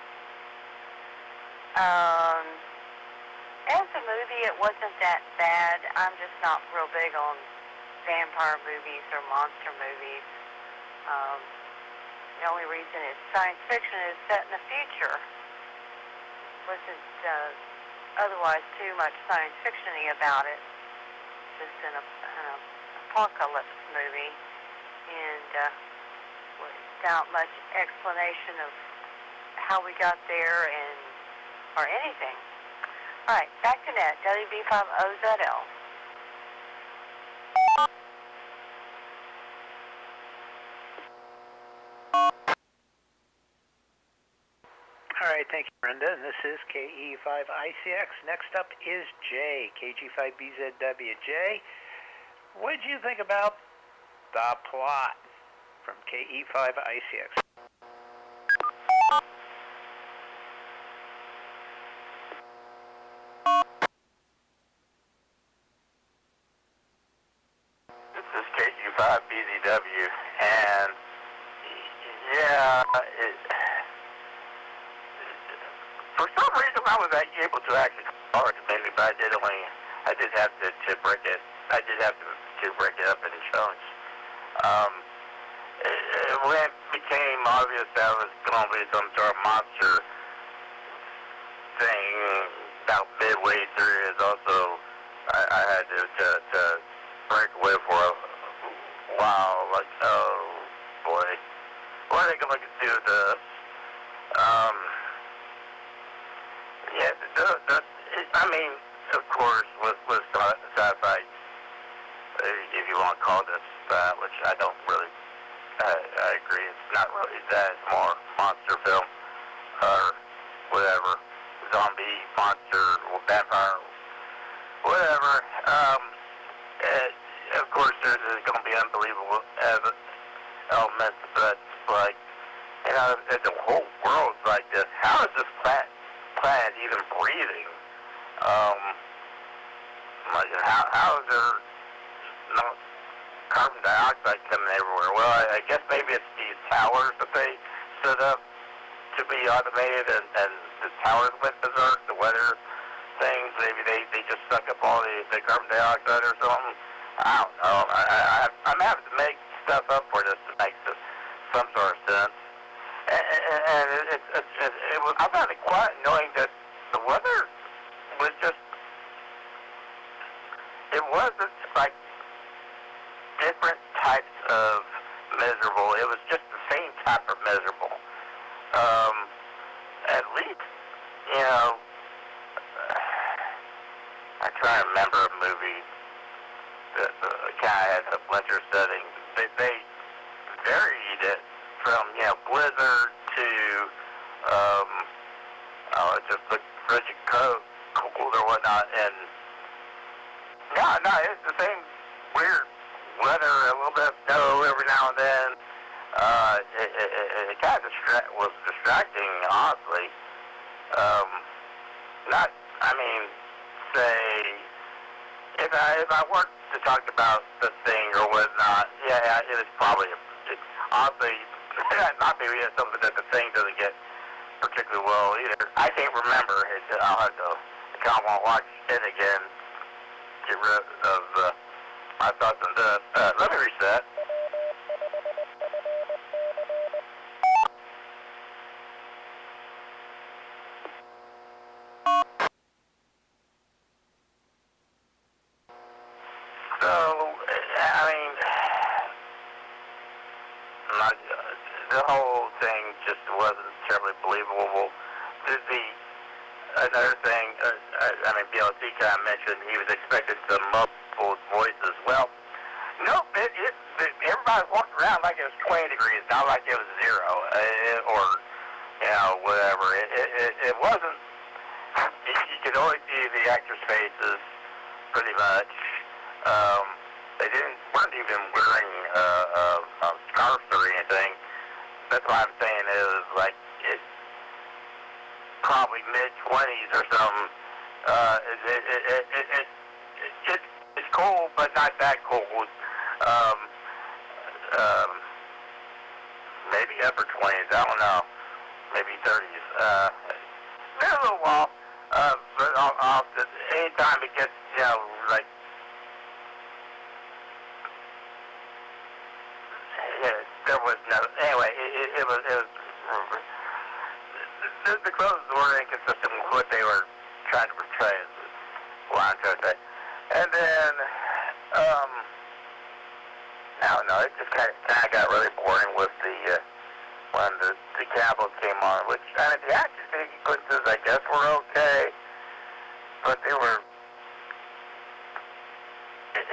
C: As a movie, it wasn't that bad. I'm just not real big on vampire movies or monster movies. The only reason it's science fiction is set in the future. Wasn't otherwise too much science fiction-y about it. Just an apocalypse movie. And without much explanation of how we got there or anything. All right, back to net, WB50ZL.
E: All right, right, thank you, Brenda. And this is KE5ICX. Next up is Jay, KG5BZW. Jay, what did you think about the plot from KE5ICX?
A: This is KG5BZW, and yeah, for some reason I was able to actually call it maybe, but I did have to break it. I did have to break it up into chunks. When it became obvious that was going to be some sort of monster thing about midway through, is also I had to break away for a while. Like, oh boy, what are they going to do with this? Yeah, I mean, of course, with sci-fi, if you want to call this that, which I don't really, I agree, it's not really that, it's more monster film, or whatever, zombie, monster, vampire, whatever. Of course, there's going to be unbelievable elements, but, like, you know, if the whole world's like this, how is this planet even breathing? Like, how is there no carbon dioxide coming everywhere? Well, I guess maybe it's these towers that they set up to be automated, and the towers went berserk, the weather things, maybe they just suck up all the carbon dioxide or something. I don't know. I'm having to make stuff up for this to make some sort of sense. And I found it quite annoying that the weather was just, it wasn't like different types of miserable. It was just the same type of miserable. At least, you know, I try to remember a movie that kind of had a winter setting. They varied it from, you know, blizzard to, just the frigid cold or whatnot, and no, it's the same weird weather, a little bit of snow every now and then. It kind of was distracting, honestly. If I weren't to talk about the thing or whatnot, yeah, it is probably, honestly, not maybe it's something that the thing doesn't get particularly well either. I can't remember. I'll have to kind of want to watch it again, get rid of my thoughts on this. Let me reset. So, I mean, the whole thing just wasn't terribly believable. Another thing, BLT kind of mentioned he was expecting some muffled voices. Well, no, everybody walked around like it was 20 degrees, not like it was 0, or, you know, whatever. It wasn't, you could only see the actors' faces, pretty much. They weren't even wearing scarves or anything. That's why I'm saying it was like, it's probably mid-20s or something. It's cold, but not that cold. Maybe upper 20s, I don't know. Maybe 30s. Been a little while, but anytime it gets, you know, like, there was no, anyway, it was the clothes were inconsistent with what they were trying to portray, is what I'm trying to say. And then, I don't know, it just kind of got really boring with when the cowboys came on, which, I mean, the action sequences, I guess, were okay, but they were,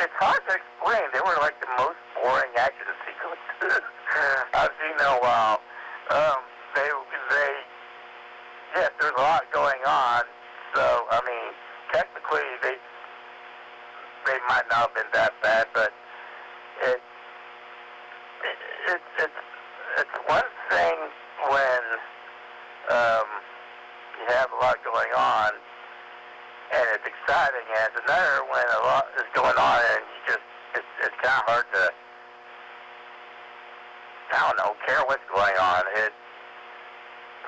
A: it's hard to explain. They were like the most boring action sequences I've seen in a while. yes, there's a lot going on. So, I mean, technically, they might not have been that bad, but it's one thing when you have a lot going on and it's exciting, and it's another when a lot is going on and you just it's kind of hard to, I don't know, care what's going on. It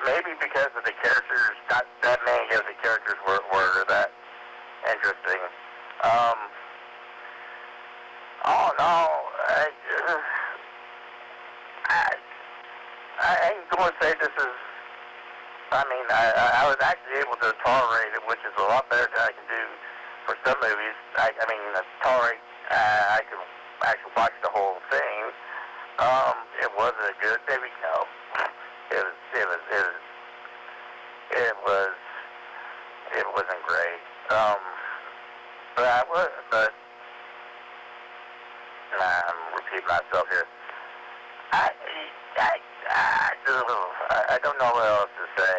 A: maybe because of the characters, not that many of the characters were that interesting. Oh no, I ain't going to say this is. I mean, I was actually able to tolerate it, which is a lot better than I can do for some movies. I mean, tolerate. I could actually watch the whole thing. It wasn't a good movie, no. It wasn't great. But I'm repeating myself here. I don't know what else to say.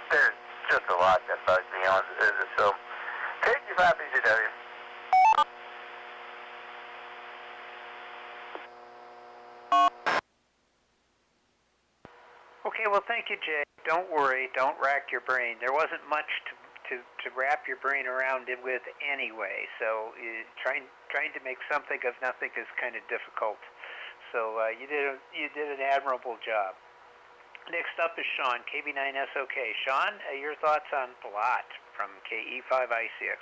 A: There's just a lot that bugs me on this film. KG5BGW.
E: Okay, well, thank you, Jay. Don't worry. Don't rack your brain. There wasn't much to wrap your brain around it with anyway. So trying to make something of nothing is kind of difficult. So you did an admirable job. Next up is Sean, KB9SOK. Sean, your thoughts on Plot from KE5ICX.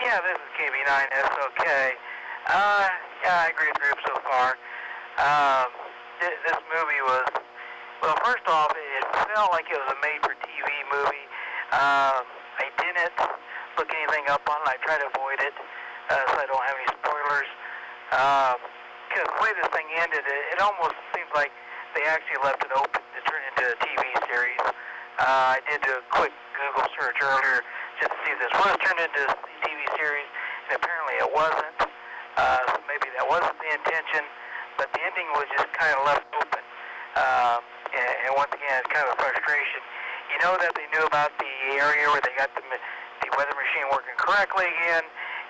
B: Yeah, this is KB9SOK. Yeah, I agree with the group so far. This movie was, well, first off, it felt like it was a made-for-TV movie. I didn't look anything up on it. I try to avoid it so I don't have any spoilers. Because the way this thing ended, it almost seems like they actually left it open to turn into a TV series. I did do a quick Google search earlier just to see if this was turned into a TV series, and apparently it wasn't. So maybe that wasn't the intention, but the ending was just kind of left open. And once again, it's kind of a frustration. You know that they knew about the area where they got the weather machine working correctly again,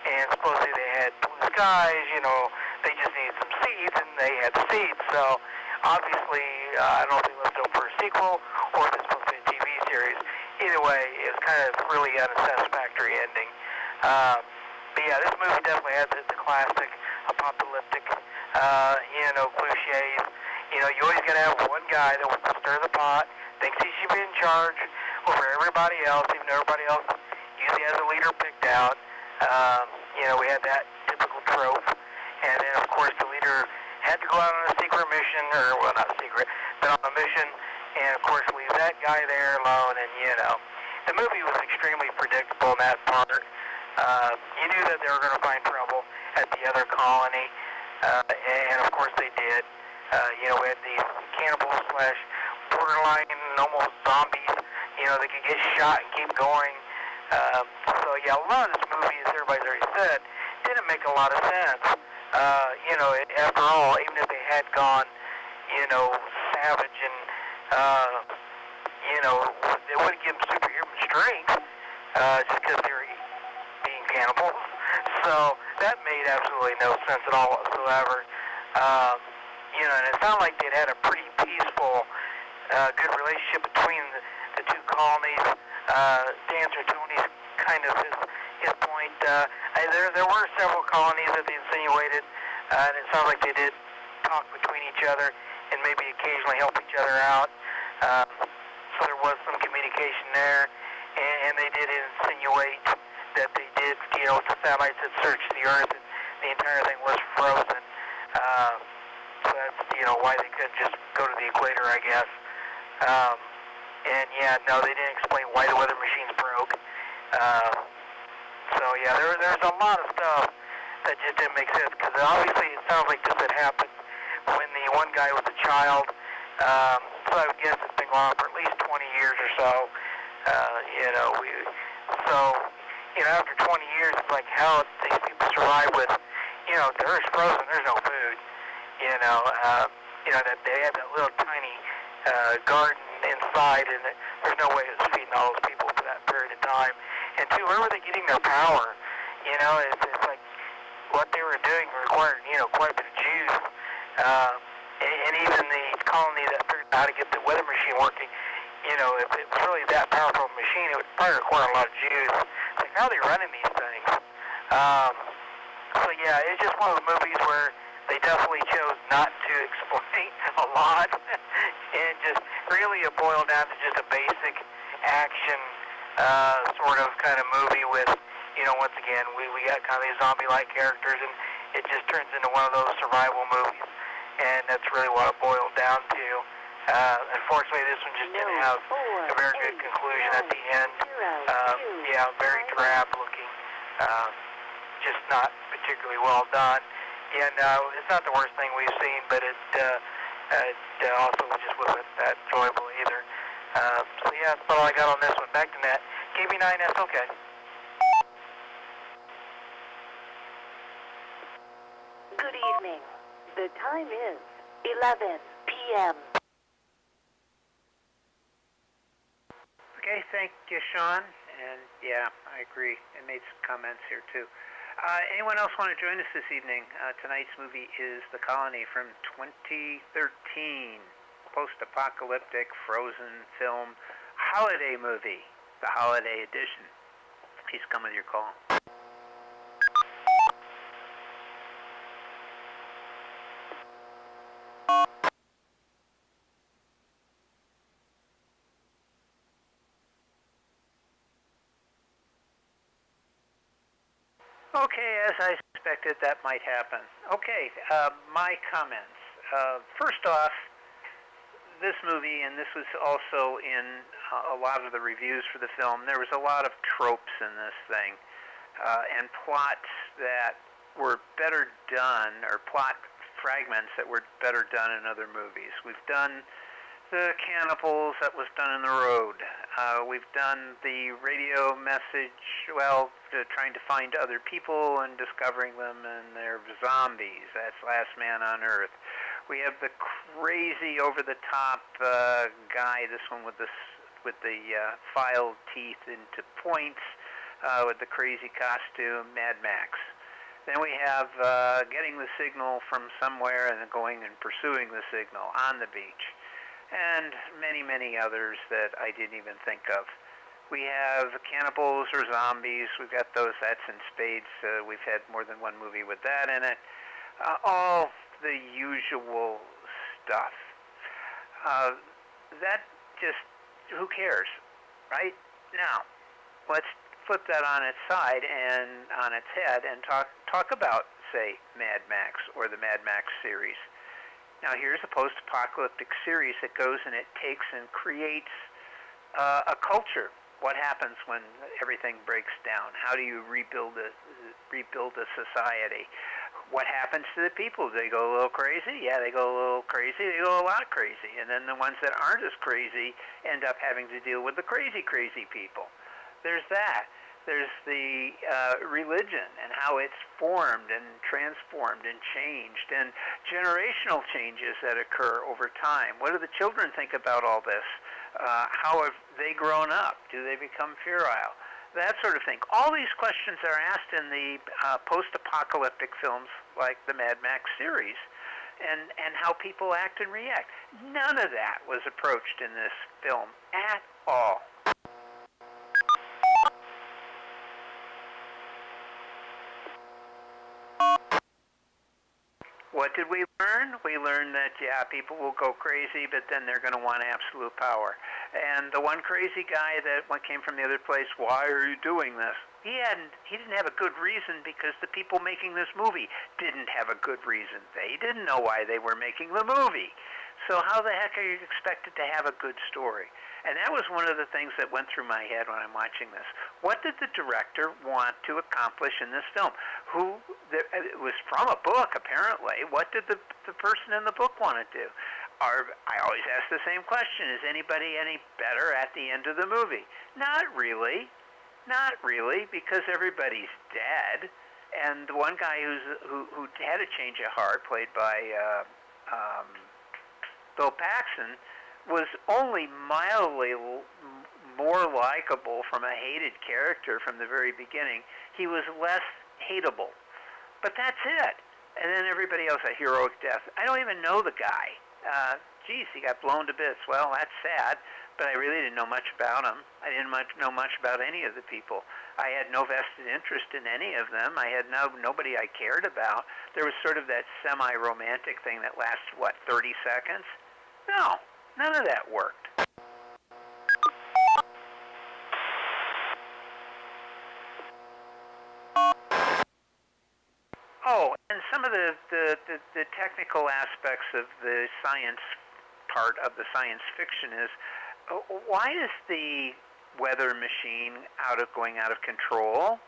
B: and supposedly they had blue skies, you know, they just needed some seeds, and they had seeds. So obviously, I don't know if they left it open for a sequel or if it's supposed to be a TV series. Either way, it was kind of really unsatisfactory ending. But yeah, this movie definitely has the classic apocalyptic, cliches. You know, you always got to have one guy that wants to stir the pot, thinks he should be in charge over everybody else, even though everybody else usually has a leader picked out. We had that typical trope. And then, of course, the leader had to go out on a secret mission, or, well, not secret, but on a mission, and, of course, leave that guy there alone. And, the movie was extremely predictable in that part. You knew that they were going to find trouble at the other colony, and, of course, they did. We had these cannibals / borderline, almost zombies, that could get shot and keep going. So, yeah, a lot of this movie, as everybody's already said, didn't make a lot of sense. After all, even if they had gone, savage and, they wouldn't give them superhuman strength, just because they were being cannibals. So that made absolutely no sense at all whatsoever. And it sounded like they'd had a pretty peaceful, good relationship between the two colonies. Dan Tony's kind of his point. There were several colonies that they insinuated, and it sounds like they did talk between each other and maybe occasionally help each other out. So there was some communication there, and they did insinuate that they did, the satellites had searched the Earth and the entire thing was frozen. So that's, why they couldn't just go to the equator, I guess. And yeah, no, they didn't explain why the weather machines broke. So yeah, there's a lot of stuff that just didn't make sense, because obviously it sounds like this had happened when the one guy was a child. So I would guess it's been going on for at least 20 years or so. After 20 years, it's like how these people survive with, the Earth's frozen, there's no food. That they have that little tiny garden inside, and there's no way it's feeding all those people for that period of time. And two, where were they getting their power? It's like what they were doing required, quite a bit of juice. And even the colony that figured out how to get the weather machine working, if it was really that powerful a machine, it would probably require a lot of juice. Like, how are they running these things? So yeah, it's just one of the movies where they definitely chose not to explain a lot, and just really it boiled down to just a basic action sort of kind of movie with, once again, we got kind of these zombie-like characters, and it just turns into one of those survival movies, and that's really what it boiled down to. Unfortunately, this one just didn't have a very good conclusion at the end. Very drab looking, just not particularly well done. And it's not the worst thing we've seen, but it also just wasn't that enjoyable either. So yeah, that's all I got on this one. Back to net. KB9, that's okay.
G: Good evening. The time is 11 p.m.
E: Okay, thank you, Sean. And yeah, I agree. I made some comments here too. Anyone else want to join us this evening? Tonight's movie is The Colony from 2013, post-apocalyptic frozen film holiday movie, the holiday edition. Please come with your call. Okay, as I suspected, that might happen. Okay, my comments. First off, this movie, and this was also in a lot of the reviews for the film, there was a lot of tropes in this thing, and plots that were better done, or plot fragments that were better done in other movies. We've done the cannibals, that was done in The Road. We've done the radio message, trying to find other people and discovering them, and they're zombies. That's Last Man on Earth. We have the crazy, over-the-top guy, this one with the filed teeth into points, with the crazy costume, Mad Max. Then we have getting the signal from somewhere and then going and pursuing the signal on the beach. And many, many others that I didn't even think of. We have cannibals or zombies. We've got those. That's in spades. We've had more than one movie with that in it. All the usual stuff. That just, who cares, right? Now, let's flip that on its side and on its head and talk about, say, Mad Max or the Mad Max series. Now, here's a post-apocalyptic series that goes and it takes and creates a culture. What happens when everything breaks down? How do you rebuild a society? What happens to the people? Do they go a little crazy? Yeah, they go a little crazy. They go a lot crazy. And then the ones that aren't as crazy end up having to deal with the crazy, crazy people. There's that. There's the religion and how it's formed and transformed and changed, and generational changes that occur over time. What do the children think about all this? How have they grown up? Do they become virile? That sort of thing. All these questions are asked in the post-apocalyptic films like the Mad Max series, and how people act and react. None of that was approached in this film at all. What did we learn? We learned that, yeah, people will go crazy, but then they're going to want absolute power. And the one crazy guy that came from the other place, why are you doing this? He didn't have a good reason because the people making this movie didn't have a good reason. They didn't know why they were making the movie. So how the heck are you expected to have a good story? And that was one of the things that went through my head when I'm watching this. What did the director want to accomplish in this film? It was from a book, apparently. What did the person in the book want to do? I always ask the same question. Is anybody any better at the end of the movie? Not really. Not really, because everybody's dead. And the one guy who had a change of heart, played by Bill Paxton, was only mildly more likable from a hated character from the very beginning. He was less hateable. But that's it. And then everybody else, a heroic death. I don't even know the guy. Geez, he got blown to bits. Well, that's sad, but I really didn't know much about him. I didn't know much about any of the people. I had no vested interest in any of them. I had nobody I cared about. There was sort of that semi-romantic thing that lasted, 30 seconds? No, none of that worked. Oh, and some of the technical aspects of the science part of the science fiction is, why is the weather machine going out of control?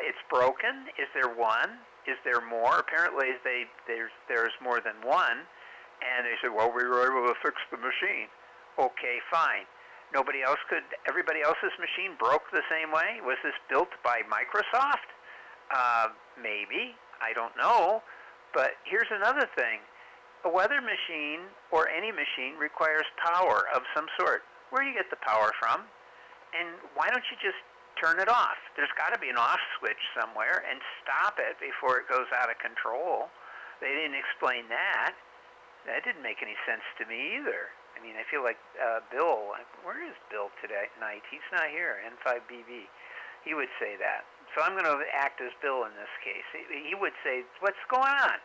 E: It's broken. Is there one? Is there more? Apparently there's more than one. And they said, well, we were able to fix the machine. Okay, fine. Everybody else's machine broke the same way? Was this built by Microsoft? Maybe. I don't know. But here's another thing. A weather machine or any machine requires power of some sort. Where do you get the power from? And why don't you just turn it off? There's got to be an off switch somewhere, and stop it before it goes out of control. They didn't explain that. That didn't make any sense to me either. I mean, I feel like Bill, where is Bill tonight? He's not here, N5BB. He would say that. So I'm going to act as Bill in this case. He would say, what's going on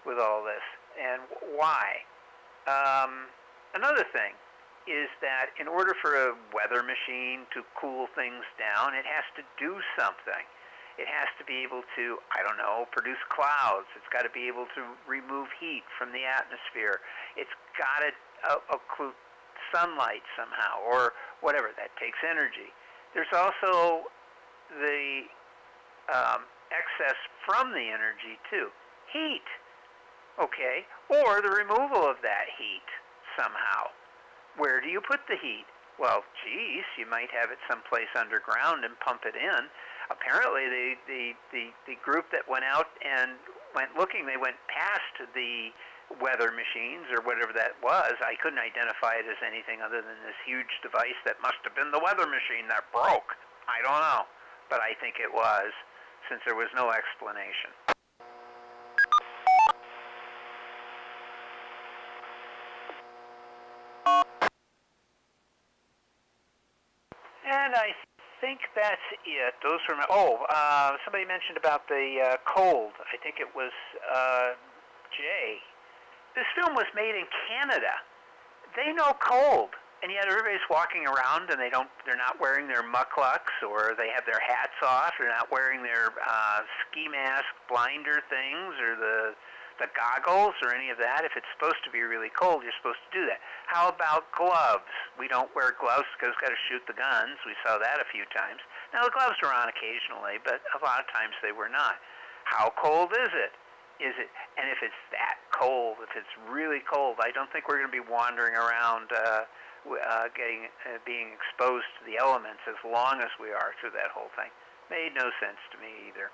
E: with all this, and why? Another thing is that in order for a weather machine to cool things down, it has to do something. It has to be able to, produce clouds. It's got to be able to remove heat from the atmosphere. It's got to occlude sunlight somehow, or whatever. That takes energy. There's also the excess from the energy, too. Heat, okay? Or the removal of that heat somehow. Where do you put the heat? Well, geez, you might have it someplace underground and pump it in. Apparently, the group that went out and went looking, they went past the weather machines or whatever that was. I couldn't identify it as anything other than this huge device that must have been the weather machine that broke. I don't know, but I think it was, since there was no explanation. And I think that's it. Those were somebody mentioned about the cold. I think it was Jay. This film was made in Canada. They know cold, and yet everybody's walking around and they're not wearing their mucklucks, or they have their hats off. They're not wearing their ski mask blinder things or the goggles or any of that. If it's supposed to be really cold, you're supposed to do that. How about gloves? We don't wear gloves because we've got to shoot the guns. We saw that a few times. Now, the gloves were on occasionally, but a lot of times they were not. How cold is it? And if it's that cold, if it's really cold, I don't think we're going to be wandering around being exposed to the elements as long as we are through that whole thing. Made no sense to me either.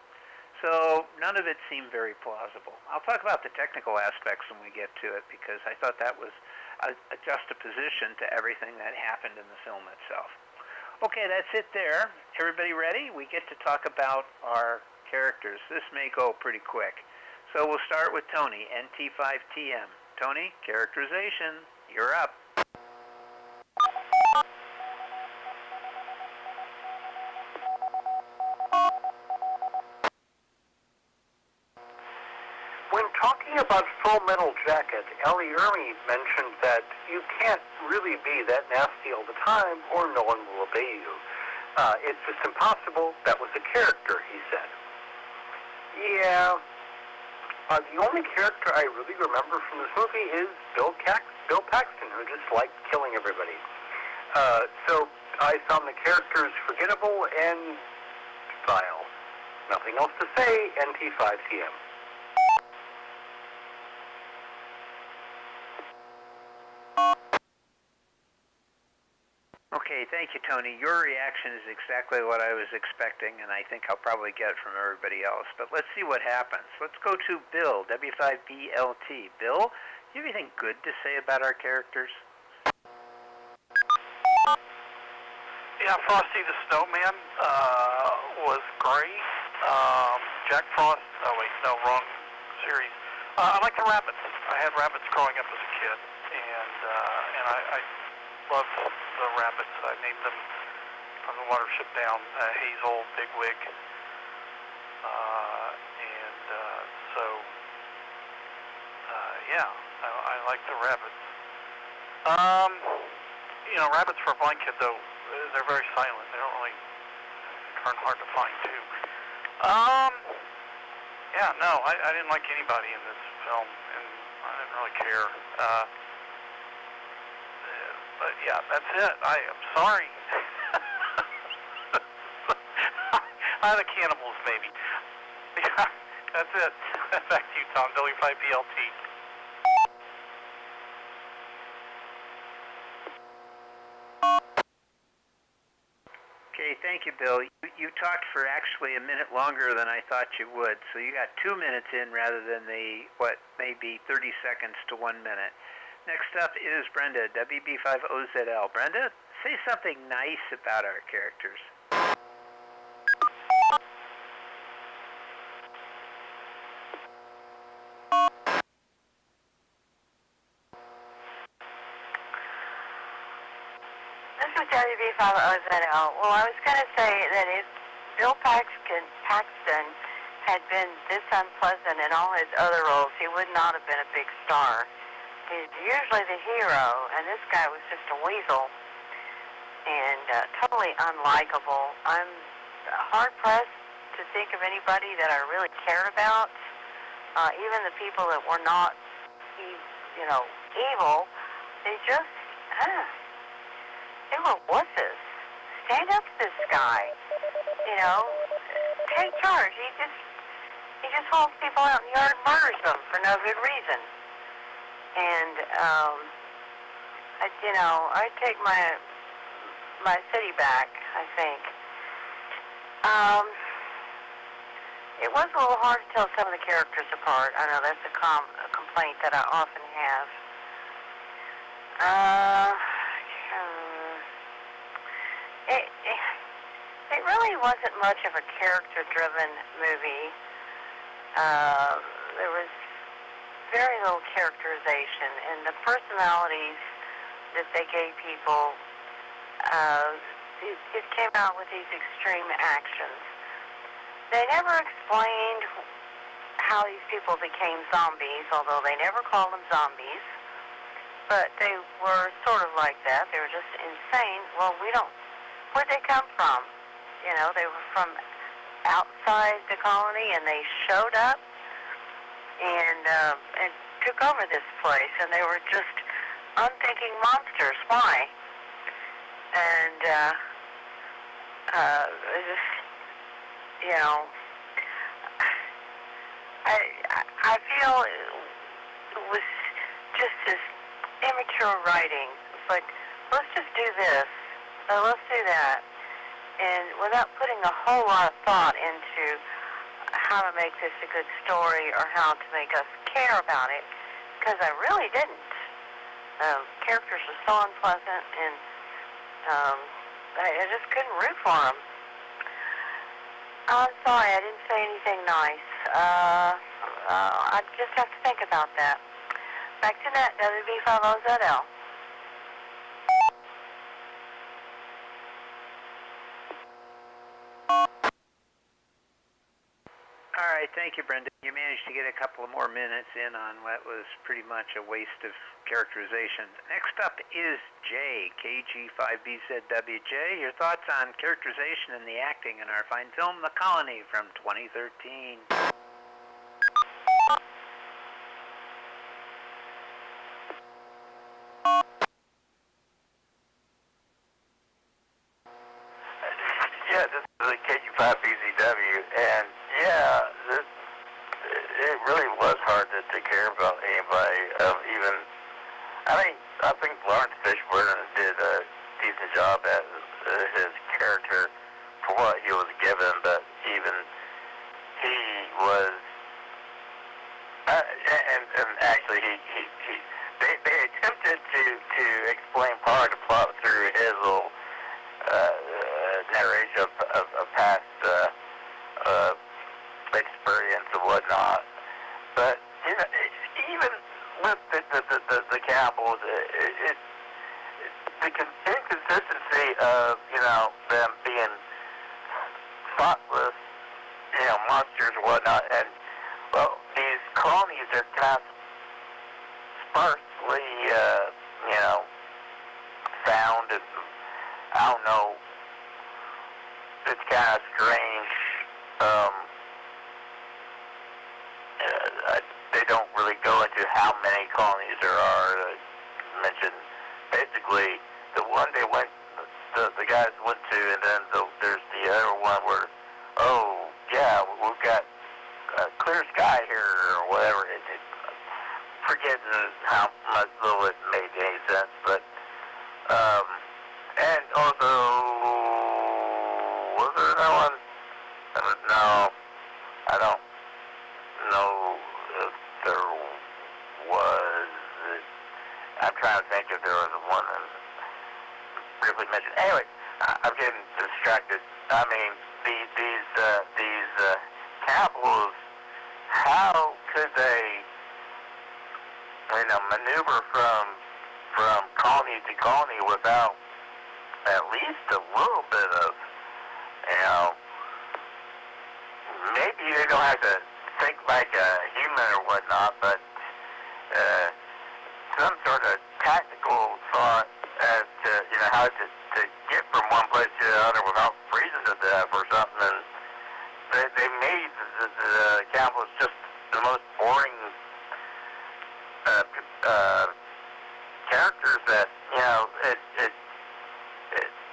E: So none of it seemed very plausible. I'll talk about the technical aspects when we get to it, because I thought that was a juxtaposition to everything that happened in the film itself. Okay, that's it there. Everybody ready? We get to talk about our characters. This may go pretty quick. So we'll start with Tony, NT5TM. Tony, characterization, you're up.
I: When talking about Full Metal Jacket, Ellie Ermey mentioned that you can't really be that nasty all the time or no one will obey you. It's just impossible. That was a character, he said. Yeah. The only character I really remember from this movie is Bill Paxton, who just liked killing everybody. So I found the characters forgettable and vile. Nothing else to say, NT5TM.
E: Okay, thank you, Tony. Your reaction is exactly what I was expecting, and I think I'll probably get from everybody else. But let's see what happens. Let's go to Bill, W5BLT. Bill, do you have anything good to say about our characters?
H: Yeah, Frosty the Snowman was great. Jack Frost, oh wait, no, wrong series. I like the rabbits. I had rabbits growing up as a kid, and I loved the rabbits. I named them from the Watership down, Hazel, Bigwig, yeah, I like the rabbits. Rabbits for a blind kid, though, they're very silent. They don't really turn hard to find, too. Yeah, no, I didn't like anybody in this film, and I didn't really care. But yeah, that's it. I am sorry. I'm the cannibals, baby. Yeah, that's it. Back to you, Tom. W5BLT.
E: Okay, thank you, Bill. You talked for actually a minute longer than I thought you would, so you got 2 minutes in rather than what may be 30 seconds to 1 minute. Next up is Brenda, WB5OZL. Brenda, say something nice about our characters.
C: This is WB5OZL. Well, I was going to say that if Bill Paxton had been this unpleasant in all his other roles, he would not have been a big star. He's usually the hero, and this guy was just a weasel and totally unlikable. I'm hard-pressed to think of anybody that I really cared about. Even the people that were not, evil, they just, they were wusses. Stand up to this guy. Take charge. He just hauls people out in the yard and murders them for no good reason. And, I'd take my city back, I think. It was a little hard to tell some of the characters apart. I know that's a complaint that I often have. It really wasn't much of a character-driven movie. There was very little characterization, and the personalities that they gave people, it came out with these extreme actions. They never explained how these people became zombies, although they never called them zombies, but they were sort of like that. They were just insane. Well, where'd they come from? They were from outside the colony, and they showed up and took over this place, and they were just unthinking monsters. Why? And I feel it was just this immature writing, but let's just do this, let's do that, and without putting a whole lot of thought into how to make this a good story or how to make us care about it, because I really didn't. Characters are so unpleasant, and I just couldn't root for them. I'm sorry, I didn't say anything nice. I just have to think about that. Back to net, WB5OZL.
E: All right, thank you, Brenda. You managed to get a couple of more minutes in on what was pretty much a waste of characterization. Next up is Jay, KG5BZWJ. Your thoughts on characterization and the acting in our fine film, The Colony, from 2013.
A: Yeah, this is a KG5BZW, and it really was hard to care about anybody. I think Lawrence Fishburne did decent job at his character for what he was given, but even he was, and actually they attempted to explain part of the plot through his little narration of past experience and whatnot. But you know, even with the Capitals, the inconsistency of them being thoughtless, monsters and whatnot, and well, these colonies are kind of sparsely, found, and I don't know. It's kind of strange. They don't really go into how many colonies there are. Mention basically the one they went, the guys went to, and then there's the other one where, oh yeah, we've got clear sky here or whatever. Forgetting how much little it made any sense, but and also was there another one? No, I don't know if there was. I'm trying to think if there was one that briefly mentioned. Anyway, I'm getting distracted. I mean, these capitals, how could they, maneuver from colony to colony without at least a little bit of, maybe they don't have to think like a human or whatnot, but some sort of tactical thought as to, how to get from one place to the other without freezing to death or something. And they made the capitals just the most boring characters that,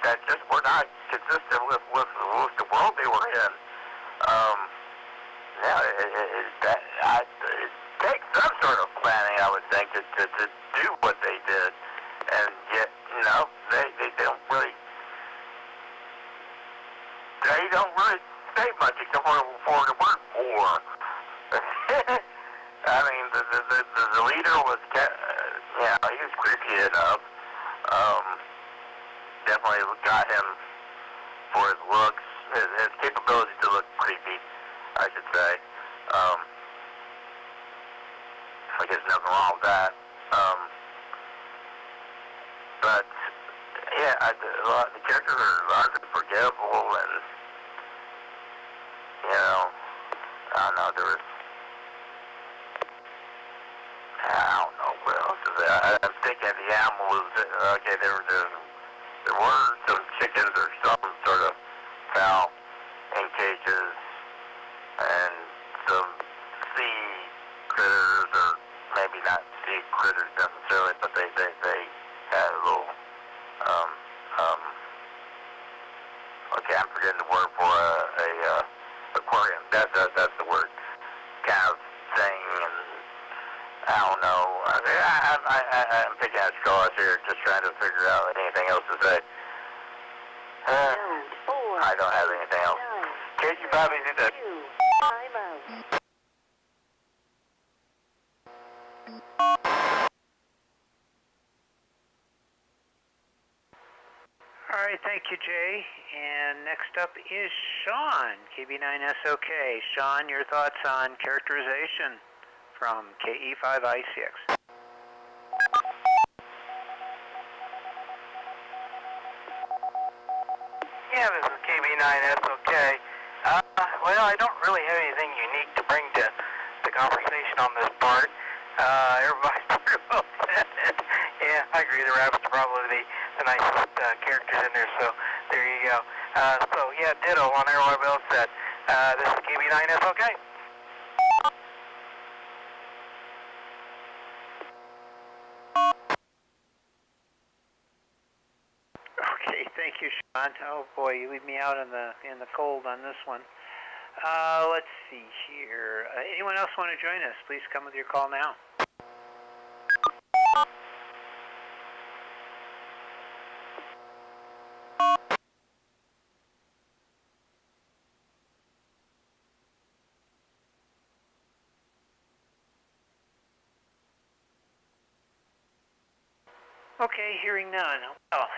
A: that just were not consistent with the world they were in. It takes some sort of planning, I would think, to do what they did, and yet, they don't really say much except for the word war. I mean, the leader was, he was creepy enough. Definitely got him for his looks, his capability to look creepy, I should say. I guess nothing wrong with that. But yeah, the characters are largely forgettable, and I don't know. I don't know what else is there. I'm thinking the animals. Okay, there were some chickens or some sort of fowl in cages, and some sea critters, or maybe not sea critters necessarily, but they had a little okay, I'm forgetting the word for a aquarium. That's the word, kind of thing, and I don't know. I'm picking at straws here, just trying to figure out anything else to say. I don't have anything else. KG5, do that.
G: Time out.
E: All right, thank you, Jay. And next up is Sean, KB9SOK. Sean, your thoughts on characterization from KE5ICX.
B: Yeah, this is KB9SOK. Well, I don't really have anything unique to bring to the conversation on this part. Everybody's pretty well said it. Yeah, I agree. The rabbits are probably the nicest characters in there, so there you go. So, yeah, ditto on everybody else said. This is KB9SOK.
E: Okay, thank you, Sean. Oh boy, you leave me out in the cold on this one. Let's see here. Anyone else want to join us? Please come with your call now. Okay, hearing none. Well,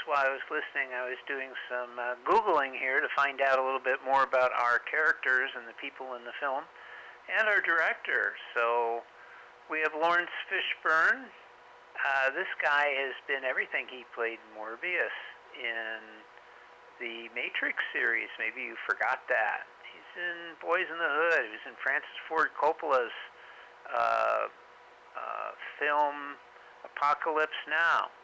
E: while I was listening, I was doing some Googling here to find out a little bit more about our characters and the people in the film and our director. So we have Lawrence Fishburne. This guy has been everything. He played Morbius in the Matrix series. Maybe you forgot that. He's in Boys in the Hood. He was in Francis Ford Coppola's film Apocalypse Now,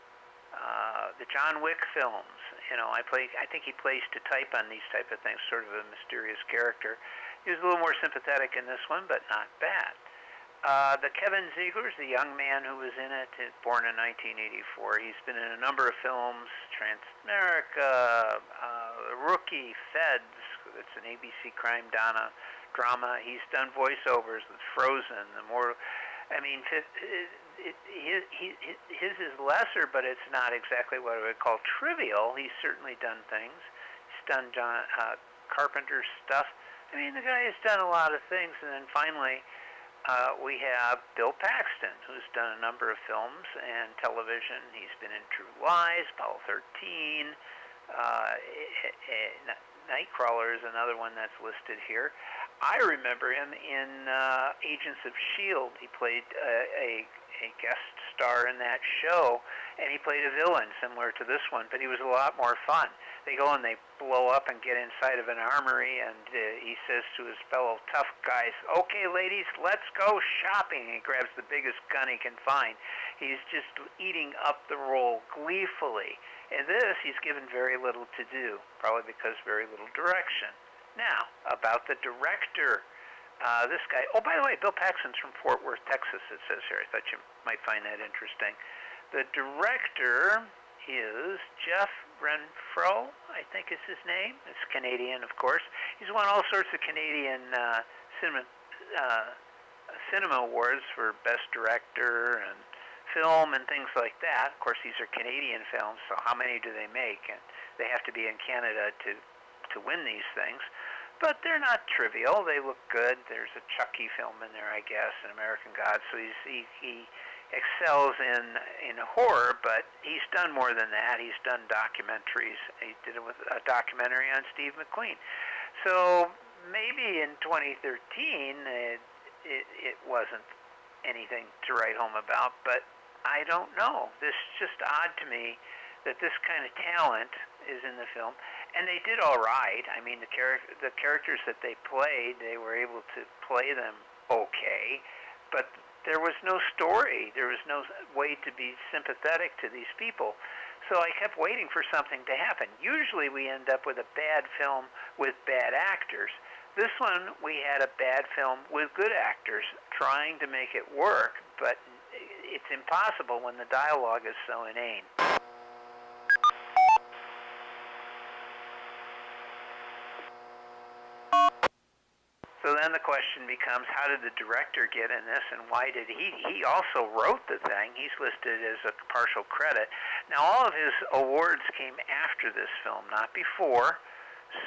E: the John Wick films. You know, I think he plays to type on these type of things, sort of a mysterious character. He was a little more sympathetic in this one, but not bad. The Kevin Zegler's the young man who was in it, born in 1984. He's been in a number of films, Transamerica, Rookie, Feds. It's an ABC crime drama. He's done voiceovers with Frozen. His is lesser, but it's not exactly what I would call trivial. He's certainly done things. He's done John Carpenter stuff. I mean, the guy has done a lot of things. And then finally, we have Bill Paxton, who's done a number of films and television. He's been in True Lies, Apollo 13, Nightcrawler is another one that's listed here. I remember him in Agents of S.H.I.E.L.D. He played a guest star in that show, and he played a villain similar to this one, but he was a lot more fun. They go and they blow up and get inside of an armory, and he says to his fellow tough guys, "Okay, ladies, let's go shopping." And he grabs the biggest gun he can find. He's just eating up the role gleefully. In this, he's given very little to do, probably because very little direction. Now, about the director. This guy, oh, by the way, Bill Paxton's from Fort Worth, Texas, it says here. I thought you might find that interesting. The director is Jeff Renfro, I think is his name. It's Canadian, of course. He's won all sorts of Canadian cinema awards for Best Director and film and things like that. Of course, these are Canadian films, so how many do they make? And they have to be in Canada to win these things. But they're not trivial. They look good. There's a Chucky film in there, I guess, an American God. So he excels in horror, but he's done more than that. He's done documentaries. He did it with a documentary on Steve McQueen. So maybe in 2013 it wasn't anything to write home about, but I don't know. This is just odd to me that this kind of talent is in the film. And they did all right. I mean, the characters that they played, they were able to play them okay, but there was no story. There was no way to be sympathetic to these people. So I kept waiting for something to happen. Usually we end up with a bad film with bad actors. This one, we had a bad film with good actors trying to make it work, but it's impossible when the dialogue is so inane. So then the question becomes, how did the director get in this, and why did he also wrote the thing. He's listed as a partial credit. Now, all of his awards came after this film, not before.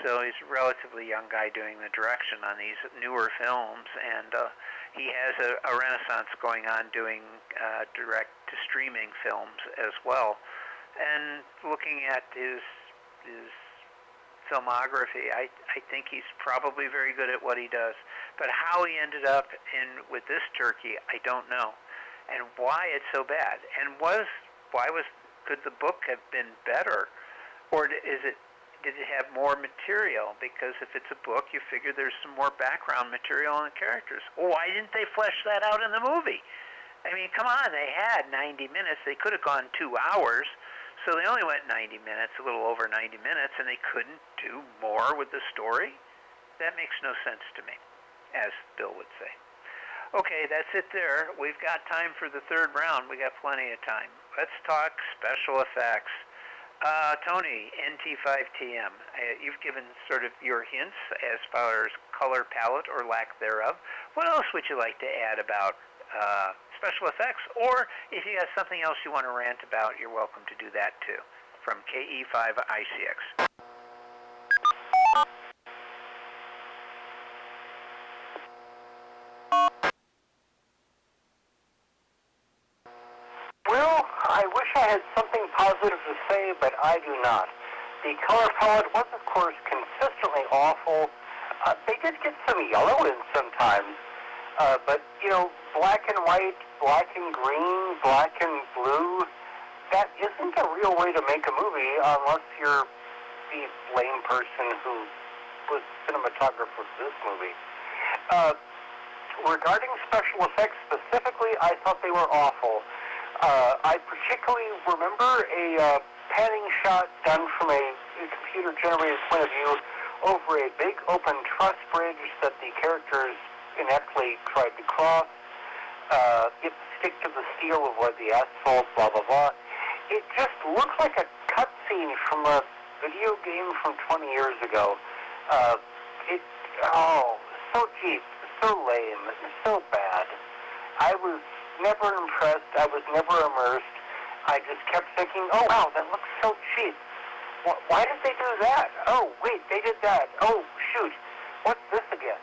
E: So he's a relatively young guy doing the direction on these newer films, and he has a renaissance going on doing direct-to-streaming films as well. And looking at his filmography, I think he's probably very good at what he does. But how he ended up with this turkey, I don't know. And why it's so bad. And could the book have been better? Or did it have more material? Because if it's a book, you figure there's some more background material on the characters. Why didn't they flesh that out in the movie? I mean, come on, they had 90 minutes. They could have gone 2 hours. So they only went 90 minutes, a little over 90 minutes, and they couldn't do more with the story? That makes no sense to me, as Bill would say. Okay, that's it there. We've got time for the third round. We got plenty of time. Let's talk special effects. Tony, NT5TM, you've given sort of your hints as far as color palette or lack thereof. What else would you like to add about special effects? Or if you have something else you want to rant about, you're welcome to do that too. From KE5ICX.
I: Well, I wish I had something positive to say, but I do not. The color palette was, of course, consistently awful. They did get some yellow in sometimes, but, you know, black and white, black and green, black and blue, that isn't a real way to make a movie unless you're the lame person who was cinematographer for this movie. Regarding special effects specifically, I thought they were awful. I particularly remember a panning shot done from a computer-generated point of view over a big open truss bridge that the characters ineptly tried to cross. It stick to the steel of what the asphalt, blah, blah, blah. It just looked like a cutscene from a video game from 20 years ago. So cheap, so lame, so bad. I was never impressed. I was never immersed. I just kept thinking, oh, wow, that looks so cheap. Why did they do that? Oh, wait, they did that. Oh, shoot, what's this again?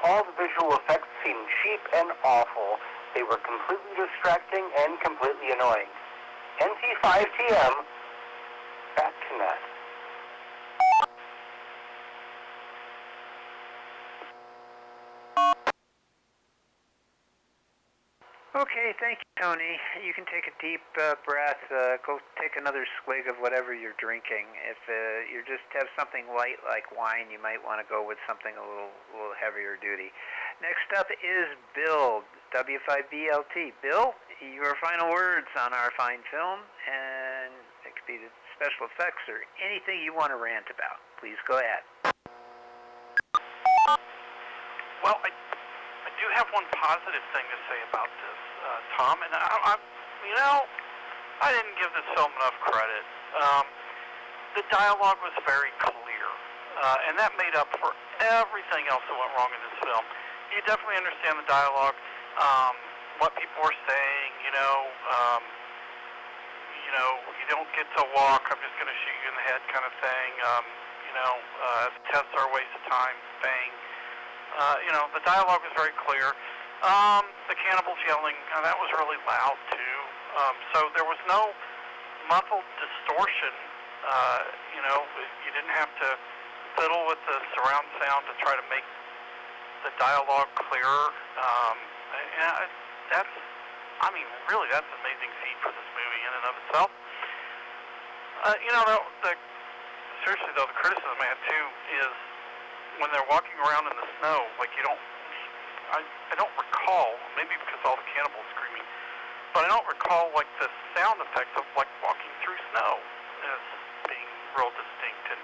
I: All the visual effects seemed cheap and awful. They were completely distracting and completely annoying. NT5TM, back to net.
E: Okay, thank you, Tony. You can take a deep breath. Go take another swig of whatever you're drinking. If you just have something light like wine, you might want to go with something a little heavier duty. Next up is Bill, W5BLT. Bill, your final words on our fine film, and it could be the special effects or anything you want to rant about. Please go ahead.
H: Well, I do have one positive thing to say about this, Tom, and I didn't give this film enough credit. The dialogue was very clear, and that made up for everything else that went wrong in this film. You definitely understand the dialogue, what people were saying, you don't get to walk, I'm just going to shoot you in the head kind of thing, tests are a waste of time, bang. The dialogue was very clear. The cannibals yelling, that was really loud too. So there was no muffled distortion. You didn't have to fiddle with the surround sound to try to make the dialogue clearer. That's an amazing feat for this movie in and of itself. Seriously though, the criticism I have too is when they're walking around in the snow, I don't recall, maybe because all the cannibals screaming, but I don't recall the sound effects of walking through snow as being real distinct. And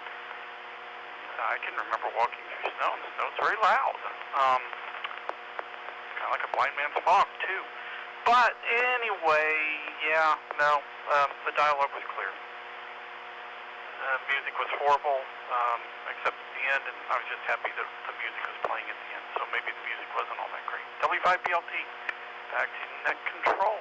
H: I can remember walking through snow, and the snow's very loud. Kind of like a blind man's fog too. But anyway, the dialogue was clear. Music was horrible, except at the end, and I was just happy that the music was playing at the end, so maybe the music wasn't all that great. W5BLT, back to net control.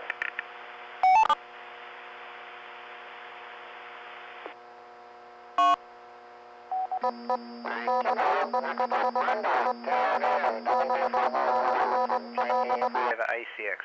E: We have ICX.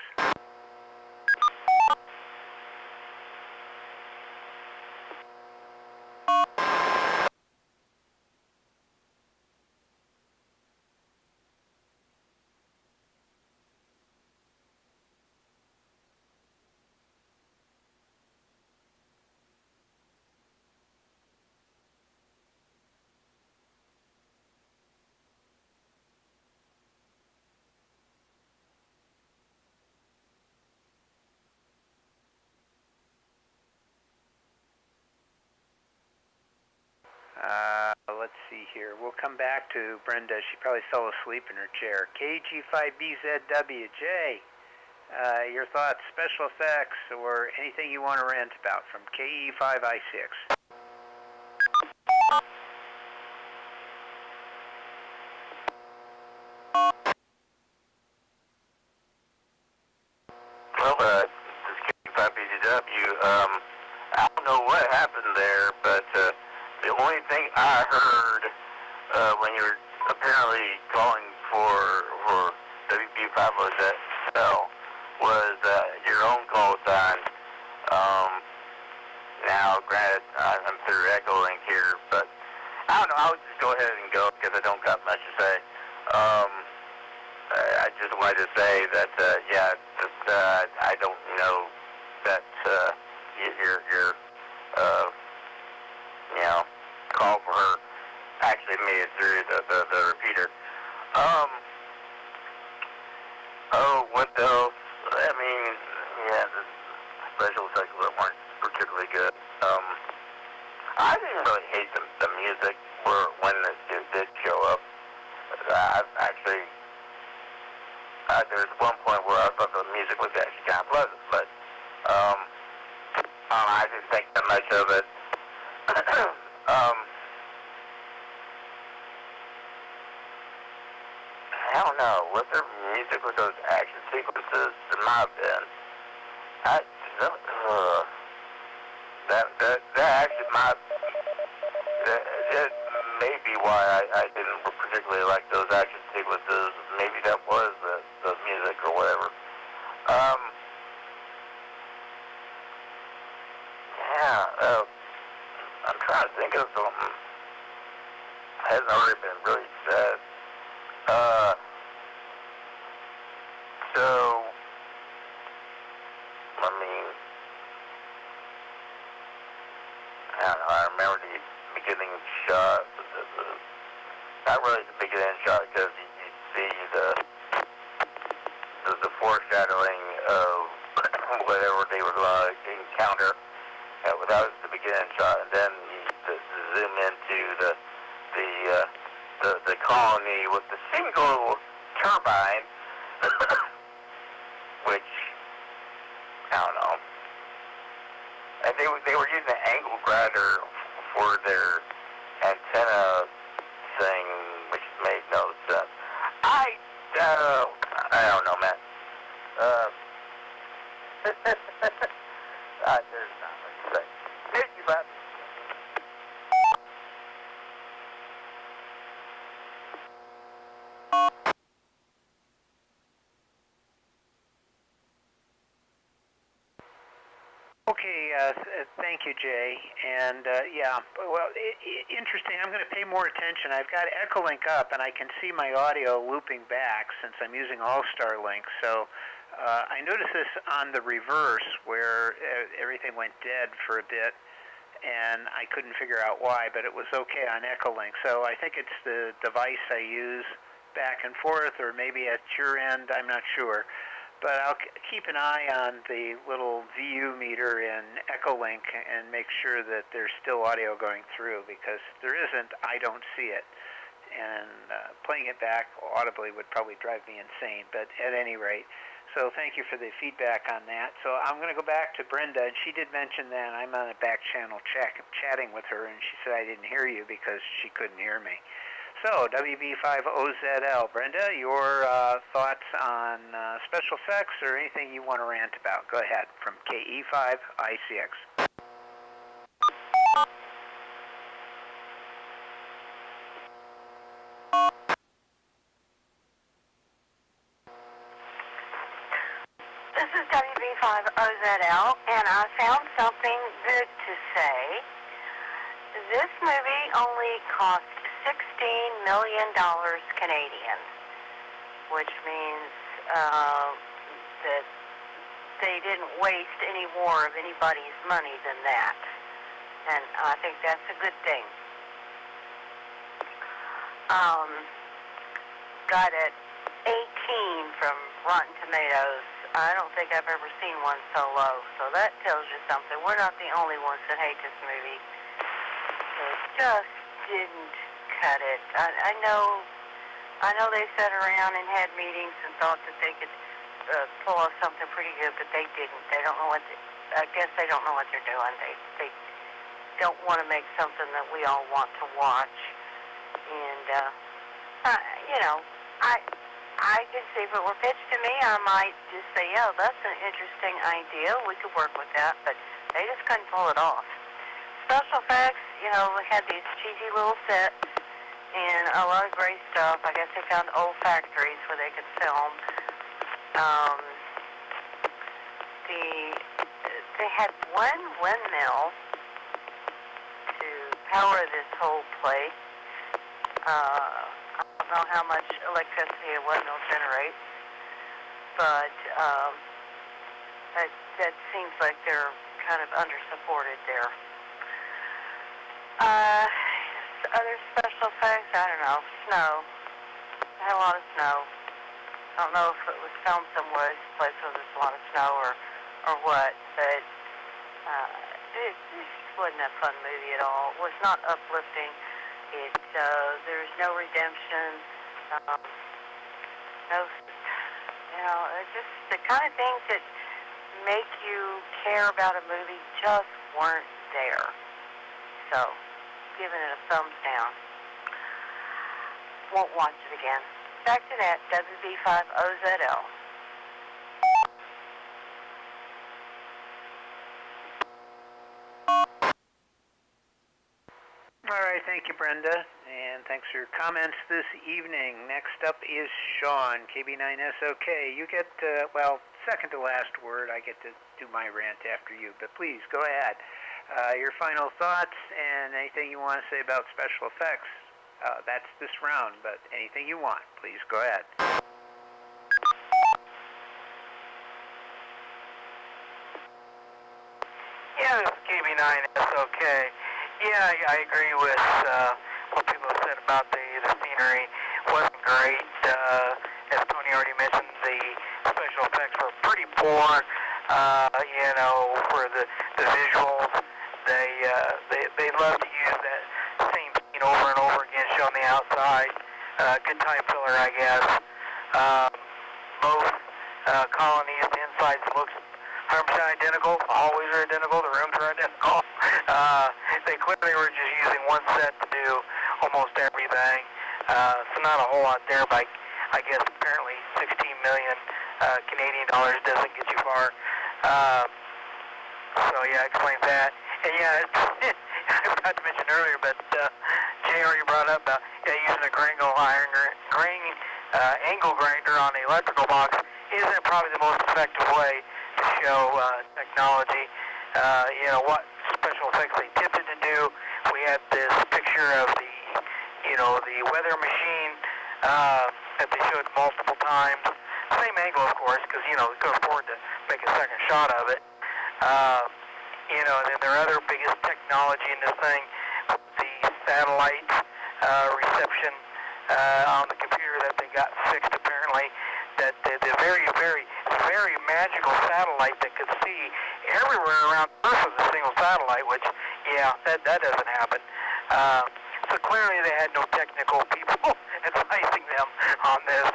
E: Let's see here. We'll come back to Brenda. She probably fell asleep in her chair. KG5BZWJ, your thoughts, special effects, or anything you want to rant about from KE5I6.
A: Well, this is KG5BZW. I don't know what happened there, but the only thing I heard when you were apparently calling for WB5 was that cell, was your own call sign. Now, granted, I'm through Echo Link here, but I don't know. I'll just go ahead and go because I don't got much to say. I just wanted to say that, I don't know that your call for her actually made it through the repeater. What else? I mean, the special effects weren't particularly good. I didn't really hate the music when it did show up. Actually, there was one point where I thought the music was actually kind of pleasant, but I didn't think that much of it. I don't know. Was there music with those action sequences? There might have been. That actually might. It may be why I didn't particularly like those action sequences. Maybe that was the music or whatever. I'm trying to think of something. Hasn't already been really said. So, I mean, I don't know, I remember the beginning shot, not really the beginning shot, because you see the foreshadowing of whatever they were going to encounter. That was the beginning shot, and then you zoom into the colony with the single turbine, which, I don't know. And they were using an angle grinder for their antenna thing, which made no sense. I don't know, man. There's not much to say. Thank you, Bob.
E: Okay, thank you, Jay. And interesting. I'm going to pay more attention. I've got Echolink up, and I can see my audio looping back since I'm using All-Star Link. So I noticed this on the reverse, where everything went dead for a bit, and I couldn't figure out why, but it was okay on Echolink. So I think it's the device I use back and forth, or maybe at your end. I'm not sure. But I'll keep an eye on the little VU meter in Echolink and make sure that there's still audio going through, because if there isn't, I don't see it. And playing it back audibly would probably drive me insane, but at any rate. So thank you for the feedback on that. So I'm going to go back to Brenda, and she did mention that I'm on a back channel chatting with her, and she said I didn't hear you because she couldn't hear me. So, WB5OZL. Brenda, your thoughts on special effects or anything you want to rant about? Go ahead, from KE5ICX.
C: This is WB5OZL, and I found something good to say. This movie only cost $16 million Canadian, which means that they didn't waste any more of anybody's money than that. And I think that's a good thing. Got it 18 from Rotten Tomatoes. I don't think I've ever seen one so low. So that tells you something. We're not the only ones that hate this movie. It just didn't cut it. I know they sat around and had meetings and thought that they could pull off something pretty good, but they didn't. They don't know I guess they don't know what they're doing. They don't want to make something that we all want to watch. And I could see if it were pitched to me, I might just say, yeah, that's an interesting idea. We could work with that, but they just couldn't pull it off. Special effects, we had these cheesy little sets and a lot of great stuff. I guess they found old factories where they could film. had one windmill to power this whole place. I don't know how much electricity a windmill generates, but that seems like they're kind of under-supported there. Other special effects, I don't know, snow. I had a lot of snow. I don't know if it was filmed somewhere, this place where there's a lot of snow or what, but it just wasn't a fun movie at all. It was not uplifting. There's no redemption. It's just the kind of things that make you care about a movie just weren't there. So, giving it a thumbs down. Won't watch it again. Back to that, WB5OZL.
E: All right, thank you, Brenda, and thanks for your comments this evening. Next up is Sean, KB9SOK. You get, second to last word. I get to do my rant after you, but please, go ahead. Your final thoughts and anything you want to say about special effects. That's this round, but anything you want, please, go ahead.
B: Yeah, this is KB9SOK. Yeah, I agree with what people have said about the scenery. Wasn't great. As Tony already mentioned, the special effects were pretty poor. For the visuals, they love to use that same scene over and over again, showing the outside. Good time filler, I guess. Both colonies, the insides looks 100% identical. The hallways are identical. The rooms are identical. They clearly were just using one set to do almost everything. So not a whole lot there, but I guess apparently 16 million Canadian dollars doesn't get you far. So yeah, explains that. And yeah, I forgot to mention earlier, but Jay already brought up using a angle grinder on the electrical box isn't probably the most effective way to show technology. What special effects they attempted to do. We had this picture of the weather machine that they showed multiple times. Same angle, of course, because they could afford to make a second shot of it. And then their other biggest technology in this thing, the satellite reception on the computer that they got fixed apparently, that the very, very, very magical satellite that could see everywhere around Earth with a single satellite, which, that doesn't happen. So clearly they had no technical people advising them on this,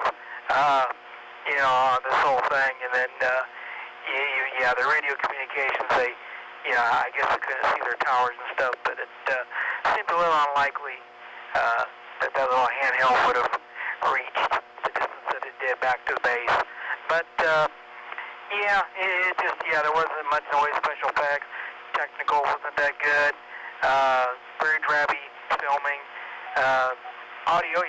B: on this whole thing. And then, the radio communications, I guess they couldn't see their towers and stuff, but it seemed a little unlikely that little handheld would have reached the distance that it did back to the base. But, there wasn't much noise, special effects, technical wasn't that good, very drabby filming, audio,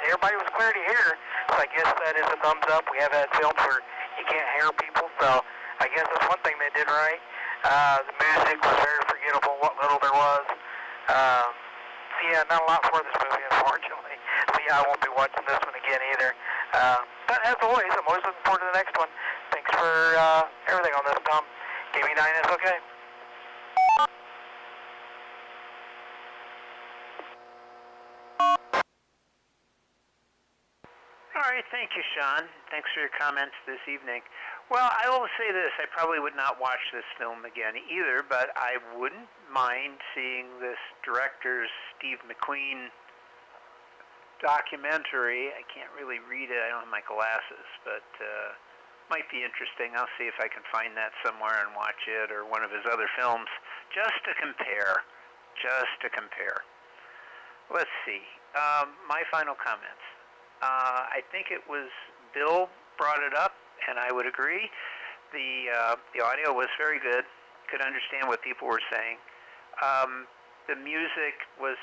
B: everybody was clear to hear, so I guess that is a thumbs up. We have had films where you can't hear people, so I guess that's one thing they did right. The music was very forgettable, what little there was. Not a lot for this movie, unfortunately. So I won't be watching this one again either. But as always, I'm always looking forward to the next one. Thanks for everything on this, Tom. KB9 is okay.
E: All right, thank you, Sean. Thanks for your comments this evening. Well, I will say this. I probably would not watch this film again either, but I wouldn't mind seeing this director's Steve McQueen documentary. I can't really read it. I don't have my glasses, but might be interesting. I'll see if I can find that somewhere and watch it, or one of his other films, just to compare. Let's see. My final comments. I think it was Bill brought it up, and I would agree. The audio was very good. Could understand what people were saying. The music was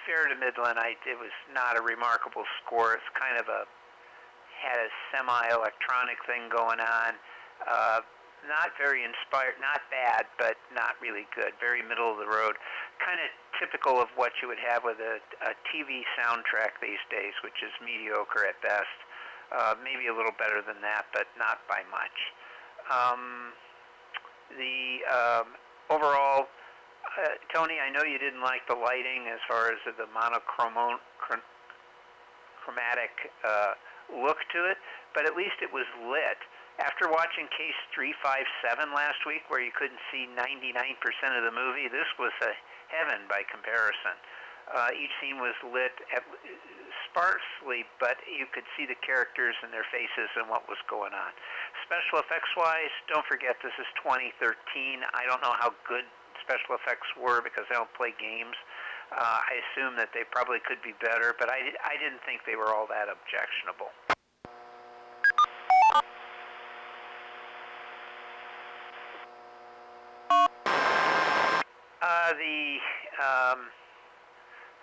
E: fair to middling. It was not a remarkable score. It's kind of had a semi-electronic thing going on. not very inspired, not bad, but not really good, very middle of the road. Kind of typical of what you would have with a TV soundtrack these days, which is mediocre at best. Maybe a little better than that, but not by much. Overall, Tony, I know you didn't like the lighting as far as the monochromatic look to it, but at least it was lit. After watching Case 357 last week, where you couldn't see 99% of the movie, this was a heaven by comparison. Each scene was lit sparsely, but you could see the characters and their faces and what was going on. Special effects-wise, don't forget this is 2013. I don't know how good special effects were because I don't play games. I assume that they probably could be better, but I didn't think they were all that objectionable.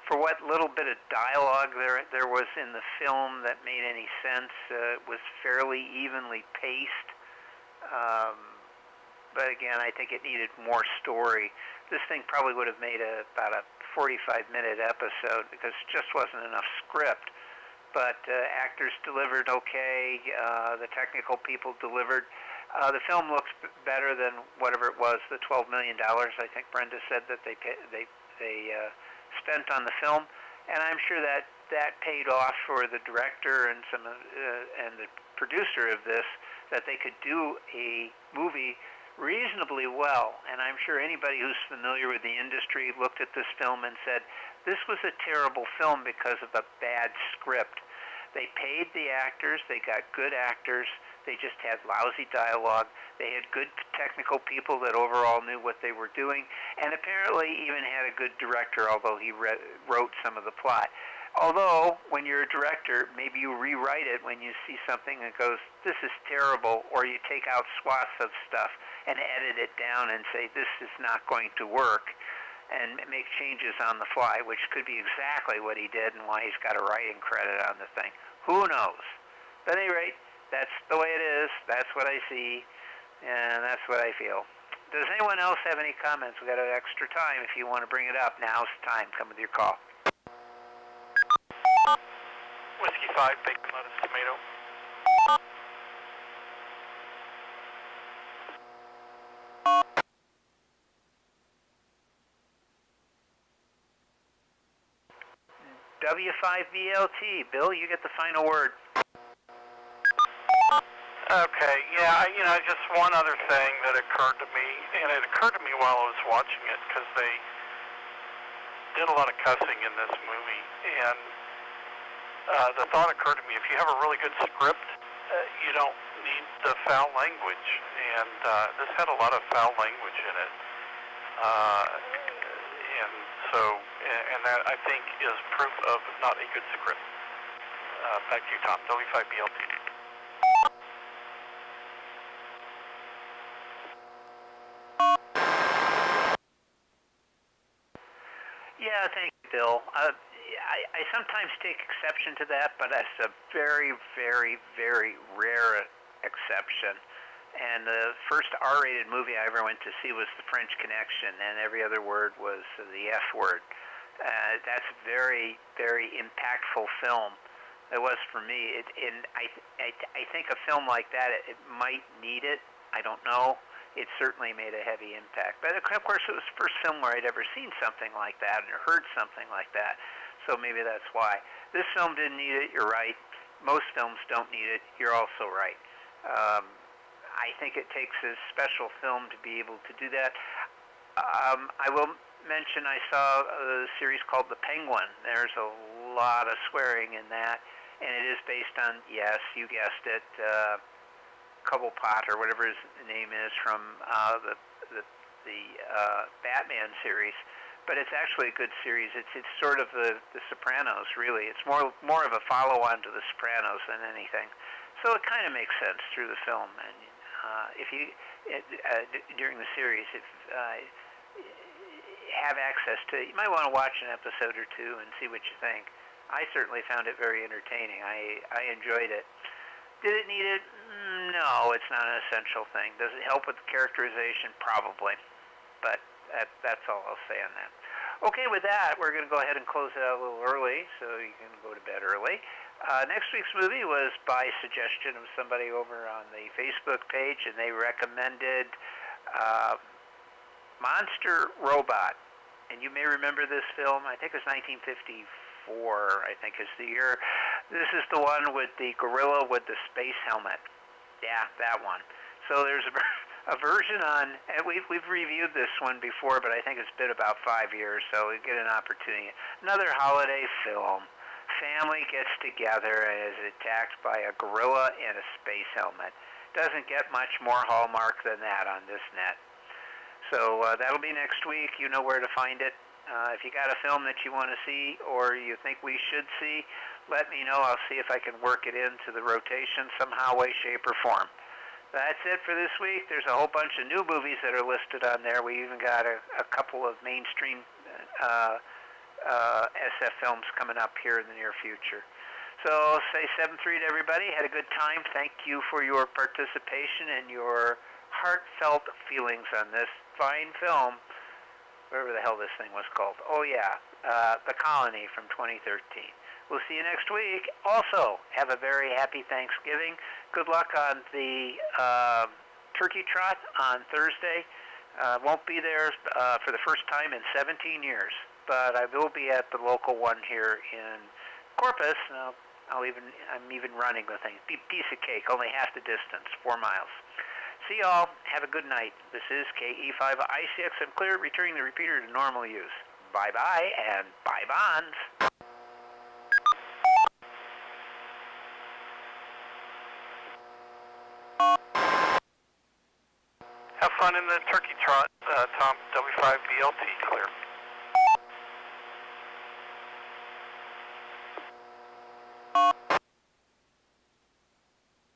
E: For what little bit of dialogue there was in the film that made any sense, it was fairly evenly paced. But again, I think it needed more story. This thing probably would have made about a 45-minute episode because it just wasn't enough script. But actors delivered okay. The technical people delivered. The film looks better than whatever it was, the $12 million, I think Brenda said that they spent on the film. And I'm sure that paid off for the director and and the producer of this, that they could do a movie reasonably well. And I'm sure anybody who's familiar with the industry looked at this film and said, this was a terrible film because of a bad script. They paid the actors, they got good actors, they just had lousy dialogue, they had good technical people that overall knew what they were doing, and apparently even had a good director, although he wrote some of the plot. Although, when you're a director, maybe you rewrite it when you see something that goes, this is terrible, or you take out swaths of stuff and edit it down and say, this is not going to work, and make changes on the fly, which could be exactly what he did and why he's got a writing credit on the thing. Who knows? But at any rate, that's the way it is. That's what I see, and that's what I feel. Does anyone else have any comments? We've got an extra time if you want to bring it up. Now's the time. Come with your call.
H: Whiskey 5, bacon, lettuce, tomato.
E: W5VLT. Bill, you get the final word.
H: Okay, yeah, just one other thing that occurred to me, and it occurred to me while I was watching it, because they did a lot of cussing in this movie, and the thought occurred to me, if you have a really good script, you don't need the foul language, and this had a lot of foul language in it, and that, I think, is proof of not a good script. Back to you, Tom. W5BLT.
E: Yeah, thank you, Bill. I sometimes take exception to that, but that's a very, very, very rare exception. And the first R-rated movie I ever went to see was The French Connection, and every other word was the F word. That's a very, very impactful film. It was for me. I think a film like that, it might need it. I don't know. It certainly made a heavy impact. But of course, it was the first film where I'd ever seen something like that and heard something like that. So maybe that's why. This film didn't need it. You're right. Most films don't need it. You're also right. I think it takes a special film to be able to do that. I will mention I saw a series called The Penguin. There's a lot of swearing in that, and it is based on, yes, you guessed it, Cobblepot or whatever his name is from the Batman series. But it's actually a good series. It's sort of the Sopranos, really. It's more of a follow-on to the Sopranos than anything. So it kind of makes sense through the film. And if you during the series, if have access to it, you might want to watch an episode or two and see what you think. I certainly found it very entertaining. I enjoyed it. Did it need it? No, it's not an essential thing. Does it help with characterization? Probably. But that's all I'll say on that. Okay, with that, we're going to go ahead and close it out a little early, so you can go to bed early. Next week's movie was by suggestion of somebody over on the Facebook page, and they recommended Monster Robot. And you may remember this film. I think it was 1954, I think is the year. This is the one with the gorilla with the space helmet. Yeah, that one. So there's a version on, and we've reviewed this one before, but I think it's been about 5 years, so we get an opportunity. Another holiday film. Family gets together and is attacked by a gorilla in a space helmet. Doesn't get much more Hallmark than that on this net. So that'll be next week. You know where to find it. If you got a film that you want to see or you think we should see, let me know. I'll see if I can work it into the rotation somehow, way, shape, or form. That's it for this week. There's a whole bunch of new movies that are listed on there. We even got a couple of mainstream SF films coming up here in the near future. So say 7-3 to everybody. Had a good time. Thank you for your participation and your heartfelt feelings on this fine film, whatever the hell this thing was called. Oh yeah, The Colony from 2013. We'll see you next week. Also, have a very happy Thanksgiving. Good luck on the turkey trot on Thursday. Won't be there for the first time in 17 years, but I will be at the local one here in Corpus. I'm even running the thing. Piece of cake, only half the distance, 4 miles. See y'all. Have a good night. This is KE5ICX. I'm clear, returning the repeater to normal use. Bye-bye, and bye bonds.
H: Have fun in the turkey trot, Tom. W5BLT clear.